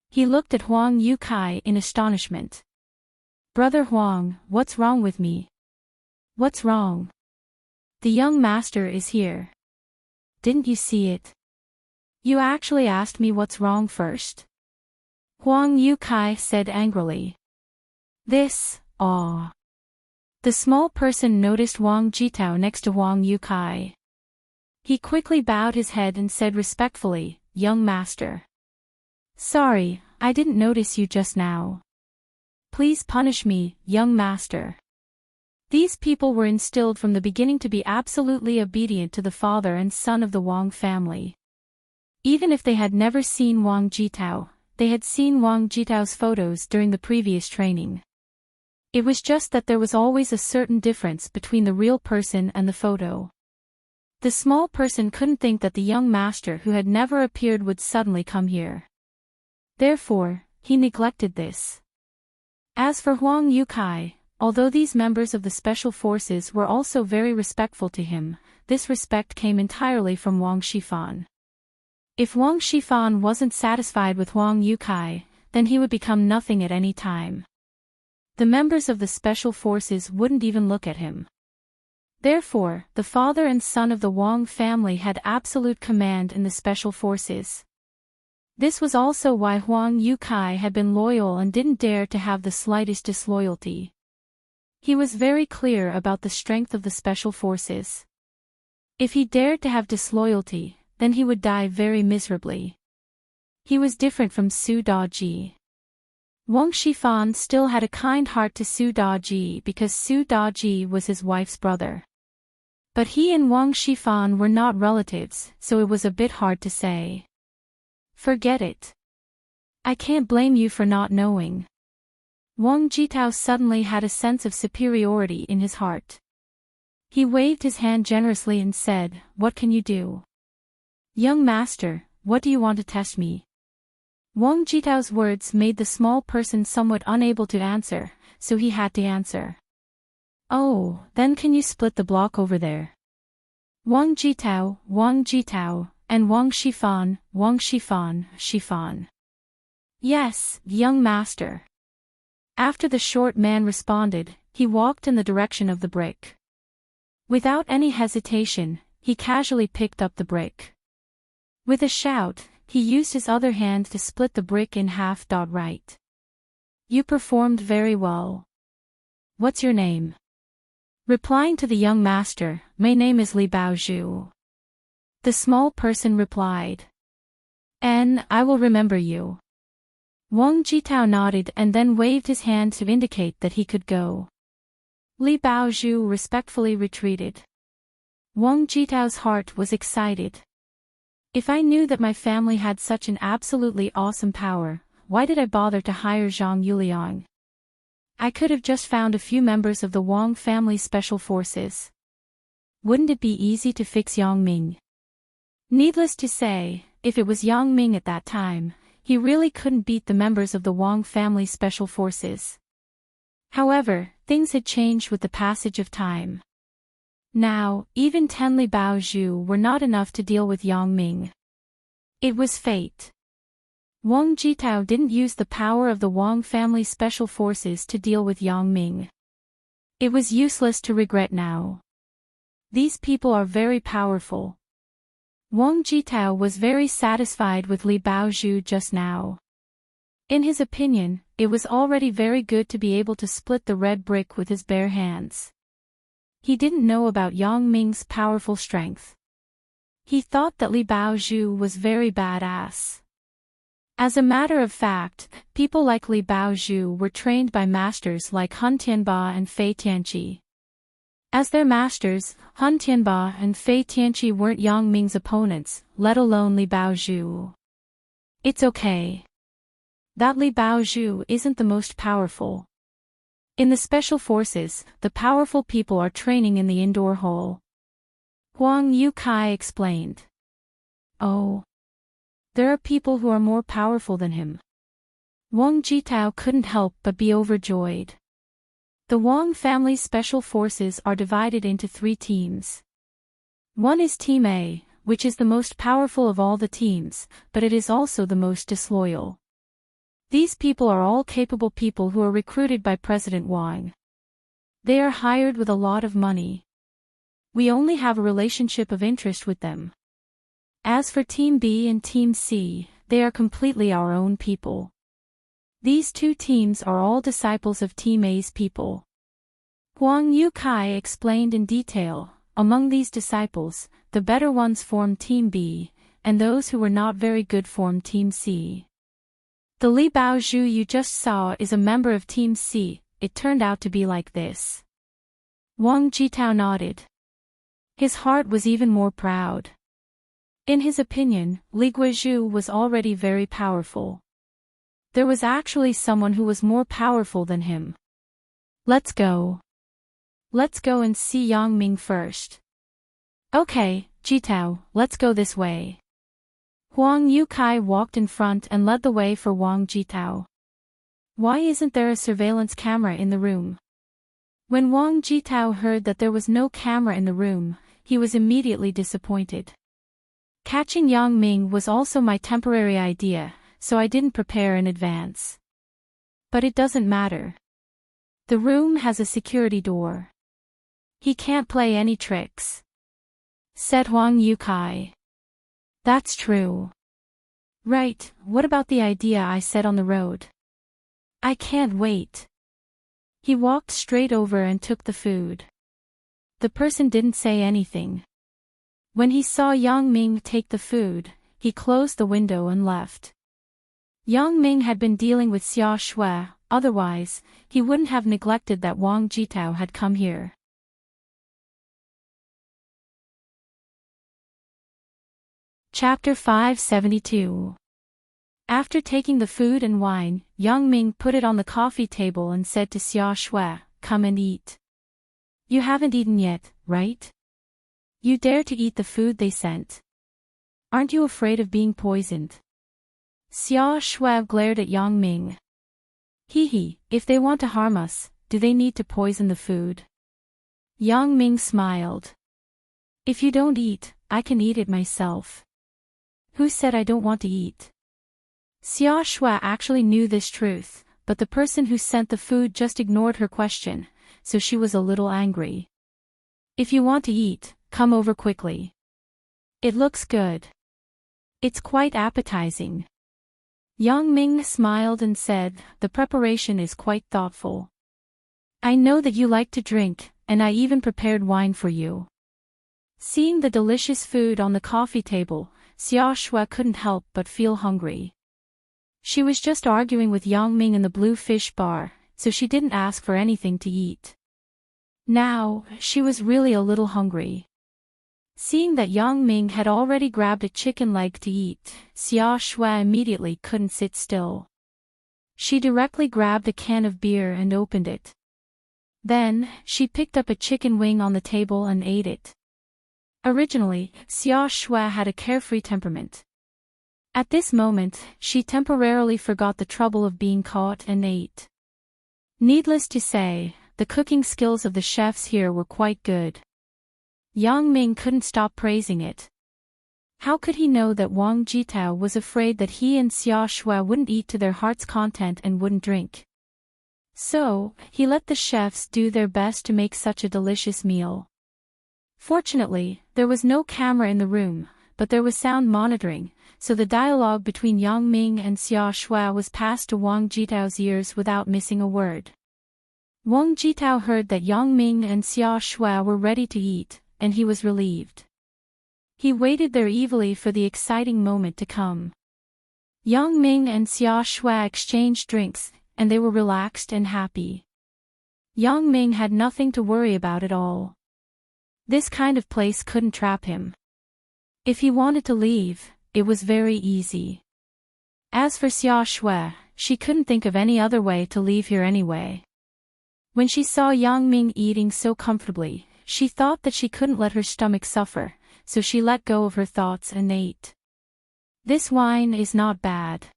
He looked at Huang Yukai in astonishment. Brother Huang, what's wrong with me? What's wrong? The young master is here. Didn't you see it? You actually asked me what's wrong first. Huang Yukai said angrily. This, aw. The small person noticed Wang Jitao next to Huang Yukai. He quickly bowed his head and said respectfully, young master. Sorry, I didn't notice you just now. Please punish me, young master. These people were instilled from the beginning to be absolutely obedient to the father and son of the Wang family. Even if they had never seen Wang Jitao, they had seen Wang Jitao's photos during the previous training. It was just that there was always a certain difference between the real person and the photo. The small person couldn't think that the young master who had never appeared would suddenly come here. Therefore, he neglected this. As for Huang Yukai, although these members of the special forces were also very respectful to him, this respect came entirely from Wang Shifan. If Wang Shifan wasn't satisfied with Huang Yukai, then he would become nothing at any time. The members of the special forces wouldn't even look at him. Therefore, the father and son of the Wang family had absolute command in the special forces. This was also why Huang Yukai had been loyal and didn't dare to have the slightest disloyalty. He was very clear about the strength of the special forces. If he dared to have disloyalty, then he would die very miserably. He was different from Su Daji. Wang Shifan still had a kind heart to Su Daji because Su Daji was his wife's brother. But he and Wang Shifan were not relatives, so it was a bit hard to say. Forget it. I can't blame you for not knowing. Wang Jitao suddenly had a sense of superiority in his heart. He waved his hand generously and said, "What can you do?" "Young master, what do you want to test me?" Wang Jitao's words made the small person somewhat unable to answer, so he had to answer. "Oh, then can you split the block over there?" Wang Jitao, and Wang Shifan, Shifan. "Yes, young master." After the short man responded, he walked in the direction of the brick. Without any hesitation, he casually picked up the brick. With a shout, he used his other hand to split the brick in half. Right. You performed very well. What's your name? Replying to the young master, "My name is Li Baozhu." The small person replied. I will remember you." Wang Jitao nodded and then waved his hand to indicate that he could go. Li Baozhu respectfully retreated. Wang Jitao's heart was excited. If I knew that my family had such an absolutely awesome power, why did I bother to hire Zhang Yuliang? I could have just found a few members of the Wang family special forces. Wouldn't it be easy to fix Yang Ming? Needless to say, if it was Yang Ming at that time, he really couldn't beat the members of the Wang family special forces. However, things had changed with the passage of time. Now, even 10 Li Baozhu were not enough to deal with Yang Ming. It was fate. Wang Jitao didn't use the power of the Wang family special forces to deal with Yang Ming. It was useless to regret now. These people are very powerful. Wang Jitao was very satisfied with Li Baozhu just now. In his opinion, it was already very good to be able to split the red brick with his bare hands. He didn't know about Yang Ming's powerful strength. He thought that Li Baozhu was very badass. As a matter of fact, people like Li Baozhu were trained by masters like Hun Tianba and Fei Tianqi. As their masters, Hun Tianba and Fei Tianqi weren't Yang Ming's opponents, let alone Li Baozhu. It's okay. That Li Baozhu isn't the most powerful. In the special forces, the powerful people are training in the indoor hall. Huang Yukai explained. Oh. There are people who are more powerful than him. Wang Jitao couldn't help but be overjoyed. The Wang family's special forces are divided into 3 teams. One is Team A, which is the most powerful of all the teams, but it is also the most disloyal. These people are all capable people who are recruited by President Wang. They are hired with a lot of money. We only have a relationship of interest with them. As for Team B and Team C, they are completely our own people. These 2 teams are all disciples of Team A's people. Huang Yukai explained in detail, among these disciples, the better ones formed Team B, and those who were not very good formed Team C. The Li Baozhu you just saw is a member of Team C, it turned out to be like this. Wang Jitao nodded. His heart was even more proud. In his opinion, Li Guizhu was already very powerful. There was actually someone who was more powerful than him. Let's go. Let's go and see Yang Ming first. Okay, Jitao, let's go this way. Huang Yukai walked in front and led the way for Wang Jitao. Why isn't there a surveillance camera in the room? When Wang Jitao heard that there was no camera in the room, he was immediately disappointed. Catching Yang Ming was also my temporary idea, so I didn't prepare in advance. But it doesn't matter. The room has a security door. He can't play any tricks, said Huang Yukai. That's true. Right, what about the idea I said on the road? I can't wait. He walked straight over and took the food. The person didn't say anything. When he saw Yang Ming take the food, he closed the window and left. Yang Ming had been dealing with Xia Shui, otherwise, he wouldn't have neglected that Wang Jitao had come here. Chapter 572. After taking the food and wine, Yang Ming put it on the coffee table and said to Xia Shui, "Come and eat." You haven't eaten yet, right? You dare to eat the food they sent. Aren't you afraid of being poisoned? Xia Shui glared at Yang Ming. Hee, if they want to harm us, do they need to poison the food? Yang Ming smiled. If you don't eat, I can eat it myself. Who said I don't want to eat? Xia Shui actually knew this truth, but the person who sent the food just ignored her question, so she was a little angry. If you want to eat, come over quickly. It looks good. It's quite appetizing. Yang Ming smiled and said, the preparation is quite thoughtful. I know that you like to drink, and I even prepared wine for you. Seeing the delicious food on the coffee table, Xia Shui couldn't help but feel hungry. She was just arguing with Yang Ming in the Blue Fish Bar, so she didn't ask for anything to eat. Now, she was really a little hungry. Seeing that Yang Ming had already grabbed a chicken leg to eat, Xia Shui immediately couldn't sit still. She directly grabbed a can of beer and opened it. Then, she picked up a chicken wing on the table and ate it. Originally, Xia Shui had a carefree temperament. At this moment, she temporarily forgot the trouble of being caught and ate. Needless to say, the cooking skills of the chefs here were quite good. Yang Ming couldn't stop praising it. How could he know that Wang Jitao was afraid that he and Xia Shui wouldn't eat to their heart's content and wouldn't drink? So, he let the chefs do their best to make such a delicious meal. Fortunately, there was no camera in the room, but there was sound monitoring, so the dialogue between Yang Ming and Xia Shui was passed to Wang Jitao's ears without missing a word. Wang Jitao heard that Yang Ming and Xia Shui were ready to eat, and he was relieved. He waited there eagerly for the exciting moment to come. Yang Ming and Xia Shui exchanged drinks, and they were relaxed and happy. Yang Ming had nothing to worry about at all. This kind of place couldn't trap him. If he wanted to leave, it was very easy. As for Xia Shui, she couldn't think of any other way to leave here anyway. When she saw Yang Ming eating so comfortably, she thought that she couldn't let her stomach suffer, so she let go of her thoughts and ate. This wine is not bad.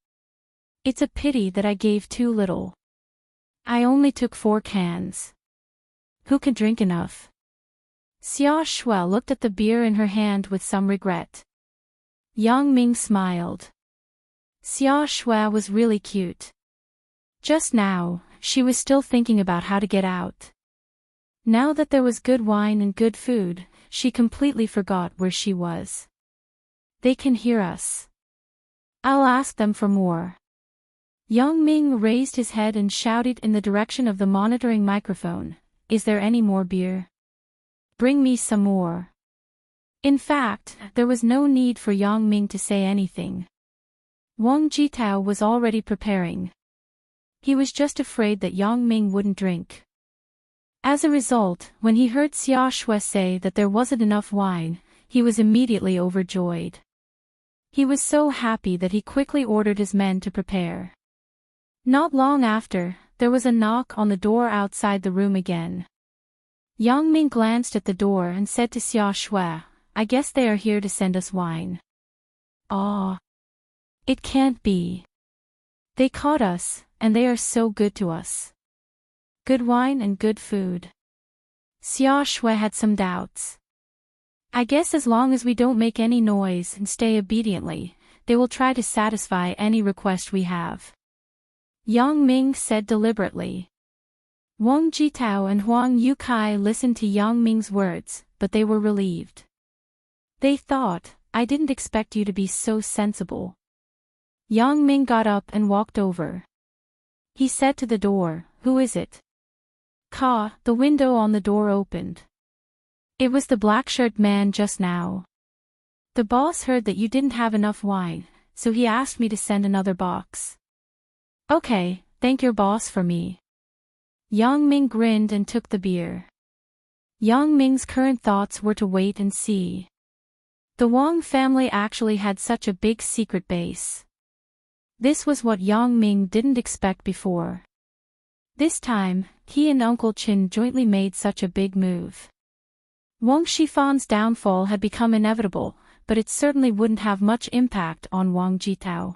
It's a pity that I gave too little. I only took 4 cans. Who can drink enough? Xia Shui looked at the beer in her hand with some regret. Yang Ming smiled. Xia Shui was really cute. Just now, she was still thinking about how to get out. Now that there was good wine and good food, she completely forgot where she was. They can hear us. I'll ask them for more. Yang Ming raised his head and shouted in the direction of the monitoring microphone, "Is there any more beer? Bring me some more." In fact, there was no need for Yang Ming to say anything. Wang Jitao was already preparing. He was just afraid that Yang Ming wouldn't drink. As a result, when he heard Xia Shui say that there wasn't enough wine, he was immediately overjoyed. He was so happy that he quickly ordered his men to prepare. Not long after, there was a knock on the door outside the room again. Yang Ming glanced at the door and said to Xia Shui, "I guess they are here to send us wine." "Ah. It can't be. They caught us, and they are so good to us. Good wine and good food." Xia Shui had some doubts. "I guess as long as we don't make any noise and stay obediently, they will try to satisfy any request we have," Yang Ming said deliberately. Wang Jitao and Huang Yukai listened to Yang Ming's words, but they were relieved. They thought, "I didn't expect you to be so sensible." Yang Ming got up and walked over. He said to the door, "Who is it?" The window on the door opened. It was the black-shirt man just now. "The boss heard that you didn't have enough wine, so he asked me to send another box." "Okay, thank your boss for me." Yang Ming grinned and took the beer. Yang Ming's current thoughts were to wait and see. The Wang family actually had such a big secret base. This was what Yang Ming didn't expect before. This time, he and Uncle Qin jointly made such a big move. Wang Shifan's downfall had become inevitable, but it certainly wouldn't have much impact on Wang Jitao.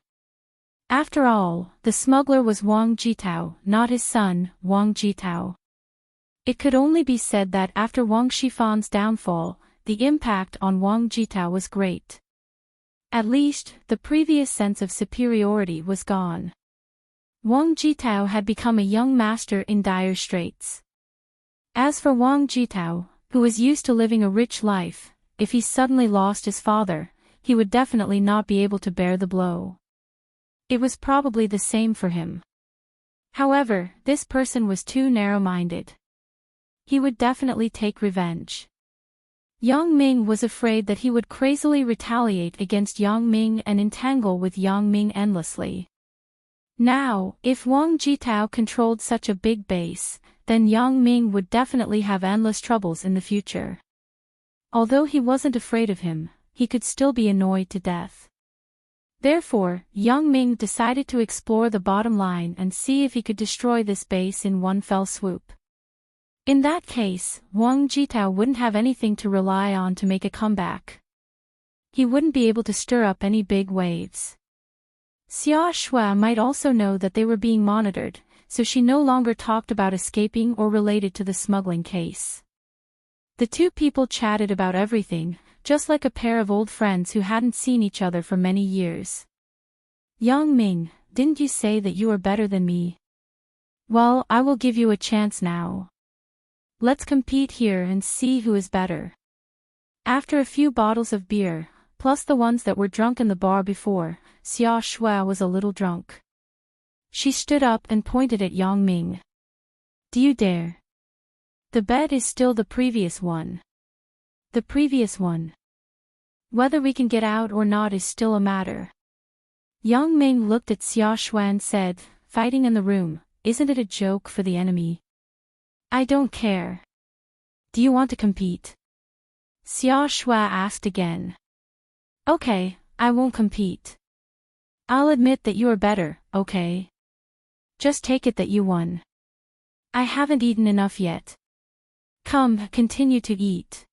After all, the smuggler was Wang Jitao, not his son, Wang Jitao. It could only be said that after Wang Shifan's downfall, the impact on Wang Jitao was great. At least, the previous sense of superiority was gone. Wang Jitao had become a young master in dire straits. As for Wang Jitao, who was used to living a rich life, if he suddenly lost his father, he would definitely not be able to bear the blow. It was probably the same for him. However, this person was too narrow-minded. He would definitely take revenge. Yang Ming was afraid that he would crazily retaliate against Yang Ming and entangle with Yang Ming endlessly. Now, if Wang Jitao controlled such a big base, then Yang Ming would definitely have endless troubles in the future. Although he wasn't afraid of him, he could still be annoyed to death. Therefore, Yang Ming decided to explore the bottom line and see if he could destroy this base in one fell swoop. In that case, Wang Jitao wouldn't have anything to rely on to make a comeback. He wouldn't be able to stir up any big waves. Xia Shui might also know that they were being monitored, so she no longer talked about escaping or related to the smuggling case. The two people chatted about everything, just like a pair of old friends who hadn't seen each other for many years. Yang Ming, didn't you say that you are better than me? Well, I will give you a chance now. Let's compete here and see who is better. After a few bottles of beer, plus the ones that were drunk in the bar before, Xia Shui was a little drunk. She stood up and pointed at Yang Ming. Do you dare? The bed is still the previous one. The previous one. Whether we can get out or not is still a matter. Yang Ming looked at Xia Shui and said, fighting in the room, isn't it a joke for the enemy? I don't care. Do you want to compete? Xia Shui asked again. Okay, I won't compete. I'll admit that you are better, okay? Just take it that you won. I haven't eaten enough yet. Come, continue to eat.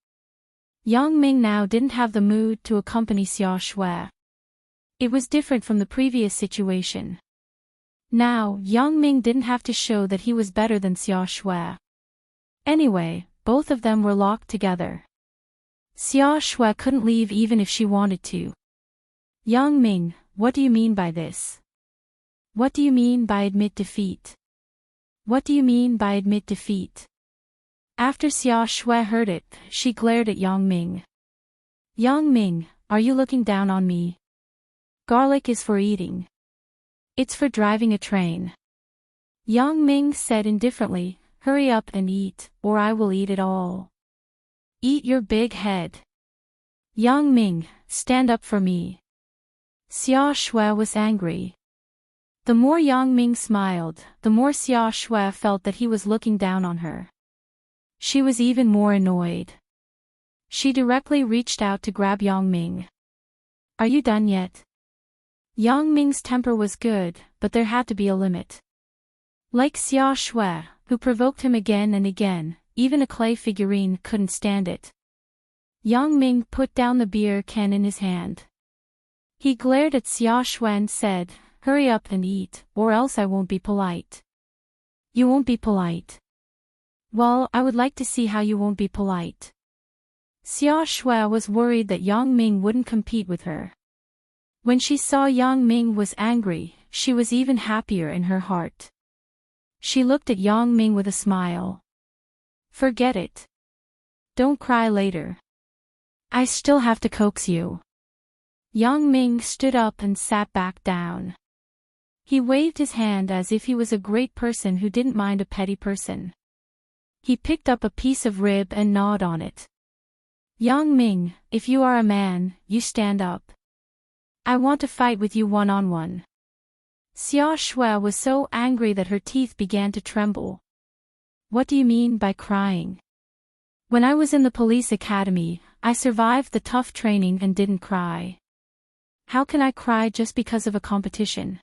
Yang Ming now didn't have the mood to accompany Xia Shui. It was different from the previous situation. Now, Yang Ming didn't have to show that he was better than Xia Shui. Anyway, both of them were locked together. Xia Shui couldn't leave even if she wanted to. Yang Ming, what do you mean by this? What do you mean by admit defeat? What do you mean by admit defeat? After Xia Shui heard it, she glared at Yang Ming. Yang Ming, are you looking down on me? Garlic is for eating. It's for driving a train. Yang Ming said indifferently, hurry up and eat, or I will eat it all. Eat your big head. Yang Ming, stand up for me. Xia Shui was angry. The more Yang Ming smiled, the more Xia Shui felt that he was looking down on her. She was even more annoyed. She directly reached out to grab Yang Ming. Are you done yet? Yang Ming's temper was good, but there had to be a limit. Like Xia Shui, who provoked him again and again, even a clay figurine couldn't stand it. Yang Ming put down the beer can in his hand. He glared at Xia Shui and said, hurry up and eat, or else I won't be polite. You won't be polite. Well, I would like to see how you won't be polite. Xia Shui was worried that Yang Ming wouldn't compete with her. When she saw Yang Ming was angry, she was even happier in her heart. She looked at Yang Ming with a smile. Forget it. Don't cry later. I still have to coax you. Yang Ming stood up and sat back down. He waved his hand as if he was a great person who didn't mind a petty person. He picked up a piece of rib and gnawed on it. Yang Ming, if you are a man, you stand up. I want to fight with you one-on-one. Xia Shui was so angry that her teeth began to tremble. What do you mean by crying? When I was in the police academy, I survived the tough training and didn't cry. How can I cry just because of a competition?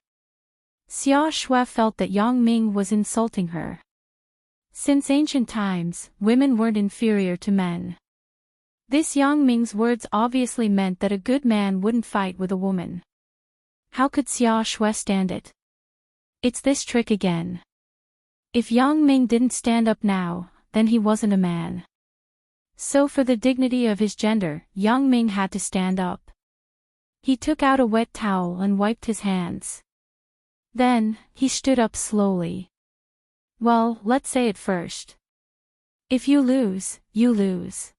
Xia Shui felt that Yang Ming was insulting her. Since ancient times, women weren't inferior to men. This Yang Ming's words obviously meant that a good man wouldn't fight with a woman. How could Xia Shui stand it? It's this trick again. If Yang Ming didn't stand up now, then he wasn't a man. So for the dignity of his gender, Yang Ming had to stand up. He took out a wet towel and wiped his hands. Then, he stood up slowly. Well, let's say it first. If you lose, you lose.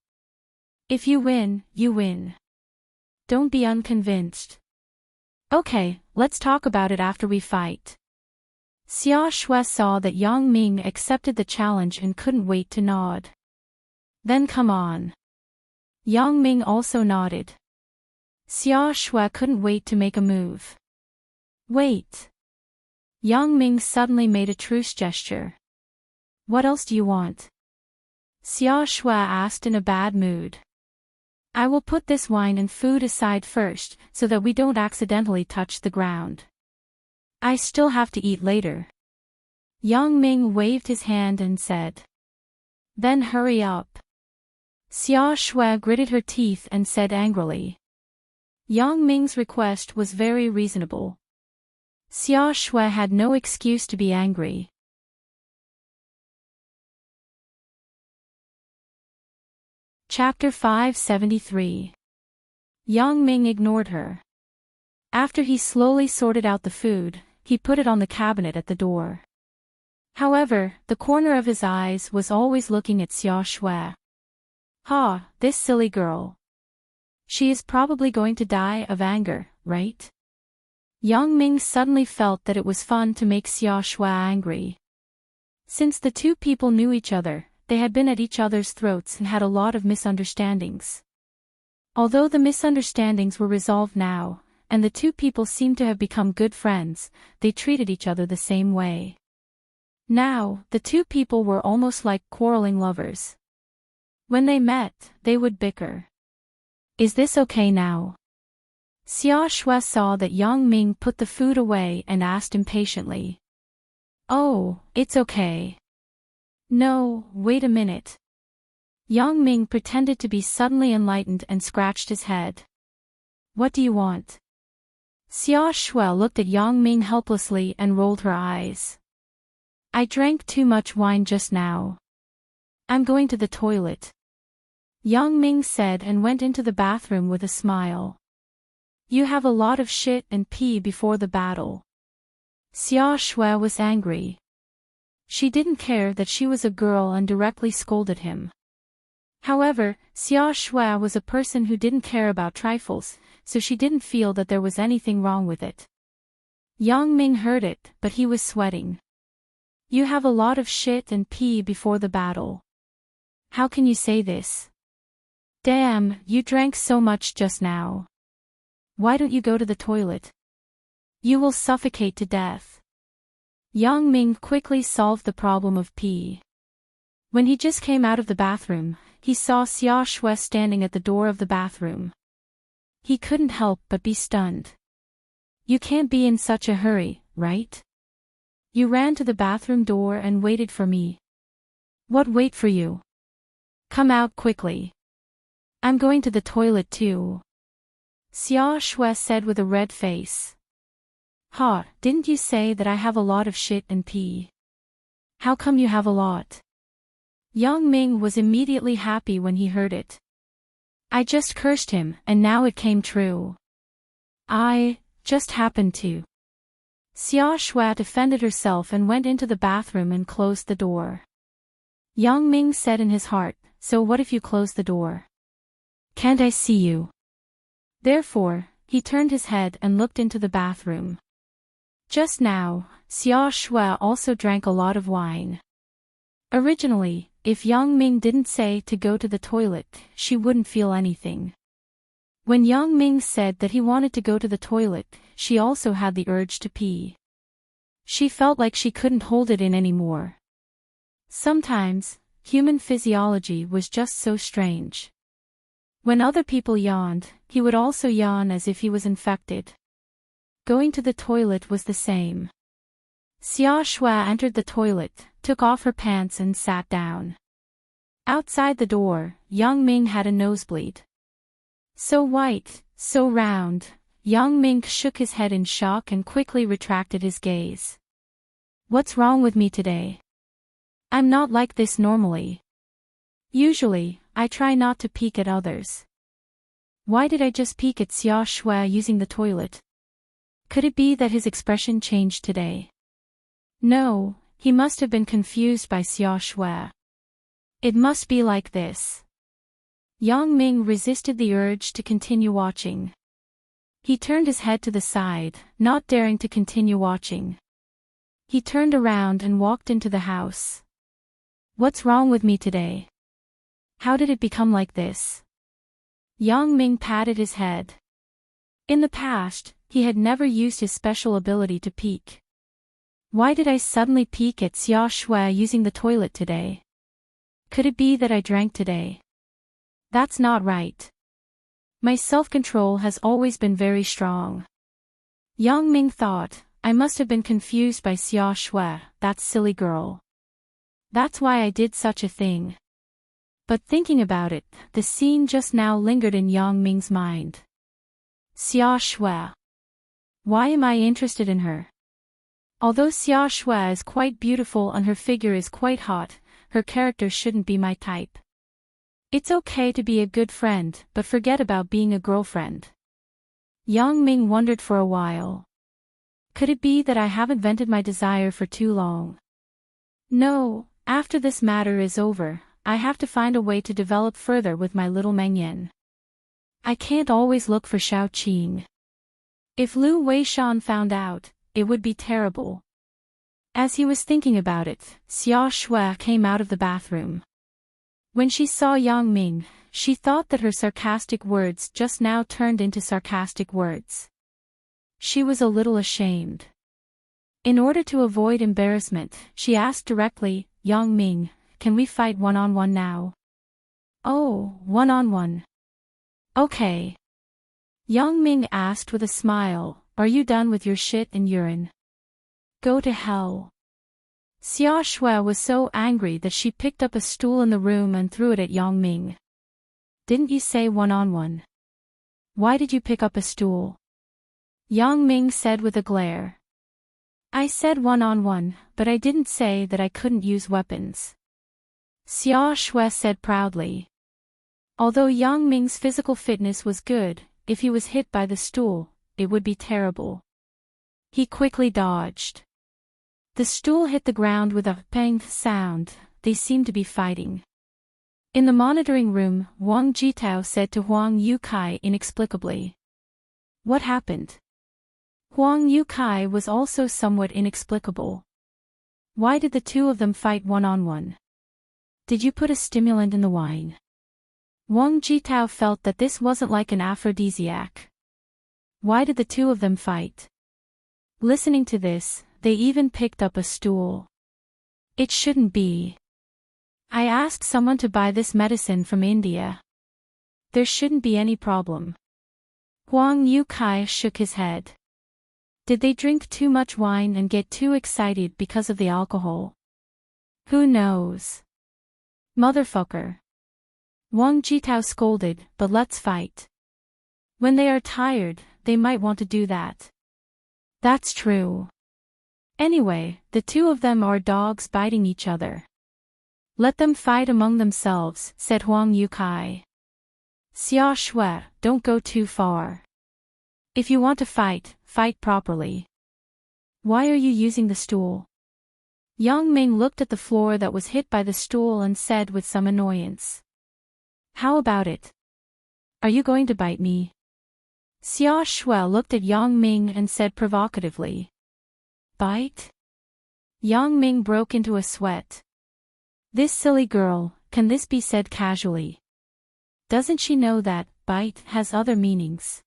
If you win, you win. Don't be unconvinced. Okay, let's talk about it after we fight. Xia Shui saw that Yang Ming accepted the challenge and couldn't wait to nod. Then come on. Yang Ming also nodded. Xia Shui couldn't wait to make a move. Wait. Yang Ming suddenly made a truce gesture. What else do you want? Xia Shui asked in a bad mood. I will put this wine and food aside first, so that we don't accidentally touch the ground. I still have to eat later. Yang Ming waved his hand and said. Then hurry up. Xia Shui gritted her teeth and said angrily. Yang Ming's request was very reasonable. Xia Shui had no excuse to be angry. Chapter 573. Yang Ming ignored her. After he slowly sorted out the food, he put it on the cabinet at the door. However, the corner of his eyes was always looking at Xia Shui. Ha, this silly girl. She is probably going to die of anger, right? Yang Ming suddenly felt that it was fun to make Xia Shui angry. Since the two people knew each other, they had been at each other's throats and had a lot of misunderstandings. Although the misunderstandings were resolved now, and the two people seemed to have become good friends, they treated each other the same way. Now, the two people were almost like quarreling lovers. When they met, they would bicker. Is this okay now? Xia Shui saw that Yang Ming put the food away and asked impatiently. Oh, it's okay. No, wait a minute. Yang Ming pretended to be suddenly enlightened and scratched his head. What do you want? Xia Shui looked at Yang Ming helplessly and rolled her eyes. I drank too much wine just now. I'm going to the toilet. Yang Ming said and went into the bathroom with a smile. You have a lot of shit and pee before the battle. Xia Shui was angry. She didn't care that she was a girl and directly scolded him. However, Xia Shui was a person who didn't care about trifles, so she didn't feel that there was anything wrong with it. Yang Ming heard it, but he was sweating. You have a lot of shit and pee before the battle. How can you say this? Damn, you drank so much just now. Why don't you go to the toilet? You will suffocate to death. Yang Ming quickly solved the problem of pee. When he just came out of the bathroom, he saw Xia Shui standing at the door of the bathroom. He couldn't help but be stunned. You can't be in such a hurry, right? You ran to the bathroom door and waited for me. What wait for you? Come out quickly. I'm going to the toilet too. Xia Shui said with a red face. Ha, didn't you say that I have a lot of shit and pee? How come you have a lot? Yang Ming was immediately happy when he heard it. I just cursed him, and now it came true. I just happened to. Xia Shui defended herself and went into the bathroom and closed the door. Yang Ming said in his heart, so what if you close the door? Can't I see you? Therefore, he turned his head and looked into the bathroom. Just now, Xia Shui also drank a lot of wine. Originally, if Yang Ming didn't say to go to the toilet, she wouldn't feel anything. When Yang Ming said that he wanted to go to the toilet, she also had the urge to pee. She felt like she couldn't hold it in anymore. Sometimes, human physiology was just so strange. When other people yawned, he would also yawn as if he was infected. Going to the toilet was the same. Xia Shui entered the toilet, took off her pants and sat down. Outside the door, Yang Ming had a nosebleed. So white, so round, Yang Ming shook his head in shock and quickly retracted his gaze. What's wrong with me today? I'm not like this normally. Usually, I try not to peek at others. Why did I just peek at Xia Shui using the toilet? Could it be that his expression changed today? No, he must have been confused by Xia Shui. It must be like this. Yang Ming resisted the urge to continue watching. He turned his head to the side, not daring to continue watching. He turned around and walked into the house. What's wrong with me today? How did it become like this? Yang Ming patted his head. In the past, he had never used his special ability to peek. Why did I suddenly peek at Xia Shui using the toilet today? Could it be that I drank today? That's not right. My self-control has always been very strong. Yang Ming thought, I must have been confused by Xia Shui, that silly girl. That's why I did such a thing. But thinking about it, the scene just now lingered in Yang Ming's mind. Xia Shui. Why am I interested in her? Although Xia Shui is quite beautiful and her figure is quite hot, her character shouldn't be my type. It's okay to be a good friend, but forget about being a girlfriend. Yang Ming wondered for a while. Could it be that I haven't vented my desire for too long? No, after this matter is over, I have to find a way to develop further with my little Mengyan. I can't always look for Shao Qing. If Lu Weishan found out, it would be terrible. As he was thinking about it, Xia Shui came out of the bathroom. When she saw Yang Ming, she thought that her sarcastic words just now turned into sarcastic words. She was a little ashamed. In order to avoid embarrassment, she asked directly, Yang Ming, can we fight one-on-one now? Oh, one-on-one. Okay. Yang Ming asked with a smile, are you done with your shit and urine? Go to hell. Xia Shui was so angry that she picked up a stool in the room and threw it at Yang Ming. Didn't you say one-on-one? Why did you pick up a stool? Yang Ming said with a glare. I said one-on-one, but I didn't say that I couldn't use weapons. Xia Shui said proudly. Although Yang Ming's physical fitness was good, if he was hit by the stool, it would be terrible. He quickly dodged. The stool hit the ground with a pang sound. They seemed to be fighting. In the monitoring room, Wang Jitao said to Huang Yukai inexplicably. What happened? Huang Yukai was also somewhat inexplicable. Why did the two of them fight one-on-one? Did you put a stimulant in the wine? Wang Jitao felt that this wasn't like an aphrodisiac. Why did the two of them fight? Listening to this, they even picked up a stool. It shouldn't be. I asked someone to buy this medicine from India. There shouldn't be any problem. Huang Yukai shook his head. Did they drink too much wine and get too excited because of the alcohol? Who knows? Motherfucker. Wang Jitao scolded, but let's fight. When they are tired, they might want to do that. That's true. Anyway, the two of them are dogs biting each other. Let them fight among themselves, said Huang Yukai. Xia Shui, don't go too far. If you want to fight, fight properly. Why are you using the stool? Yang Ming looked at the floor that was hit by the stool and said with some annoyance. How about it? Are you going to bite me? Xia Shui looked at Yang Ming and said provocatively. Bite? Yang Ming broke into a sweat. This silly girl, can this be said casually? Doesn't she know that bite has other meanings?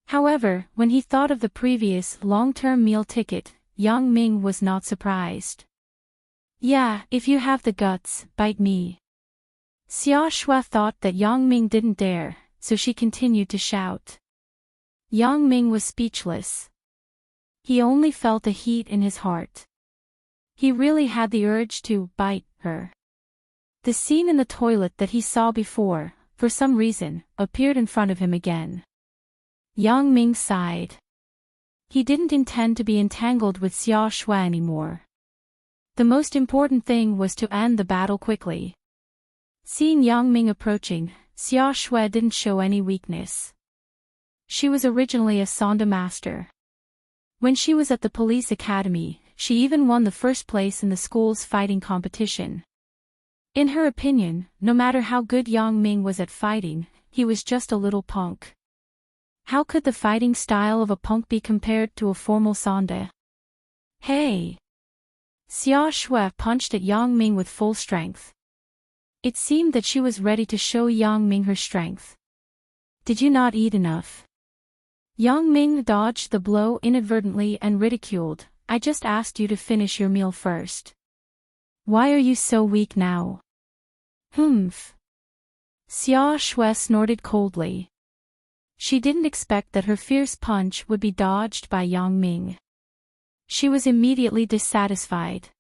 However, when he thought of the previous long-term meal ticket, Yang Ming was not surprised. Yeah, if you have the guts, bite me. Xia Shui thought that Yang Ming didn't dare, so she continued to shout. Yang Ming was speechless. He only felt the heat in his heart. He really had the urge to bite her. The scene in the toilet that he saw before, for some reason, appeared in front of him again. Yang Ming sighed. He didn't intend to be entangled with Xia Shui anymore. The most important thing was to end the battle quickly. Seeing Yang Ming approaching, Xia Shui didn't show any weakness. She was originally a Sonda master. When she was at the police academy, she even won the first place in the school's fighting competition. In her opinion, no matter how good Yang Ming was at fighting, he was just a little punk. How could the fighting style of a punk be compared to a formal Sonda? Hey! Xia Shui punched at Yang Ming with full strength. It seemed that she was ready to show Yang Ming her strength. Did you not eat enough? Yang Ming dodged the blow inadvertently and ridiculed, I just asked you to finish your meal first. Why are you so weak now? Humph. Xia Shui snorted coldly. She didn't expect that her fierce punch would be dodged by Yang Ming. She was immediately dissatisfied.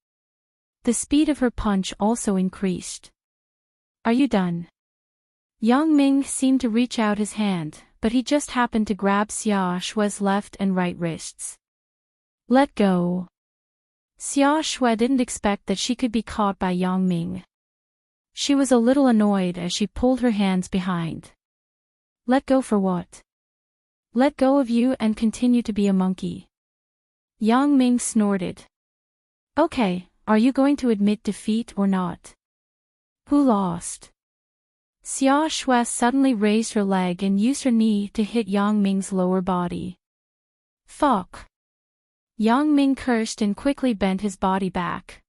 The speed of her punch also increased. Are you done? Yang Ming seemed to reach out his hand, but he just happened to grab Xia Shue's left and right wrists. Let go. Xia Shui didn't expect that she could be caught by Yang Ming. She was a little annoyed as she pulled her hands behind. Let go for what? Let go of you and continue to be a monkey. Yang Ming snorted. Okay, are you going to admit defeat or not? Who lost? Xia Shui suddenly raised her leg and used her knee to hit Yang Ming's lower body. Fuck. Yang Ming cursed and quickly bent his body back.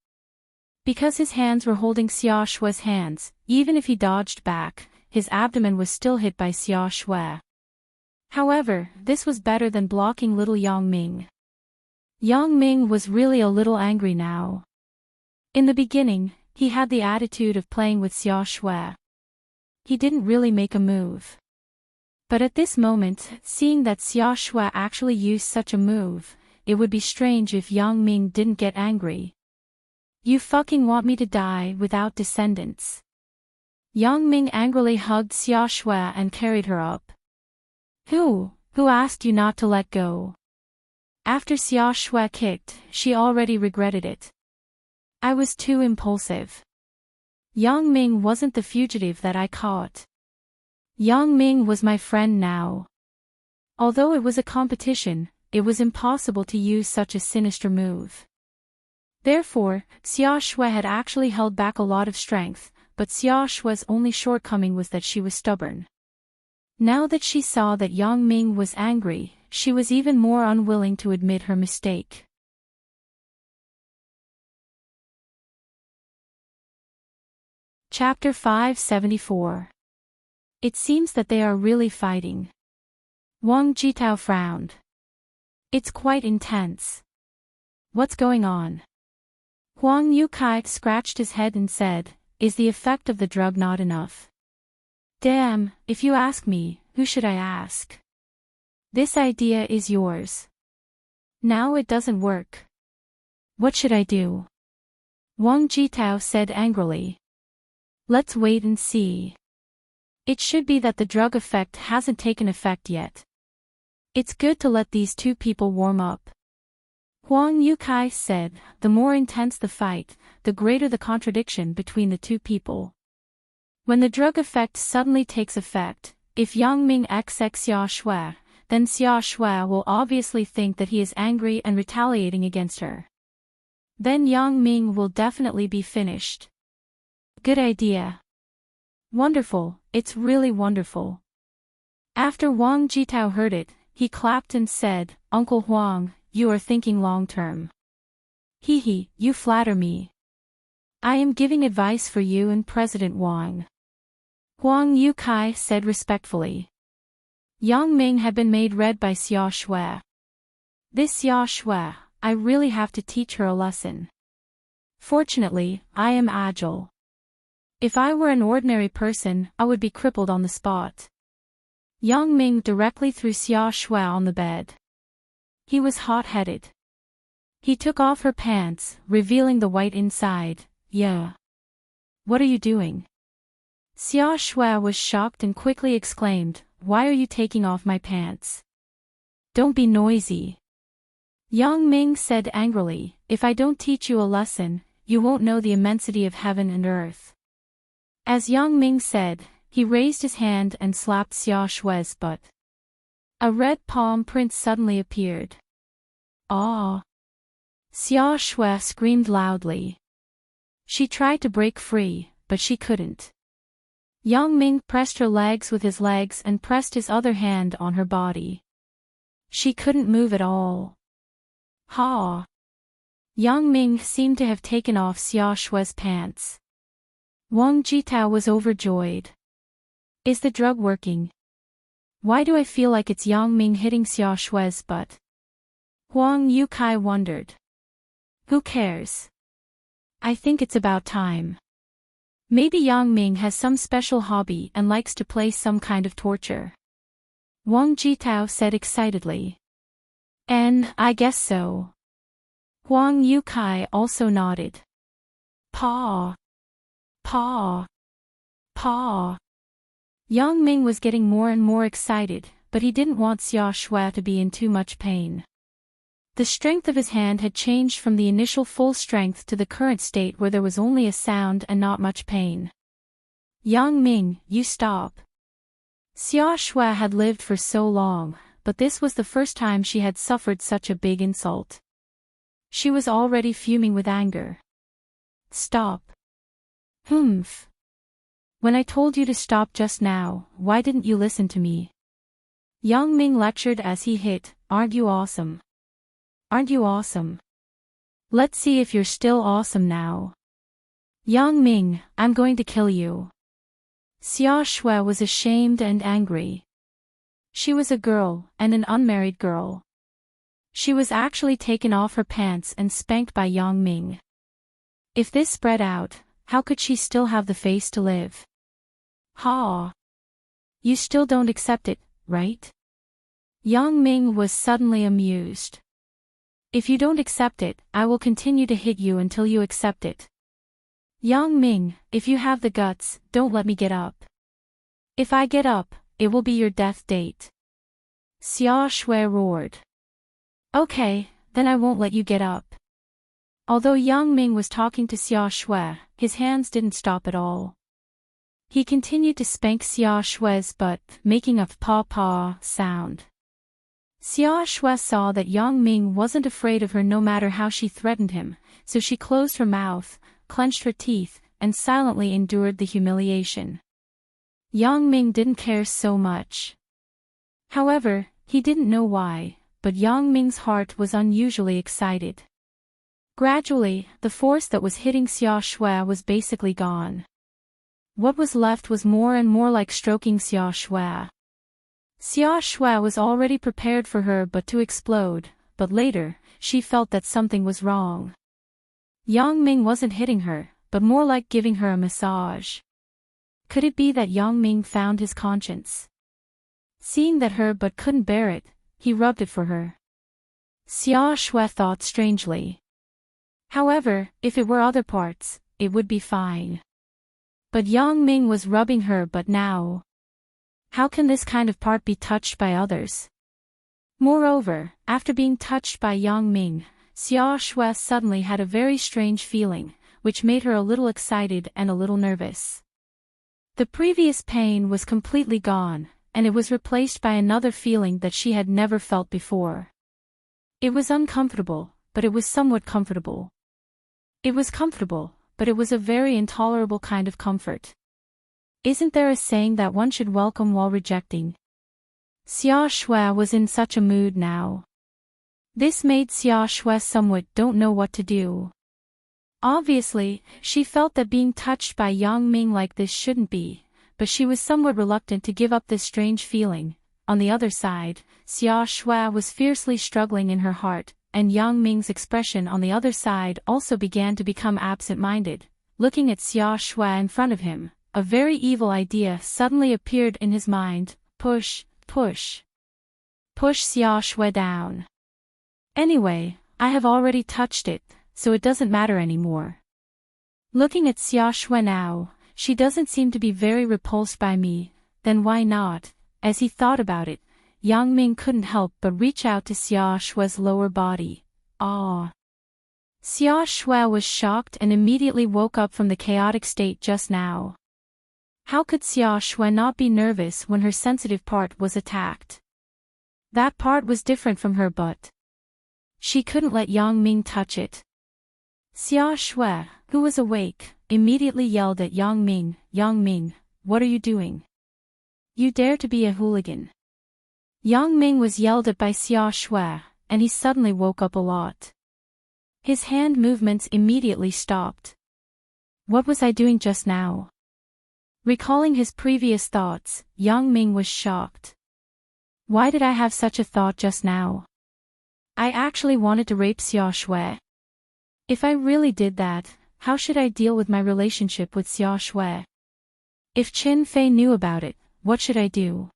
Because his hands were holding Xia Shui's hands, even if he dodged back, his abdomen was still hit by Xia Shui. However, this was better than blocking little Yang Ming. Yang Ming was really a little angry now. In the beginning, he had the attitude of playing with Xia Shui. He didn't really make a move. But at this moment, seeing that Xia Shui actually used such a move, it would be strange if Yang Ming didn't get angry. You fucking want me to die without descendants? Yang Ming angrily hugged Xia Shui and carried her up. Who asked you not to let go? After Xia Shui kicked, she already regretted it. I was too impulsive. Yang Ming wasn't the fugitive that I caught. Yang Ming was my friend now. Although it was a competition, it was impossible to use such a sinister move. Therefore, Xia Shui had actually held back a lot of strength, but Xia Shui's only shortcoming was that she was stubborn. Now that she saw that Yang Ming was angry, she was even more unwilling to admit her mistake. Chapter 574. It seems that they are really fighting. Wang Jitao frowned. It's quite intense. What's going on? Huang Yukai scratched his head and said, Is the effect of the drug not enough? Damn, if you ask me, who should I ask? This idea is yours. Now it doesn't work. What should I do? Wang Jitao said angrily. Let's wait and see. It should be that the drug effect hasn't taken effect yet. It's good to let these two people warm up. Huang Yukai said, the more intense the fight, the greater the contradiction between the two people. When the drug effect suddenly takes effect, if Yang Ming XX Xia Shui, then Xia Shui will obviously think that he is angry and retaliating against her. Then Yang Ming will definitely be finished. Good idea. Wonderful, it's really wonderful. After Wang Jitao heard it, he clapped and said, Uncle Huang, you are thinking long-term. Hee, you flatter me. I am giving advice for you and President Wang. Huang Yukai said respectfully. Yang Ming had been made red by Xia Shui. This Xia Shui, I really have to teach her a lesson. Fortunately, I am agile. If I were an ordinary person, I would be crippled on the spot. Yang Ming directly threw Xia Shui on the bed. He was hot-headed. He took off her pants, revealing the white inside. Yeah. What are you doing? Xia Shui was shocked and quickly exclaimed, Why are you taking off my pants? Don't be noisy. Yang Ming said angrily, If I don't teach you a lesson, you won't know the immensity of heaven and earth. As Yang Ming said, he raised his hand and slapped Xia Shui's butt. A red palm print suddenly appeared. Ah! Xia Shui screamed loudly. She tried to break free, but she couldn't. Yang Ming pressed her legs with his legs and pressed his other hand on her body. She couldn't move at all. Ha! Yang Ming seemed to have taken off Xia Shui's pants. Wang Jitao was overjoyed. Is the drug working? Why do I feel like it's Yang Ming hitting Xia Shui's butt? Huang Yukai wondered. Who cares? I think it's about time. Maybe Yang Ming has some special hobby and likes to play some kind of torture. Wang Jitao said excitedly. And I guess so. Huang Yukai also nodded. Paw. Pa. Yang Ming was getting more and more excited, but he didn't want Xia Shui to be in too much pain. The strength of his hand had changed from the initial full strength to the current state where there was only a sound and not much pain. Yang Ming, you stop. Xia Shui had lived for so long, but this was the first time she had suffered such a big insult. She was already fuming with anger. Stop. Humph. When I told you to stop just now, why didn't you listen to me? Yang Ming lectured as he hit, aren't you awesome? Aren't you awesome? Let's see if you're still awesome now. Yang Ming, I'm going to kill you. Xia Shui was ashamed and angry. She was a girl, and an unmarried girl. She was actually taken off her pants and spanked by Yang Ming. If this spread out, how could she still have the face to live? Ha! You still don't accept it, right? Yang Ming was suddenly amused. If you don't accept it, I will continue to hit you until you accept it. Yang Ming, if you have the guts, don't let me get up. If I get up, it will be your death date. Xia Shui roared. Okay, then I won't let you get up. Although Yang Ming was talking to Xia Shui, his hands didn't stop at all. He continued to spank Xia Shui's butt, making a pa-pa sound. Xia Shui saw that Yang Ming wasn't afraid of her no matter how she threatened him, so she closed her mouth, clenched her teeth, and silently endured the humiliation. Yang Ming didn't care so much. However, he didn't know why, but Yang Ming's heart was unusually excited. Gradually, the force that was hitting Xia Shui was basically gone. What was left was more and more like stroking Xia Shui. Xia Shui was already prepared for her to explode, but later, she felt that something was wrong. Yang Ming wasn't hitting her, but more like giving her a massage. Could it be that Yang Ming found his conscience? Seeing that her butt couldn't bear it, he rubbed it for her. Xia Shui thought strangely. However, if it were other parts, it would be fine. But Yang Ming was rubbing her butt now. How can this kind of part be touched by others? Moreover, after being touched by Yang Ming, Xia Shui suddenly had a very strange feeling, which made her a little excited and a little nervous. The previous pain was completely gone, and it was replaced by another feeling that she had never felt before. It was uncomfortable, but it was somewhat comfortable. It was comfortable, but it was a very intolerable kind of comfort. Isn't there a saying that one should welcome while rejecting? Xia Shui was in such a mood now. This made Xia Shui somewhat don't know what to do. Obviously, she felt that being touched by Yang Ming like this shouldn't be, but she was somewhat reluctant to give up this strange feeling. On the other side, Xia Shui was fiercely struggling in her heart, and Yang Ming's expression on the other side also began to become absent-minded. Looking at Xia Shui in front of him, a very evil idea suddenly appeared in his mind. Push, push. Push Xia Shui down. Anyway, I have already touched it, so it doesn't matter anymore. Looking at Xia Shui now, she doesn't seem to be very repulsed by me, then why not? As he thought about it, Yang Ming couldn't help but reach out to Xia Shui's lower body. Ah. Xia Shui was shocked and immediately woke up from the chaotic state just now. How could Xia Shui not be nervous when her sensitive part was attacked? That part was different from her butt. She couldn't let Yang Ming touch it. Xia Shui, who was awake, immediately yelled at Yang Ming, "Yang Ming, what are you doing? You dare to be a hooligan." Yang Ming was yelled at by Xia Shui, and he suddenly woke up a lot. His hand movements immediately stopped. What was I doing just now? Recalling his previous thoughts, Yang Ming was shocked. Why did I have such a thought just now? I actually wanted to rape Xia Shui. If I really did that, how should I deal with my relationship with Xia Shui? If Qin Fei knew about it, what should I do?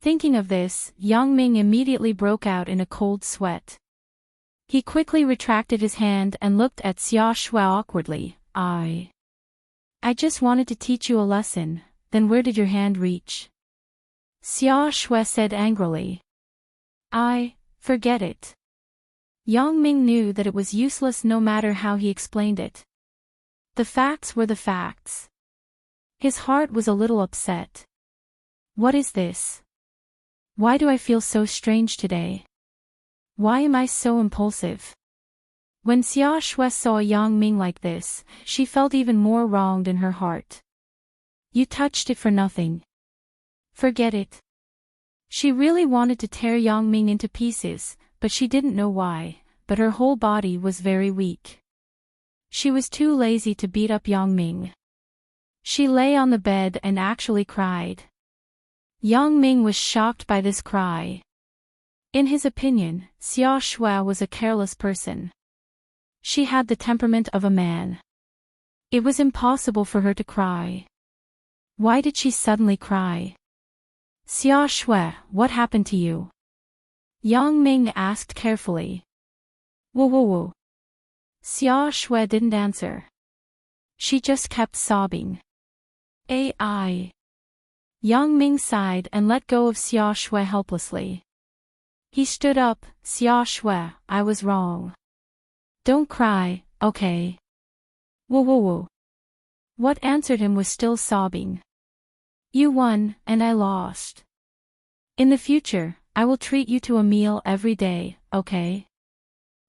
Thinking of this, Yang Ming immediately broke out in a cold sweat. He quickly retracted his hand and looked at Xia Shui awkwardly. I just wanted to teach you a lesson, then where did your hand reach? Xia Shui said angrily. Forget it. Yang Ming knew that it was useless no matter how he explained it. The facts were the facts. His heart was a little upset. What is this? Why do I feel so strange today? Why am I so impulsive? When Xia Shui saw Yang Ming like this, she felt even more wronged in her heart. You touched it for nothing. Forget it. She really wanted to tear Yang Ming into pieces, but she didn't know why, but her whole body was very weak. She was too lazy to beat up Yang Ming. She lay on the bed and actually cried. Yang Ming was shocked by this cry. In his opinion, Xia Shui was a careless person. She had the temperament of a man. It was impossible for her to cry. Why did she suddenly cry? Xia Shui, what happened to you? Yang Ming asked carefully. Whoa. Xia Shui didn't answer. She just kept sobbing. Ai. Yang Ming sighed and let go of Xia Shui helplessly. He stood up. Xia Shui, I was wrong. Don't cry, okay? Whoa. What answered him was still sobbing. You won, and I lost. In the future, I will treat you to a meal every day, okay?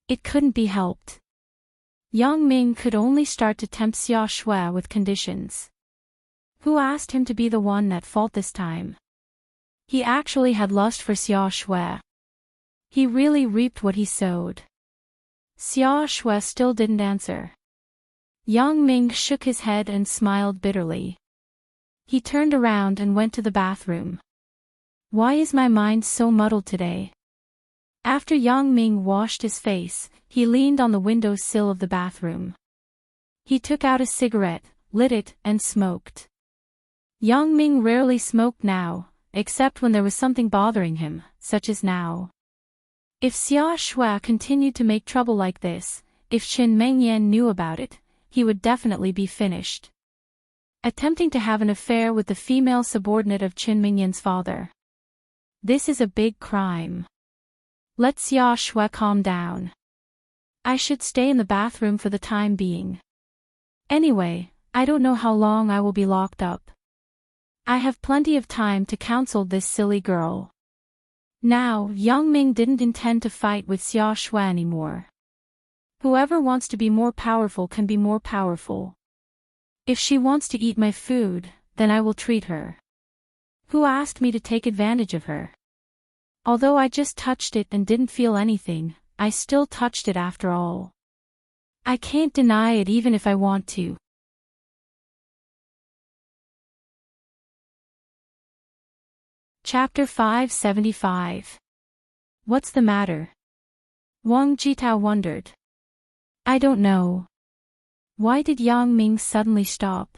It couldn't be helped. Yang Ming could only start to tempt Xia Shui with conditions. Who asked him to be the one at fault this time? He actually had lust for Xia Shui. He really reaped what he sowed. Xia Shui still didn't answer. Yang Ming shook his head and smiled bitterly. He turned around and went to the bathroom. Why is my mind so muddled today? After Yang Ming washed his face, he leaned on the window sill of the bathroom. He took out a cigarette, lit it, and smoked. Yang Ming rarely smoked now, except when there was something bothering him, such as now. If Xia Shui continued to make trouble like this, if Qin Mengyan knew about it, he would definitely be finished. Attempting to have an affair with the female subordinate of Qin Mengyan's father. This is a big crime. Let Xia Shui calm down. I should stay in the bathroom for the time being. Anyway, I don't know how long I will be locked up. I have plenty of time to counsel this silly girl. Now, Yang Ming didn't intend to fight with Xia Shui anymore. Whoever wants to be more powerful can be more powerful. If she wants to eat my food, then I will treat her. Who asked me to take advantage of her? Although I just touched it and didn't feel anything, I still touched it after all. I can't deny it even if I want to. Chapter 575. What's the matter? Wang Jitao wondered. I don't know. Why did Yang Ming suddenly stop?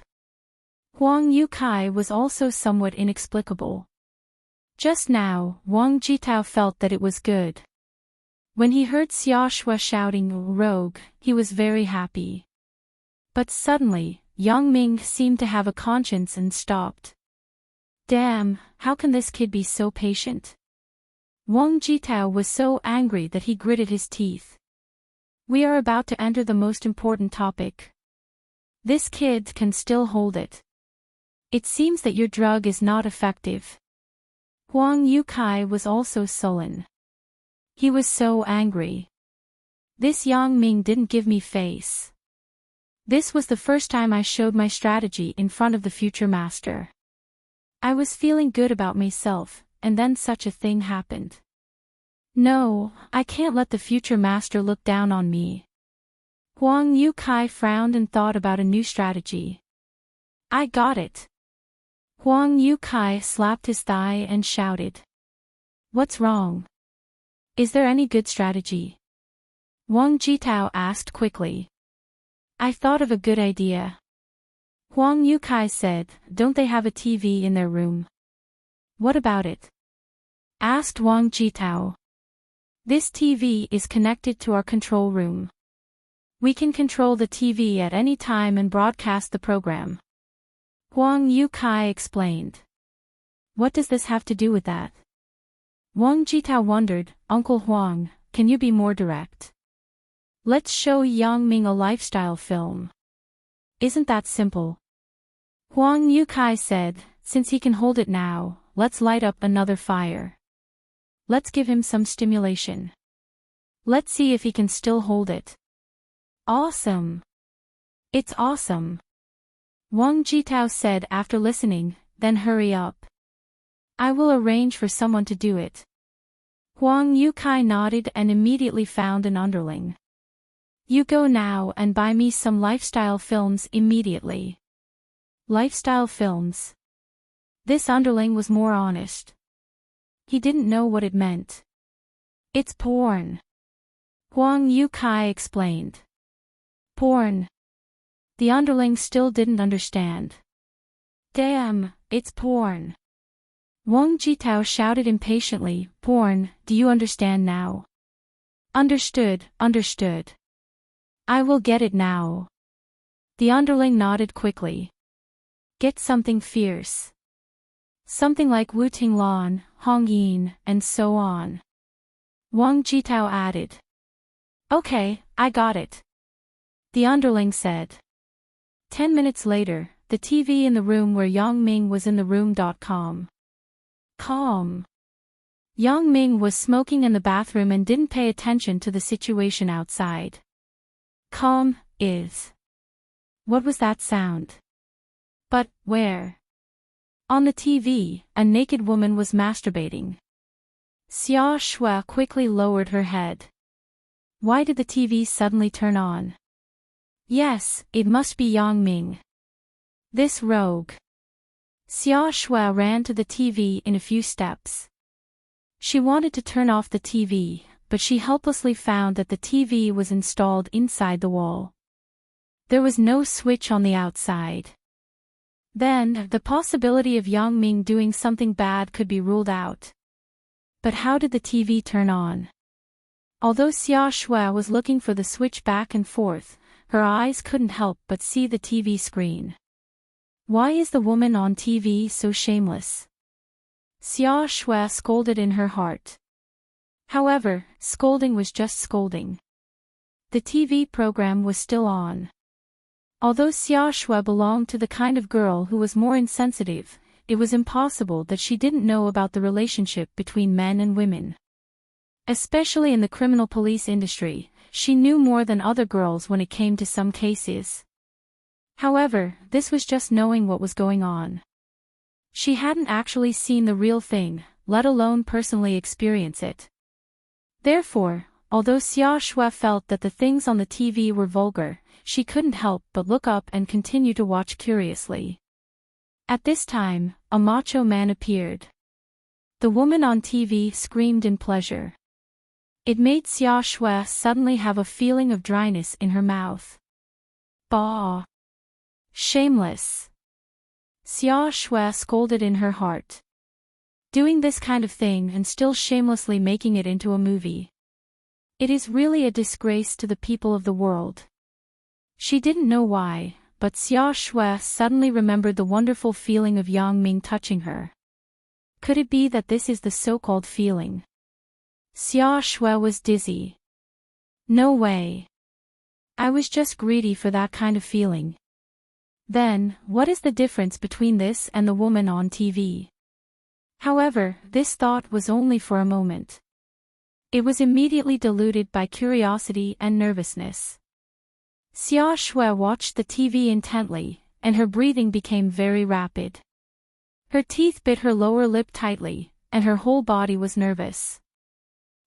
Huang Yukai was also somewhat inexplicable. Just now, Wang Jitao felt that it was good. When he heard Xia Shui shouting, rogue, he was very happy. But suddenly, Yang Ming seemed to have a conscience and stopped. Damn, how can this kid be so patient? Wang Jitao was so angry that he gritted his teeth. We are about to enter the most important topic. This kid can still hold it. It seems that your drug is not effective. Huang Yukai was also sullen. He was so angry. This Yang Ming didn't give me face. This was the first time I showed my strategy in front of the future master. I was feeling good about myself, and then such a thing happened. No, I can't let the future master look down on me. Huang Yukai frowned and thought about a new strategy. I got it. Huang Yukai slapped his thigh and shouted. What's wrong? Is there any good strategy? Wang Jitao asked quickly. I thought of a good idea. Huang Yukai said, don't they have a TV in their room? What about it? Asked Wang Jitao. This TV is connected to our control room. We can control the TV at any time and broadcast the program. Huang Yukai explained. What does this have to do with that? Wang Jitao wondered. Uncle Huang, can you be more direct? Let's show Yang Ming a lifestyle film. Isn't that simple? Huang Yukai said, since he can hold it now, let's light up another fire. Let's give him some stimulation. Let's see if he can still hold it. Awesome. It's awesome. Wang Jitao said after listening, then hurry up. I will arrange for someone to do it. Huang Yukai nodded and immediately found an underling. You go now and buy me some lifestyle films immediately. Lifestyle films. This underling was more honest. He didn't know what it meant. It's porn. Huang Yukai explained. Porn. The underling still didn't understand. Damn, it's porn. Wang Jitao shouted impatiently, porn, do you understand now? Understood, understood. I will get it now. The underling nodded quickly. Get something fierce. Something like Wu Ting Lan, Hong Yin, and so on. Wang Jitao added. Okay, I got it. The underling said. 10 minutes later, the TV in the room where Yang Ming was in the room. Calm. Yang Ming was smoking in the bathroom and didn't pay attention to the situation outside. Calm, is. What was that sound? But, where? On the TV, a naked woman was masturbating. Xia Shui quickly lowered her head. Why did the TV suddenly turn on? Yes, it must be Yang Ming. This rogue. Xia Shui ran to the TV in a few steps. She wanted to turn off the TV, but she helplessly found that the TV was installed inside the wall. There was no switch on the outside. Then, the possibility of Yang Ming doing something bad could be ruled out. But how did the TV turn on? Although Xia Shui was looking for the switch back and forth, her eyes couldn't help but see the TV screen. Why is the woman on TV so shameless? Xia Shui scolded in her heart. However, scolding was just scolding. The TV program was still on. Although Xia Shui belonged to the kind of girl who was more insensitive, it was impossible that she didn't know about the relationship between men and women. Especially in the criminal police industry, she knew more than other girls when it came to some cases. However, this was just knowing what was going on. She hadn't actually seen the real thing, let alone personally experience it. Therefore, although Xia Shui felt that the things on the TV were vulgar, she couldn't help but look up and continue to watch curiously. At this time, a macho man appeared. The woman on TV screamed in pleasure. It made Xia Shui suddenly have a feeling of dryness in her mouth. Bah! Shameless! Xia Shui scolded in her heart. Doing this kind of thing and still shamelessly making it into a movie. It is really a disgrace to the people of the world. She didn't know why, but Xia Shui suddenly remembered the wonderful feeling of Yang Ming touching her. Could it be that this is the so-called feeling? Xia Shui was dizzy. No way. I was just greedy for that kind of feeling. Then, what is the difference between this and the woman on TV? However, this thought was only for a moment. It was immediately diluted by curiosity and nervousness. Xia Shui watched the TV intently, and her breathing became very rapid. Her teeth bit her lower lip tightly, and her whole body was nervous.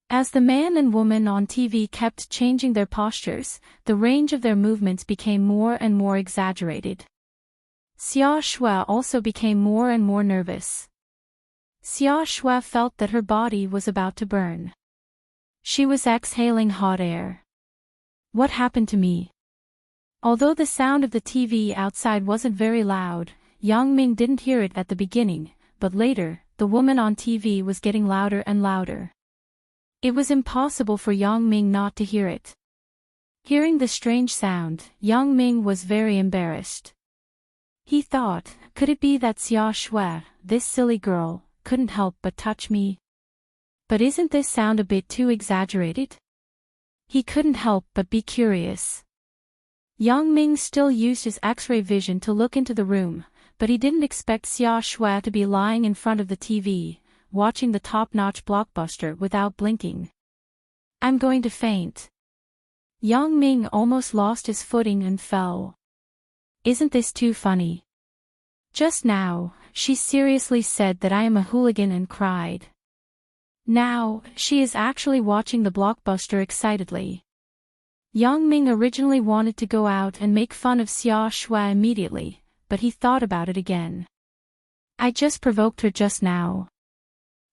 As the man and woman on TV kept changing their postures, the range of their movements became more and more exaggerated. Xia Shui also became more and more nervous. Xia Shui felt that her body was about to burn. She was exhaling hot air. What happened to me? Although the sound of the TV outside wasn't very loud, Yang Ming didn't hear it at the beginning, but later, the woman on TV was getting louder and louder. It was impossible for Yang Ming not to hear it. Hearing the strange sound, Yang Ming was very embarrassed. He thought, could it be that Xia Shui, this silly girl, couldn't help but touch me? But isn't this sound a bit too exaggerated? He couldn't help but be curious. Yang Ming still used his X-ray vision to look into the room, but he didn't expect Xia Shui to be lying in front of the TV, watching the top-notch blockbuster without blinking. I'm going to faint. Yang Ming almost lost his footing and fell. Isn't this too funny? Just now, she seriously said that I am a hooligan and cried. Now, she is actually watching the blockbuster excitedly. Yang Ming originally wanted to go out and make fun of Xia Shui immediately, but he thought about it again. I just provoked her just now.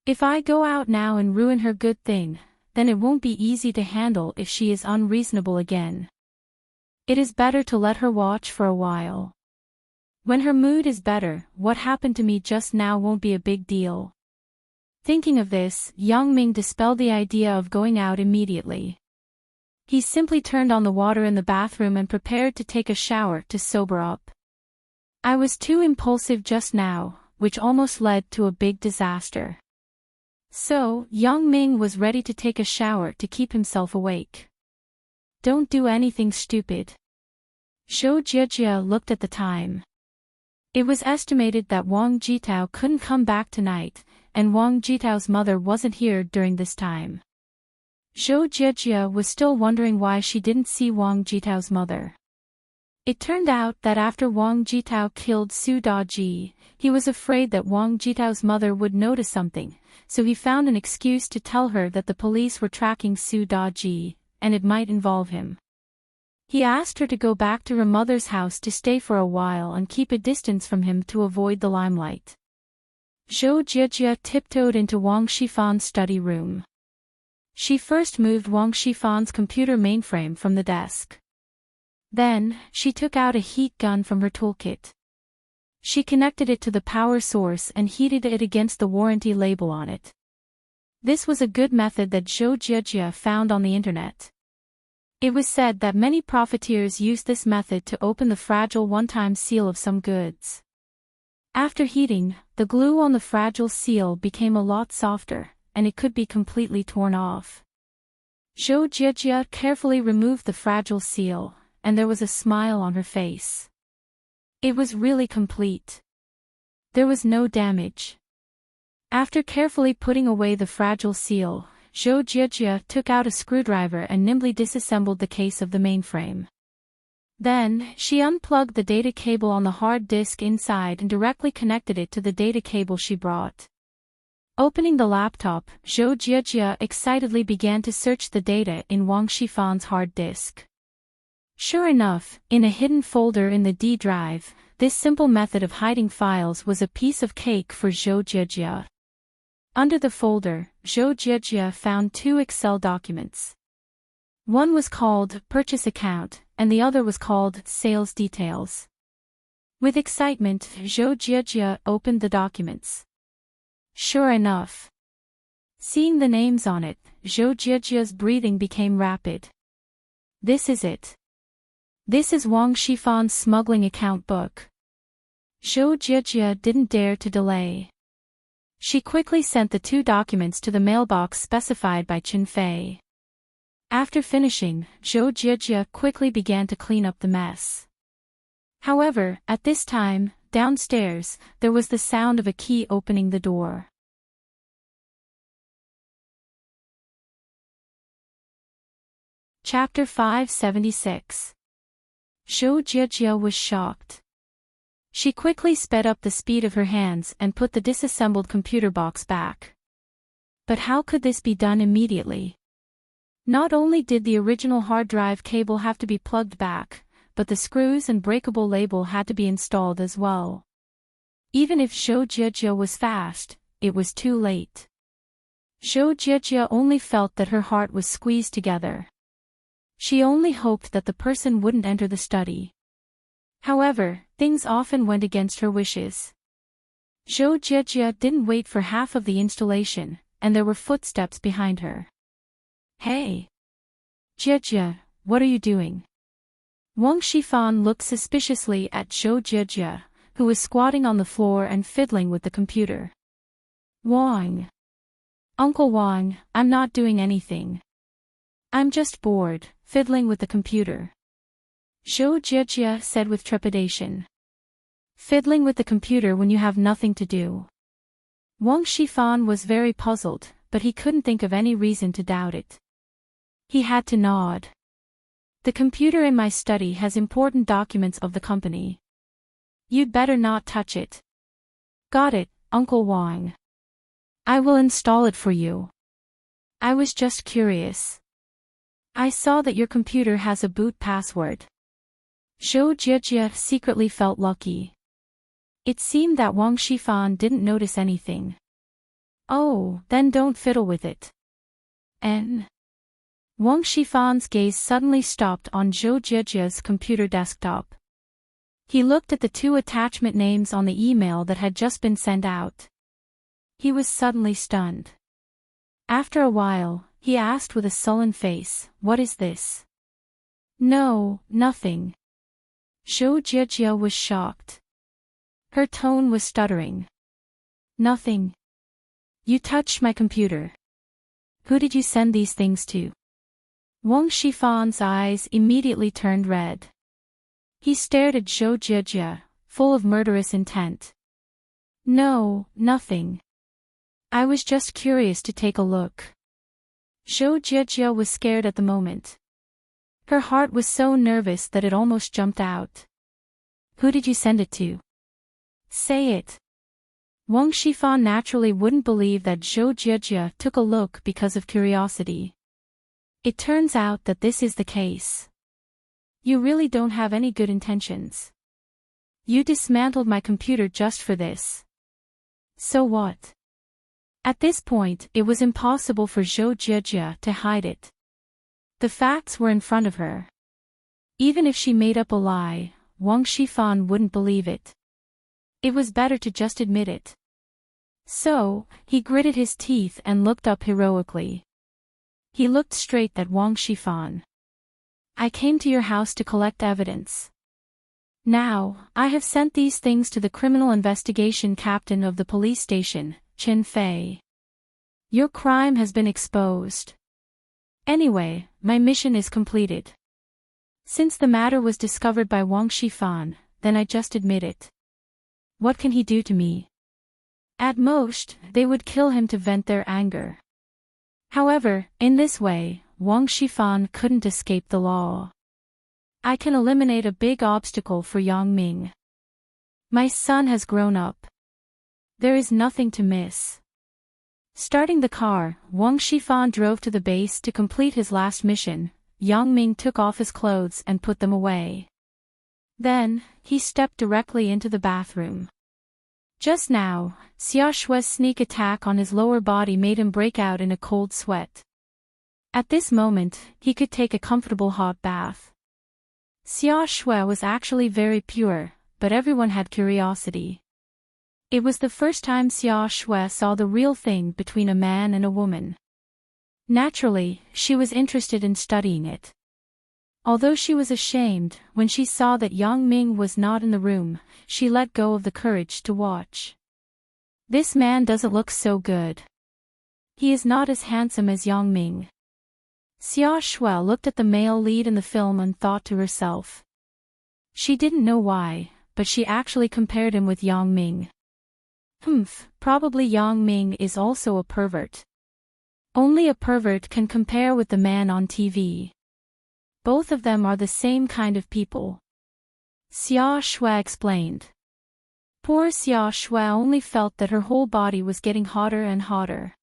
If I go out now and ruin her good thing, then it won't be easy to handle if she is unreasonable again. It is better to let her watch for a while. When her mood is better, what happened to me just now won't be a big deal. Thinking of this, Yang Ming dispelled the idea of going out immediately. He simply turned on the water in the bathroom and prepared to take a shower to sober up. I was too impulsive just now, which almost led to a big disaster. So, Yang Ming was ready to take a shower to keep himself awake. Don't do anything stupid. Zhou Jiejie looked at the time. It was estimated that Wang Jitao couldn't come back tonight, and Wang Jitao's mother wasn't here during this time. Zhou Jiejie was still wondering why she didn't see Wang Jitao's mother. It turned out that after Wang Jitao killed Su Daji, he was afraid that Wang Jitao's mother would notice something, so he found an excuse to tell her that the police were tracking Su Daji, and it might involve him. He asked her to go back to her mother's house to stay for a while and keep a distance from him to avoid the limelight. Zhou Jiejie tiptoed into Wang Shifan's study room. She first moved Wang Shifan's computer mainframe from the desk. Then, she took out a heat gun from her toolkit. She connected it to the power source and heated it against the warranty label on it. This was a good method that Zhou Jiejie found on the internet. It was said that many profiteers use this method to open the fragile one-time seal of some goods. After heating, the glue on the fragile seal became a lot softer, and it could be completely torn off. Zhou Jiejie carefully removed the fragile seal, and there was a smile on her face. It was really complete. There was no damage. After carefully putting away the fragile seal, Zhou Jiejie took out a screwdriver and nimbly disassembled the case of the mainframe. Then, she unplugged the data cable on the hard disk inside and directly connected it to the data cable she brought. Opening the laptop, Zhou Jiejie excitedly began to search the data in Wang Shifan's hard disk. Sure enough, in a hidden folder in the D drive, this simple method of hiding files was a piece of cake for Zhou Jiejie. Under the folder, Zhou Jiejie found 2 Excel documents. One was called Purchase Account, and the other was called Sales Details. With excitement, Zhou Jiejie opened the documents. Sure enough. Seeing the names on it, Zhou Jiejie's breathing became rapid. This is it. This is Wang Shifan's smuggling account book. Zhou Jiejie didn't dare to delay. She quickly sent the 2 documents to the mailbox specified by Qin Fei. After finishing, Zhou Jiejie quickly began to clean up the mess. However, at this time, downstairs, there was the sound of a key opening the door. Chapter 576. Zhou Jiejie was shocked. She quickly sped up the speed of her hands and put the disassembled computer box back. But how could this be done immediately? Not only did the original hard drive cable have to be plugged back, but the screws and breakable label had to be installed as well. Even if Zhou Jiejie was fast, it was too late. Zhou Jiejie only felt that her heart was squeezed together. She only hoped that the person wouldn't enter the study. However, things often went against her wishes. Zhou Jiejie didn't wait for half of the installation, and there were footsteps behind her. Hey! Jiejie, what are you doing? Wang Shifan looked suspiciously at Zhou Jijia, who was squatting on the floor and fiddling with the computer. Wang. Uncle Wang, I'm not doing anything. I'm just bored, fiddling with the computer. Zhou Jijia said with trepidation. Fiddling with the computer when you have nothing to do. Wang Shifan was very puzzled, but he couldn't think of any reason to doubt it. He had to nod. The computer in my study has important documents of the company. You'd better not touch it. Got it, Uncle Wang. I will install it for you. I was just curious. I saw that your computer has a boot password. Zhou Jijia secretly felt lucky. It seemed that Wang Shifan didn't notice anything. Oh, then don't fiddle with it. Wang Shifan's gaze suddenly stopped on Zhou Jijia's computer desktop. He looked at the 2 attachment names on the email that had just been sent out. He was suddenly stunned. After a while, he asked with a sullen face, "What is this?" "No, nothing." Zhou Jijia was shocked. Her tone was stuttering. "Nothing. You touched my computer. Who did you send these things to?" Wang Shifan's eyes immediately turned red. He stared at Zhou Jijia, full of murderous intent. "No, nothing. I was just curious to take a look." Zhou Jijia was scared at the moment. Her heart was so nervous that it almost jumped out. "Who did you send it to? Say it." Wang Shifan naturally wouldn't believe that Zhou Jijia took a look because of curiosity. It turns out that this is the case. You really don't have any good intentions. You dismantled my computer just for this. So what? At this point, it was impossible for Zhou Jijia to hide it. The facts were in front of her. Even if she made up a lie, Wang Shifan wouldn't believe it. It was better to just admit it. So, he gritted his teeth and looked up heroically. He looked straight at Wang Shifan. "I came to your house to collect evidence. Now, I have sent these things to the criminal investigation captain of the police station, Qin Fei. Your crime has been exposed. Anyway, my mission is completed. Since the matter was discovered by Wang Shifan, then I just admit it. What can he do to me? At most, they would kill him to vent their anger." However, in this way, Wang Shifan couldn't escape the law. "I can eliminate a big obstacle for Yang Ming. My son has grown up. There is nothing to miss." Starting the car, Wang Shifan drove to the base to complete his last mission. Yang Ming took off his clothes and put them away. Then, he stepped directly into the bathroom. Just now, Xia Shui's sneak attack on his lower body made him break out in a cold sweat. At this moment, he could take a comfortable hot bath. Xia Shui was actually very pure, but everyone had curiosity. It was the first time Xia Shui saw the real thing between a man and a woman. Naturally, she was interested in studying it. Although she was ashamed, when she saw that Yang Ming was not in the room, she let go of the courage to watch. This man doesn't look so good. He is not as handsome as Yang Ming. Xia Shui looked at the male lead in the film and thought to herself. She didn't know why, but she actually compared him with Yang Ming. Probably Yang Ming is also a pervert. Only a pervert can compare with the man on TV. Both of them are the same kind of people. Xia Shui explained. Poor Xia Shui only felt that her whole body was getting hotter and hotter.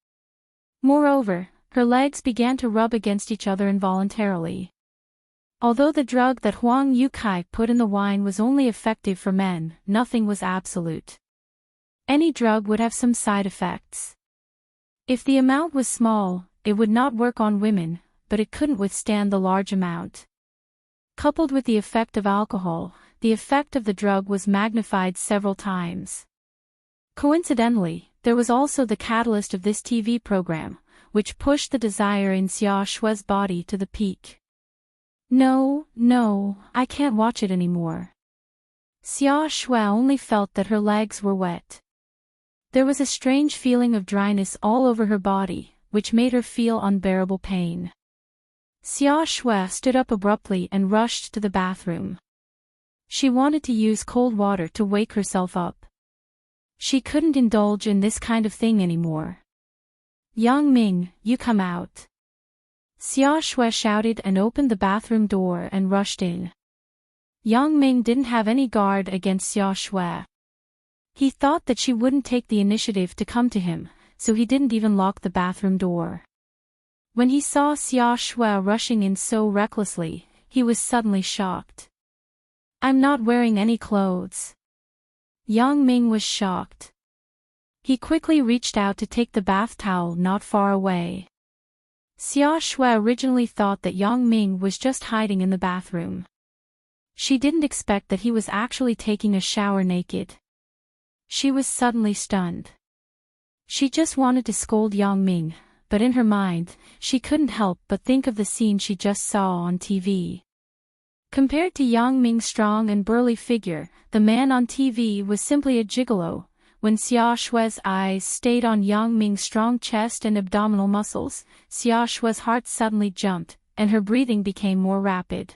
Moreover, her legs began to rub against each other involuntarily. Although the drug that Huang Yukai put in the wine was only effective for men, nothing was absolute. Any drug would have some side effects. If the amount was small, it would not work on women, but it couldn't withstand the large amount. Coupled with the effect of alcohol, the effect of the drug was magnified several times. Coincidentally, there was also the catalyst of this TV program, which pushed the desire in Xia Shui's body to the peak. No, no, I can't watch it anymore. Xia Shui only felt that her legs were wet. There was a strange feeling of dryness all over her body, which made her feel unbearable pain. Xia Shui stood up abruptly and rushed to the bathroom. She wanted to use cold water to wake herself up. She couldn't indulge in this kind of thing anymore. Yang Ming, you come out. Xia Shui shouted and opened the bathroom door and rushed in. Yang Ming didn't have any guard against Xia Shui. He thought that she wouldn't take the initiative to come to him, so he didn't even lock the bathroom door. When he saw Xia Shui rushing in so recklessly, he was suddenly shocked. I'm not wearing any clothes. Yang Ming was shocked. He quickly reached out to take the bath towel not far away. Xia Shui originally thought that Yang Ming was just hiding in the bathroom. She didn't expect that he was actually taking a shower naked. She was suddenly stunned. She just wanted to scold Yang Ming, but in her mind, she couldn't help but think of the scene she just saw on TV. Compared to Yang Ming's strong and burly figure, the man on TV was simply a gigolo. When Xia Shui's eyes stayed on Yang Ming's strong chest and abdominal muscles, Xia Shui's heart suddenly jumped, and her breathing became more rapid.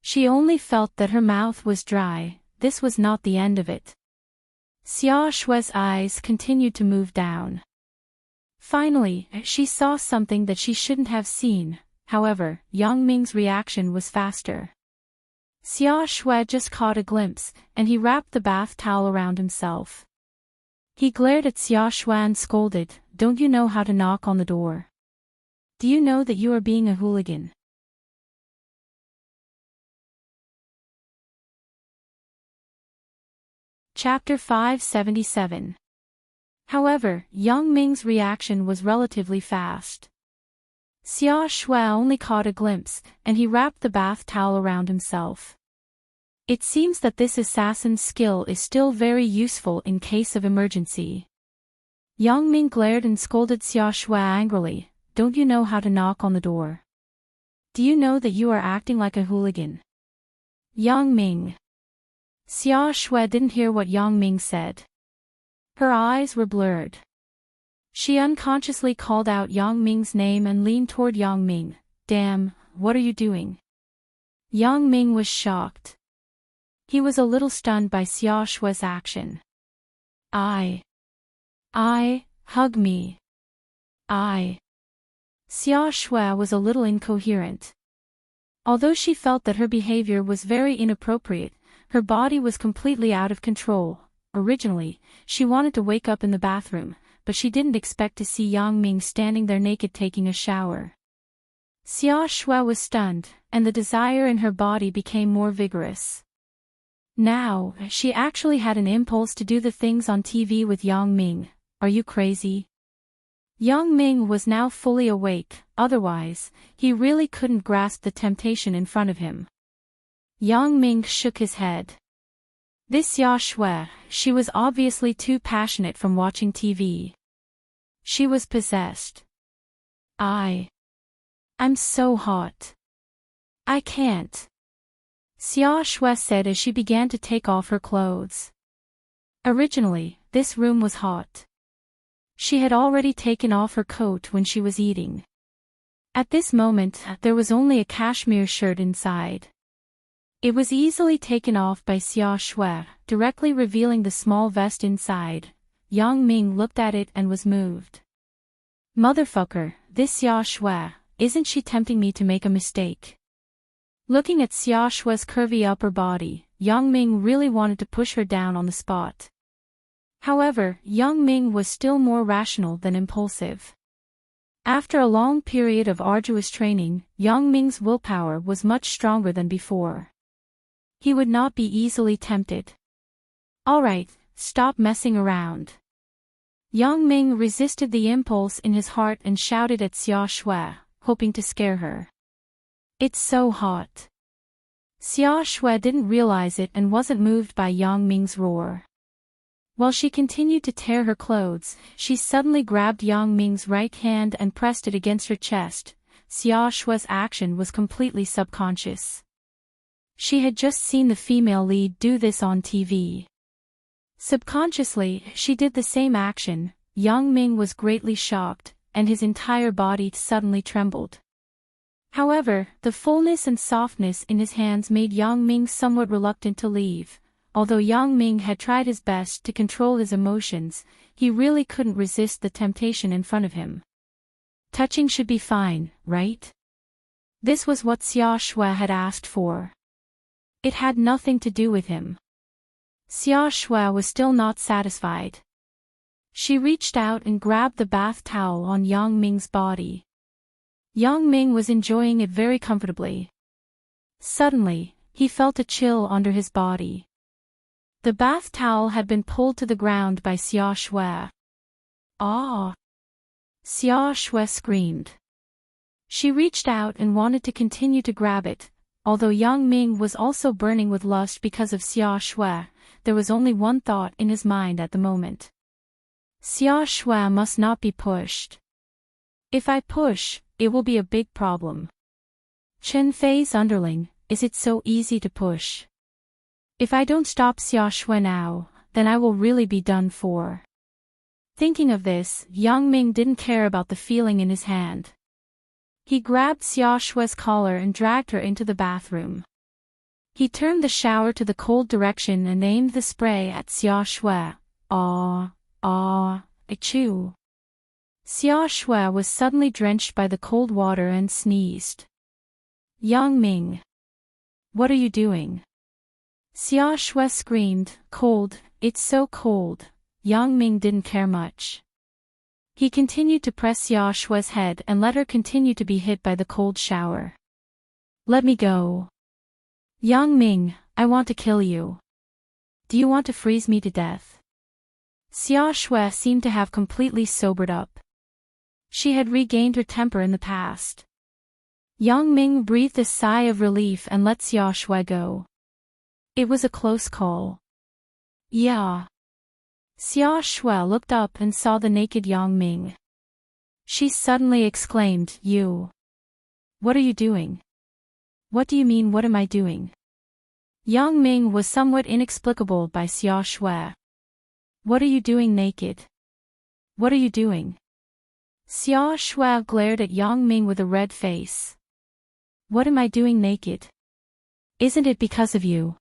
She only felt that her mouth was dry. This was not the end of it. Xia Shui's eyes continued to move down. Finally, she saw something that she shouldn't have seen. However, Yang Ming's reaction was faster. Xia Shui just caught a glimpse, and he wrapped the bath towel around himself. He glared at Xia Shui and scolded, "Don't you know how to knock on the door? Do you know that you are being a hooligan?" Chapter 577. However, Yang Ming's reaction was relatively fast. Xia Shui only caught a glimpse, and he wrapped the bath towel around himself. It seems that this assassin's skill is still very useful in case of emergency. Yang Ming glared and scolded Xia Shui angrily, "Don't you know how to knock on the door? Do you know that you are acting like a hooligan?" Yang Ming. Xia Shui didn't hear what Yang Ming said. Her eyes were blurred. She unconsciously called out Yang Ming's name and leaned toward Yang Ming. "Damn, what are you doing?" Yang Ming was shocked. He was a little stunned by Xia Shui's action. I. Hug me. Xia Shui was a little incoherent. Although she felt that her behavior was very inappropriate, her body was completely out of control. Originally, she wanted to wake up in the bathroom, but she didn't expect to see Yang Ming standing there naked taking a shower. Xia Shui was stunned, and the desire in her body became more vigorous. Now, she actually had an impulse to do the things on TV with Yang Ming. Are you crazy? Yang Ming was now fully awake, otherwise, he really couldn't grasp the temptation in front of him. Yang Ming shook his head. This Xia Shui, she was obviously too passionate from watching TV. She was possessed. I'm so hot. I can't. Xia Shui said as she began to take off her clothes. Originally, this room was hot. She had already taken off her coat when she was eating. At this moment, there was only a cashmere shirt inside. It was easily taken off by Xia Shui, directly revealing the small vest inside. Yang Ming looked at it and was moved. Motherfucker, this Xia Shui, isn't she tempting me to make a mistake? Looking at Xia Shui's curvy upper body, Yang Ming really wanted to push her down on the spot. However, Yang Ming was still more rational than impulsive. After a long period of arduous training, Yang Ming's willpower was much stronger than before. He would not be easily tempted. Alright, stop messing around. Yang Ming resisted the impulse in his heart and shouted at Xia Shui, hoping to scare her. It's so hot. Xia Shui didn't realize it and wasn't moved by Yang Ming's roar. While she continued to tear her clothes, she suddenly grabbed Yang Ming's right hand and pressed it against her chest, Xia Shue's action was completely subconscious. She had just seen the female lead do this on TV. Subconsciously, she did the same action. Yang Ming was greatly shocked, and his entire body suddenly trembled. However, the fullness and softness in his hands made Yang Ming somewhat reluctant to leave. Although Yang Ming had tried his best to control his emotions, he really couldn't resist the temptation in front of him. Touching should be fine, right? This was what Xia Shui had asked for. It had nothing to do with him. Xia Shui was still not satisfied. She reached out and grabbed the bath towel on Yang Ming's body. Yang Ming was enjoying it very comfortably. Suddenly, he felt a chill under his body. The bath towel had been pulled to the ground by Xia Shui. Ah! Xia Shui screamed. She reached out and wanted to continue to grab it. Although Yang Ming was also burning with lust because of Xia Shui, there was only one thought in his mind at the moment. Xia Shui must not be pushed. If I push, it will be a big problem. Chen Fei's underling, is it so easy to push? If I don't stop Xia Shui now, then I will really be done for. Thinking of this, Yang Ming didn't care about the feeling in his hand. He grabbed Xia Shui's collar and dragged her into the bathroom. He turned the shower to the cold direction and aimed the spray at Xia Shui. Achoo. Xia Shui was suddenly drenched by the cold water and sneezed. Yang Ming. What are you doing? Xia Shui screamed, cold, it's so cold. Yang Ming didn't care much. He continued to press Xia Shui's head and let her continue to be hit by the cold shower. Let me go. Yang Ming, I want to kill you. Do you want to freeze me to death? Xia Shui seemed to have completely sobered up. She had regained her temper in the past. Yang Ming breathed a sigh of relief and let Xia Shui go. It was a close call. Yeah. Xia Shui looked up and saw the naked Yang Ming. She suddenly exclaimed, You. What are you doing? What do you mean what am I doing? Yang Ming was somewhat inexplicable by Xia Shui. What are you doing naked? What are you doing? Xia Shui glared at Yang Ming with a red face. What am I doing naked? Isn't it because of you?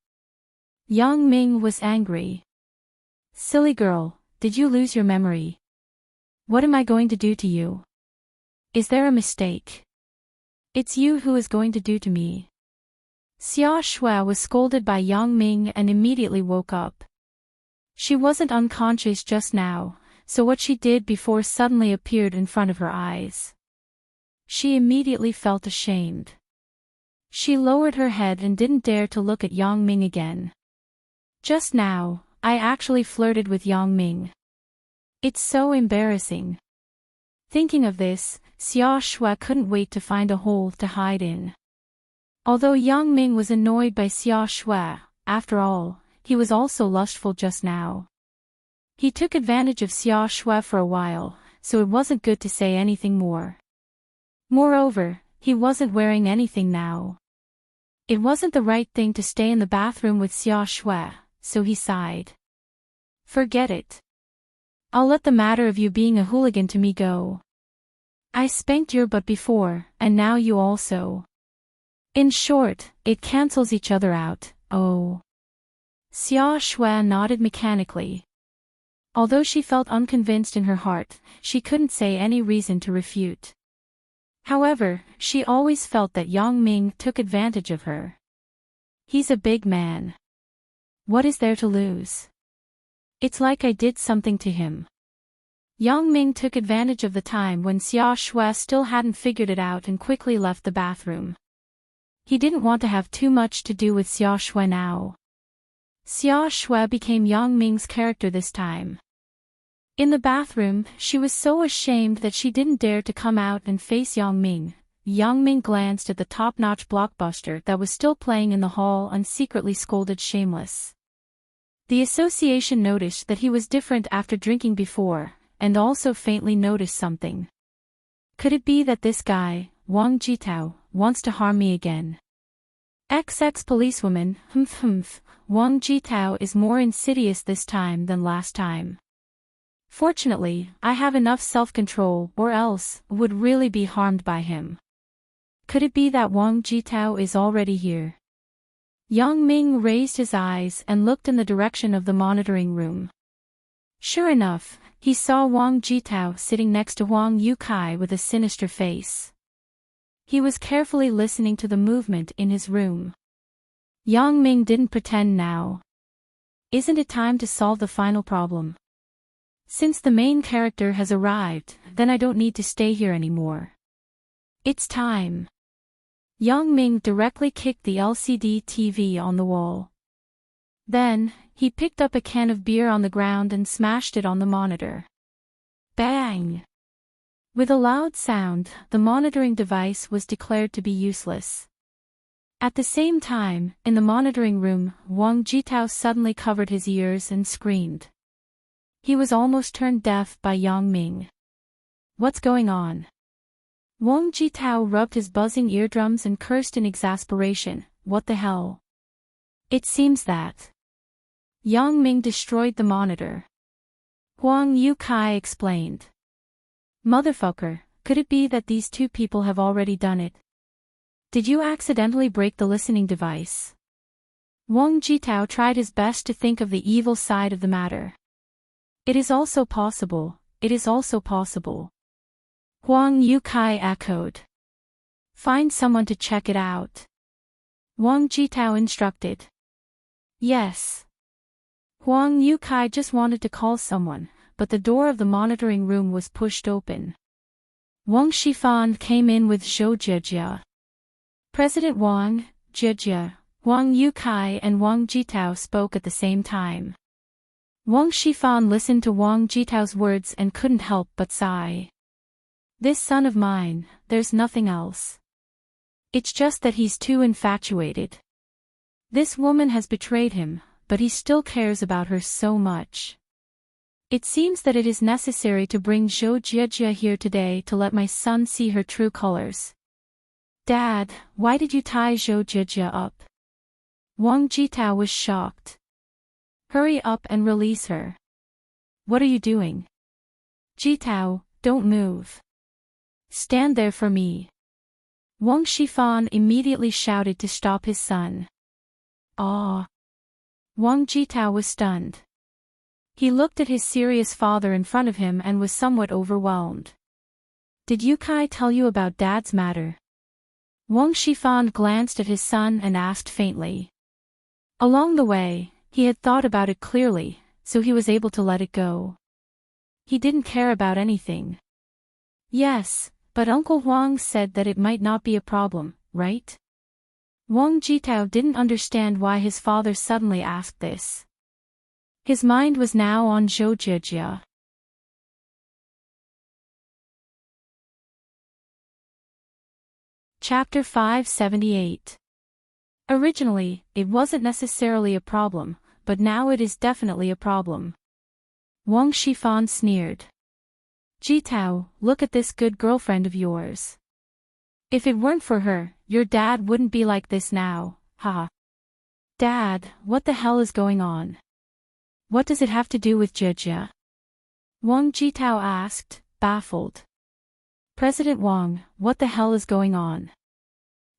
Yang Ming was angry. Silly girl, did you lose your memory? What am I going to do to you? Is there a mistake? It's you who is going to do to me. Xia Shui was scolded by Yang Ming and immediately woke up. She wasn't unconscious just now, so what she did before suddenly appeared in front of her eyes. She immediately felt ashamed. She lowered her head and didn't dare to look at Yang Ming again. Just now, I actually flirted with Yang Ming. It's so embarrassing. Thinking of this, Xia Shui couldn't wait to find a hole to hide in. Although Yang Ming was annoyed by Xia Shui, after all, he was also lustful just now. He took advantage of Xia Shui for a while, so it wasn't good to say anything more. Moreover, he wasn't wearing anything now. It wasn't the right thing to stay in the bathroom with Xia Shui, so he sighed. Forget it. I'll let the matter of you being a hooligan to me go. I spanked your butt before, and now you also. In short, it cancels each other out, oh. Xia Shui nodded mechanically. Although she felt unconvinced in her heart, she couldn't say any reason to refute. However, she always felt that Yang Ming took advantage of her. He's a big man. What is there to lose? It's like I did something to him. Yang Ming took advantage of the time when Xia Shui still hadn't figured it out and quickly left the bathroom. He didn't want to have too much to do with Xia Shui now. Xia Shui became Yang Ming's character this time. In the bathroom, she was so ashamed that she didn't dare to come out and face Yang Ming. Yang Ming glanced at the top-notch blockbuster that was still playing in the hall and secretly scolded Shameless. The association noticed that he was different after drinking before, and also faintly noticed something. Could it be that this guy, Wang Jitao, wants to harm me again. XX policewoman, Wang Jitao is more insidious this time than last time. Fortunately, I have enough self-control or else would really be harmed by him. Could it be that Wang Jitao is already here? Yang Ming raised his eyes and looked in the direction of the monitoring room. Sure enough, he saw Wang Jitao sitting next to Wang Yukai with a sinister face. He was carefully listening to the movement in his room. Yang Ming didn't pretend now. Isn't it time to solve the final problem? Since the main character has arrived, then I don't need to stay here anymore. It's time. Yang Ming directly kicked the LCD TV on the wall. Then, he picked up a can of beer on the ground and smashed it on the monitor. Bang! With a loud sound, the monitoring device was declared to be useless. At the same time, in the monitoring room, Wang Jitao suddenly covered his ears and screamed. He was almost turned deaf by Yang Ming. What's going on? Wang Jitao rubbed his buzzing eardrums and cursed in exasperation. What the hell? It seems that Yang Ming destroyed the monitor. Huang Yukai explained. Motherfucker, could it be that these two people have already done it? Did you accidentally break the listening device? Wang Jitao tried his best to think of the evil side of the matter. It is also possible, it is also possible. Huang Yukai echoed. Find someone to check it out. Wang Jitao instructed. Yes. Huang Yukai just wanted to call someone, but the door of the monitoring room was pushed open. Wang Shifan came in with Zhou Jijia. President Wang, Jijia, Wang Yukai and Wang Jitao spoke at the same time. Wang Shifan listened to Wang Jitao's words and couldn't help but sigh. This son of mine, there's nothing else. It's just that he's too infatuated. This woman has betrayed him, but he still cares about her so much. It seems that it is necessary to bring Zhou Jijia here today to let my son see her true colors. Dad, why did you tie Zhou Jijia up? Wang Jitao was shocked. Hurry up and release her. What are you doing? Jitao, don't move. Stand there for me. Wang Shifan immediately shouted to stop his son. Ah! Wang Jitao was stunned. He looked at his serious father in front of him and was somewhat overwhelmed. Did Yukai tell you about Dad's matter? Wang Shifan glanced at his son and asked faintly. Along the way, he had thought about it clearly, so he was able to let it go. He didn't care about anything. Yes, but Uncle Huang said that it might not be a problem, right? Wang Jitao didn't understand why his father suddenly asked this. His mind was now on Zhou Jijia. Chapter 578. Originally, it wasn't necessarily a problem, but now it is definitely a problem. Wang Shifan sneered. Jitao, look at this good girlfriend of yours. If it weren't for her, your dad wouldn't be like this now, haha. Dad, what the hell is going on? What does it have to do with Jijia? Wang Jitao asked, baffled. President Wang, what the hell is going on?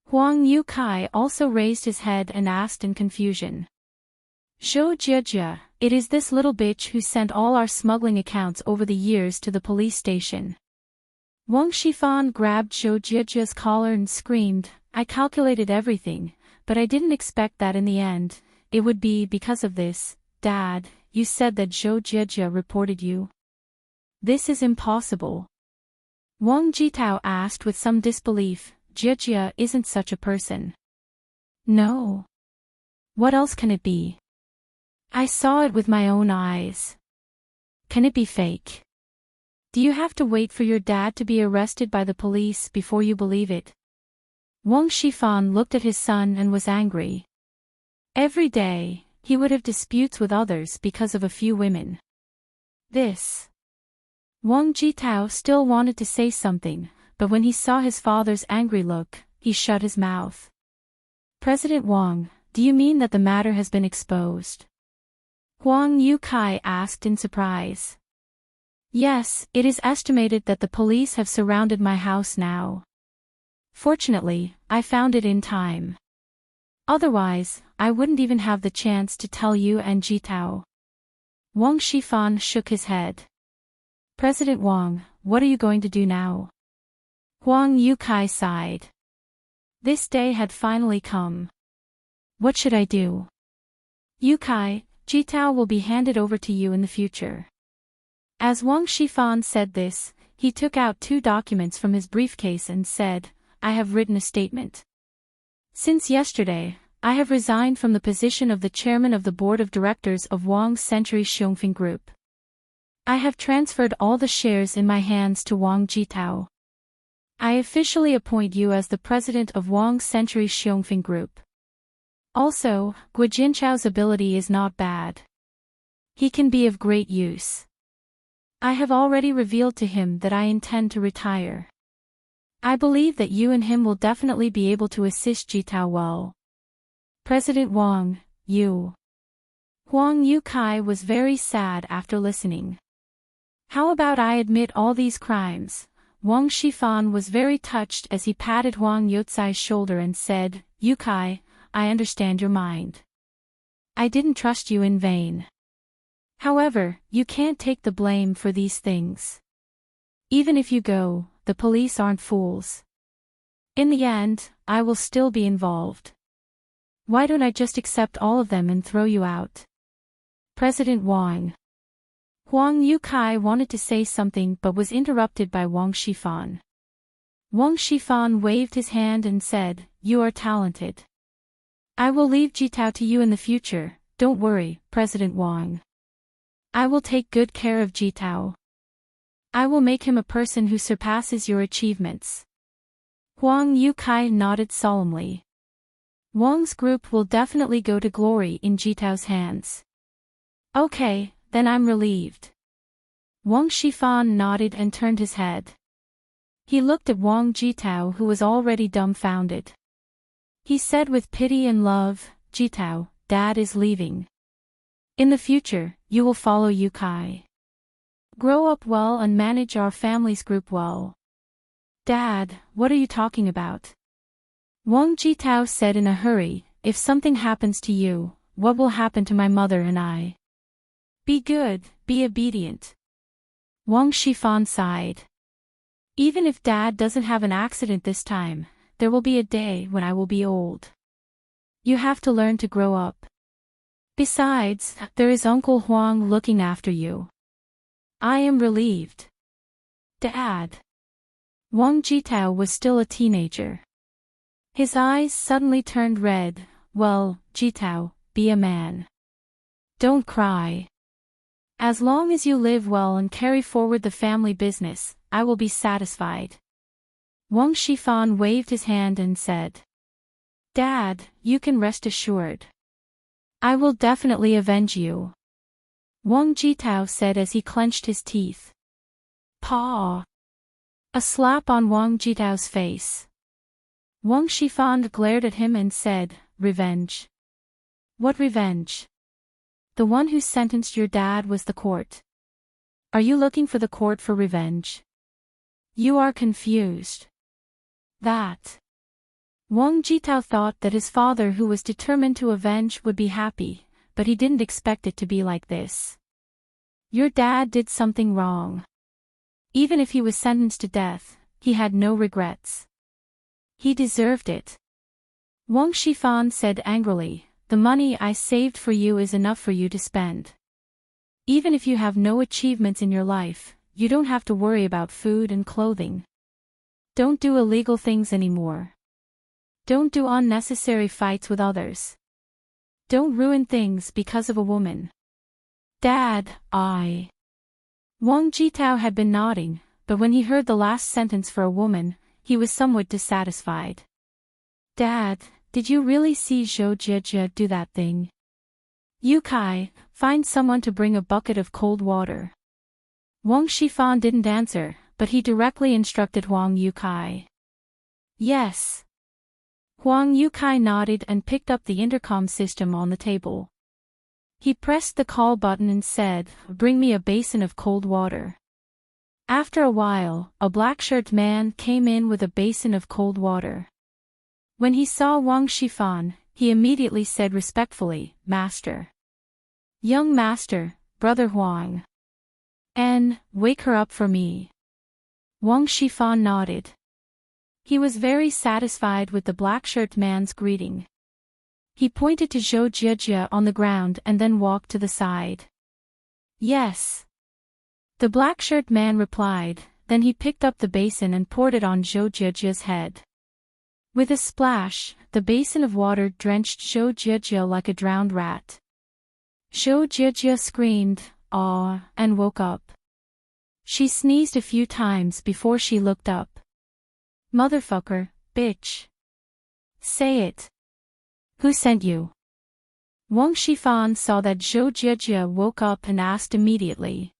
Huang Yukai also raised his head and asked in confusion. Zhou Jijia, it is this little bitch who sent all our smuggling accounts over the years to the police station. Wang Shifan grabbed Zhou Jijia's collar and screamed, I calculated everything, but I didn't expect that in the end, it would be because of this. Dad, you said that Zhou Jijia reported you? This is impossible. Wang Jitao asked with some disbelief, Jijia isn't such a person. No. What else can it be? I saw it with my own eyes. Can it be fake? Do you have to wait for your dad to be arrested by the police before you believe it? Wang Shifan looked at his son and was angry. Every day, he would have disputes with others because of a few women. This. Wang Jitao still wanted to say something, but when he saw his father's angry look, he shut his mouth. President Wang, do you mean that the matter has been exposed? Huang Yukai asked in surprise. Yes, it is estimated that the police have surrounded my house now. Fortunately, I found it in time. Otherwise, I wouldn't even have the chance to tell you and Jitao. Wang Shifan shook his head. President Wang, what are you going to do now? Huang Yukai sighed. This day had finally come. What should I do? Yukai, Jitao will be handed over to you in the future. As Wang Shifan said this, he took out 2 documents from his briefcase and said, I have written a statement. Since yesterday, I have resigned from the position of the chairman of the board of directors of Wang's Century Xiongfeng Group. I have transferred all the shares in my hands to Wang Jitao. I officially appoint you as the president of Wang's Century Xiongfeng Group. Also, Guo Jinchao's ability is not bad. He can be of great use. I have already revealed to him that I intend to retire. I believe that you and him will definitely be able to assist Jitao well. President Wang, you. Huang Yukai was very sad after listening. How about I admit all these crimes? Wang Shifan was very touched as he patted Huang Youcai's shoulder and said, Yukai, I understand your mind. I didn't trust you in vain. However, you can't take the blame for these things. Even if you go, the police aren't fools. In the end, I will still be involved. Why don't I just accept all of them and throw you out? President Wang. Huang Yukai wanted to say something but was interrupted by Wang Shifan. Wang Shifan waved his hand and said, You are talented. I will leave Jitao to you in the future, don't worry, President Wang. I will take good care of Jitao. I will make him a person who surpasses your achievements. Huang Yukai nodded solemnly. Wang's group will definitely go to glory in Jitao's hands. Okay, then I'm relieved. Wang Shifan nodded and turned his head. He looked at Wang Jitao, who was already dumbfounded. He said with pity and love, Jitao, Dad is leaving. In the future, you will follow Yukai. Grow up well and manage our family's group well. Dad, what are you talking about? Wang Jitao said in a hurry, if something happens to you, what will happen to my mother and I? Be good, be obedient. Wang Shifan sighed. Even if Dad doesn't have an accident this time, there will be a day when I will be old. You have to learn to grow up. Besides, there is Uncle Huang looking after you. I am relieved. Dad. Wang Jitao was still a teenager. His eyes suddenly turned red. Well, Jitao, be a man. Don't cry. As long as you live well and carry forward the family business, I will be satisfied. Wang Shifan waved his hand and said, Dad, you can rest assured. I will definitely avenge you. Wang Jitao said as he clenched his teeth. Paw. A slap on Wang Jitao's face. Wang Shifan glared at him and said, Revenge. What revenge? The one who sentenced your dad was the court. Are you looking for the court for revenge? You are confused. That. Wang Jitao thought that his father, who was determined to avenge, would be happy, but he didn't expect it to be like this. Your dad did something wrong. Even if he was sentenced to death, he had no regrets. He deserved it. Wang Shifan said angrily, the money I saved for you is enough for you to spend. Even if you have no achievements in your life, you don't have to worry about food and clothing. Don't do illegal things anymore. Don't do unnecessary fights with others. Don't ruin things because of a woman. Dad, Wang Jitao had been nodding, but when he heard the last sentence for a woman, he was somewhat dissatisfied. Dad, did you really see Zhou Jie do that thing? Yukai, find someone to bring a bucket of cold water. Wang Shifan didn't answer, but he directly instructed Huang Yukai. Yes. Huang Yukai nodded and picked up the intercom system on the table. He pressed the call button and said, "Bring me a basin of cold water." After a while, a black-shirted man came in with a basin of cold water. When he saw Wang Shifan, he immediately said respectfully, "Master." "Young master, brother Huang." Wake her up for me." Wang Shifan nodded. He was very satisfied with the black-shirted man's greeting. He pointed to Zhou Jiejie on the ground and then walked to the side. "Yes." The black-shirted man replied, then he picked up the basin and poured it on Zhou Jiejie's head. With a splash, the basin of water drenched Zhou Jiejie like a drowned rat. Zhou Jiejie screamed, "Aw," and woke up. She sneezed a few times before she looked up. "Motherfucker, bitch. Say it. Who sent you?" Wang Shifan saw that Zhou Jiejie woke up and asked immediately.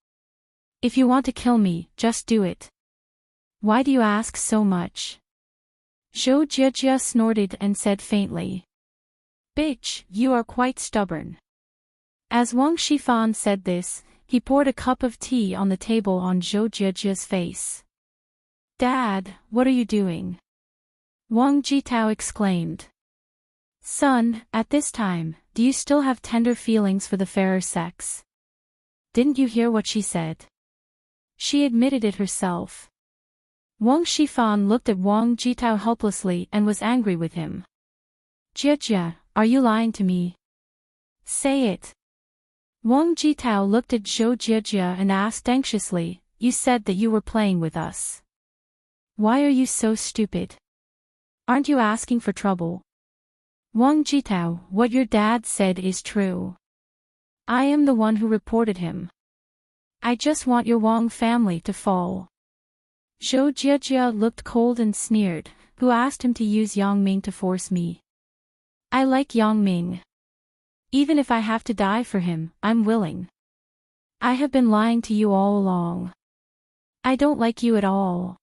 "If you want to kill me, just do it. Why do you ask so much?" Zhou Jiejie snorted and said faintly, "Bitch, you are quite stubborn." As Wang Shifan said this, he poured a cup of tea on the table on Zhou Jiejie's face. "Dad, what are you doing?" Wang Jitao exclaimed. "Son, at this time, do you still have tender feelings for the fairer sex? Didn't you hear what she said? She admitted it herself." Wang Shifan looked at Wang Jitao helplessly and was angry with him. "Jiejie, are you lying to me? Say it." Wang Jitao looked at Zhou Jiejie and asked anxiously, "You said that you were playing with us. Why are you so stupid? Aren't you asking for trouble?" "Wang Jitao, what your dad said is true. I am the one who reported him. I just want your Wang family to fall." Zhou Jiejie looked cold and sneered, "Who asked him to use Yang Ming to force me? I like Yang Ming. Even if I have to die for him, I'm willing. I have been lying to you all along. I don't like you at all."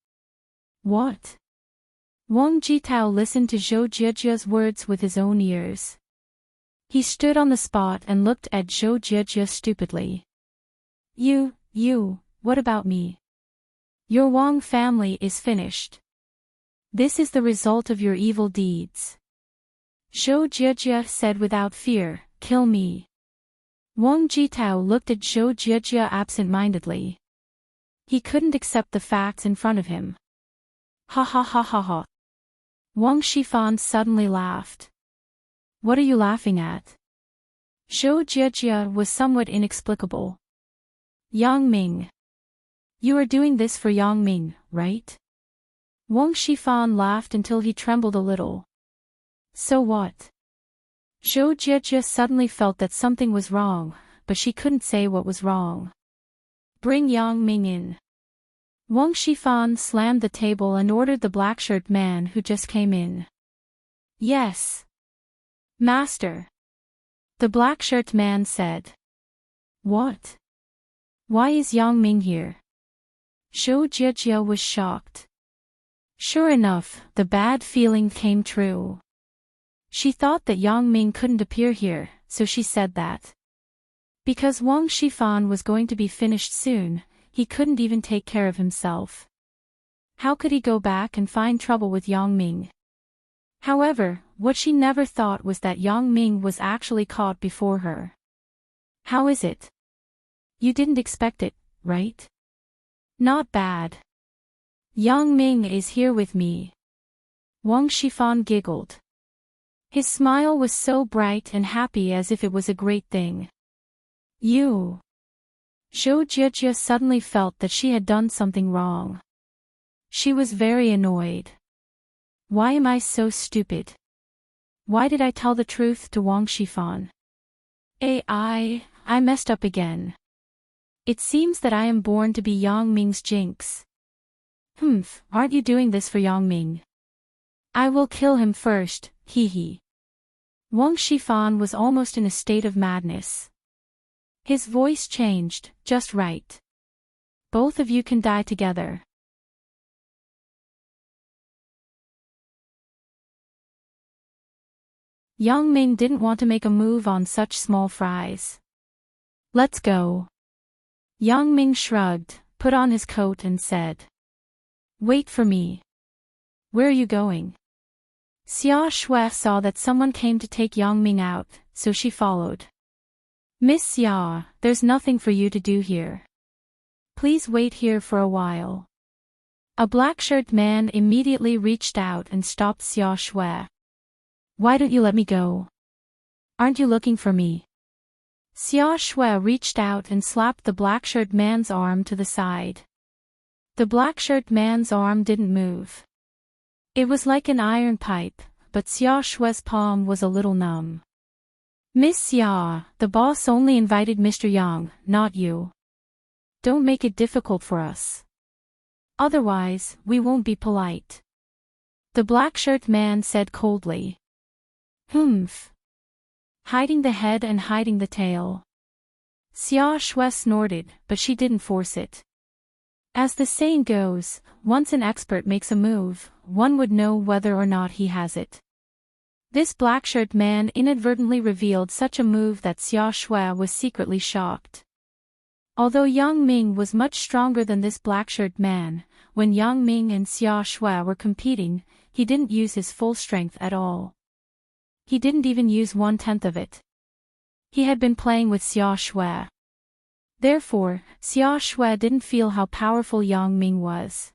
"What?" Wang Jitao listened to Zhou Jiejie's words with his own ears. He stood on the spot and looked at Zhou Jiejie stupidly. You, what about me? Your Wang family is finished. This is the result of your evil deeds." Zhou Jiejie said without fear, "Kill me." Wang Jitao looked at Zhou Jiejie absent-mindedly. He couldn't accept the facts in front of him. "Ha ha ha ha ha." Wang Shifan suddenly laughed. "What are you laughing at?" Zhou Jiejie was somewhat inexplicable. "Yang Ming. You are doing this for Yang Ming, right?" Wang Shifan laughed until he trembled a little. "So what?" Zhou Jiejie suddenly felt that something was wrong, but she couldn't say what was wrong. "Bring Yang Ming in." Wang Shifan slammed the table and ordered the black-shirted man who just came in. "Yes, master," the black-shirted man said. "What? Why is Yang Ming here?" Zhou Jiejie was shocked. Sure enough, the bad feeling came true. She thought that Yang Ming couldn't appear here, so she said that. Because Wang Shifan was going to be finished soon, he couldn't even take care of himself. How could he go back and find trouble with Yang Ming? However, what she never thought was that Yang Ming was actually caught before her. "How is it? You didn't expect it, right?" "Not bad. Yang Ming is here with me." Wang Shifan giggled. His smile was so bright and happy as if it was a great thing. "You." Zhou Jiejie suddenly felt that she had done something wrong. She was very annoyed. Why am I so stupid? Why did I tell the truth to Wang Shifan? I messed up again. It seems that I am born to be Yang Ming's jinx. Aren't you doing this for Yang Ming? I will kill him first, hee hee. Wang Shifan was almost in a state of madness. His voice changed, just right. Both of you can die together. Yang Ming didn't want to make a move on such small fries. Let's go. Yang Ming shrugged, put on his coat and said. Wait for me. Where are you going? Xia Shui saw that someone came to take Yang Ming out, so she followed. Miss Xia, there's nothing for you to do here. Please wait here for a while. A black-shirted man immediately reached out and stopped Xia Shui. Why don't you let me go? Aren't you looking for me? Xia Shui reached out and slapped the black-shirted man's arm to the side. The black-shirted man's arm didn't move. It was like an iron pipe, but Xia Shui's palm was a little numb. Miss Xia, the boss only invited Mr. Yang, not you. Don't make it difficult for us. Otherwise, we won't be polite. The black-shirted man said coldly. Humph. Hiding the head and hiding the tail. Xia Shui snorted, but she didn't force it. As the saying goes, once an expert makes a move, one would know whether or not he has it. This black-shirted man inadvertently revealed such a move that Xia Shui was secretly shocked. Although Yang Ming was much stronger than this black-shirted man, when Yang Ming and Xia Shui were competing, he didn't use his full strength at all. He didn't even use 1/10 of it. He had been playing with Xia Shui. Therefore, Xia Shui didn't feel how powerful Yang Ming was.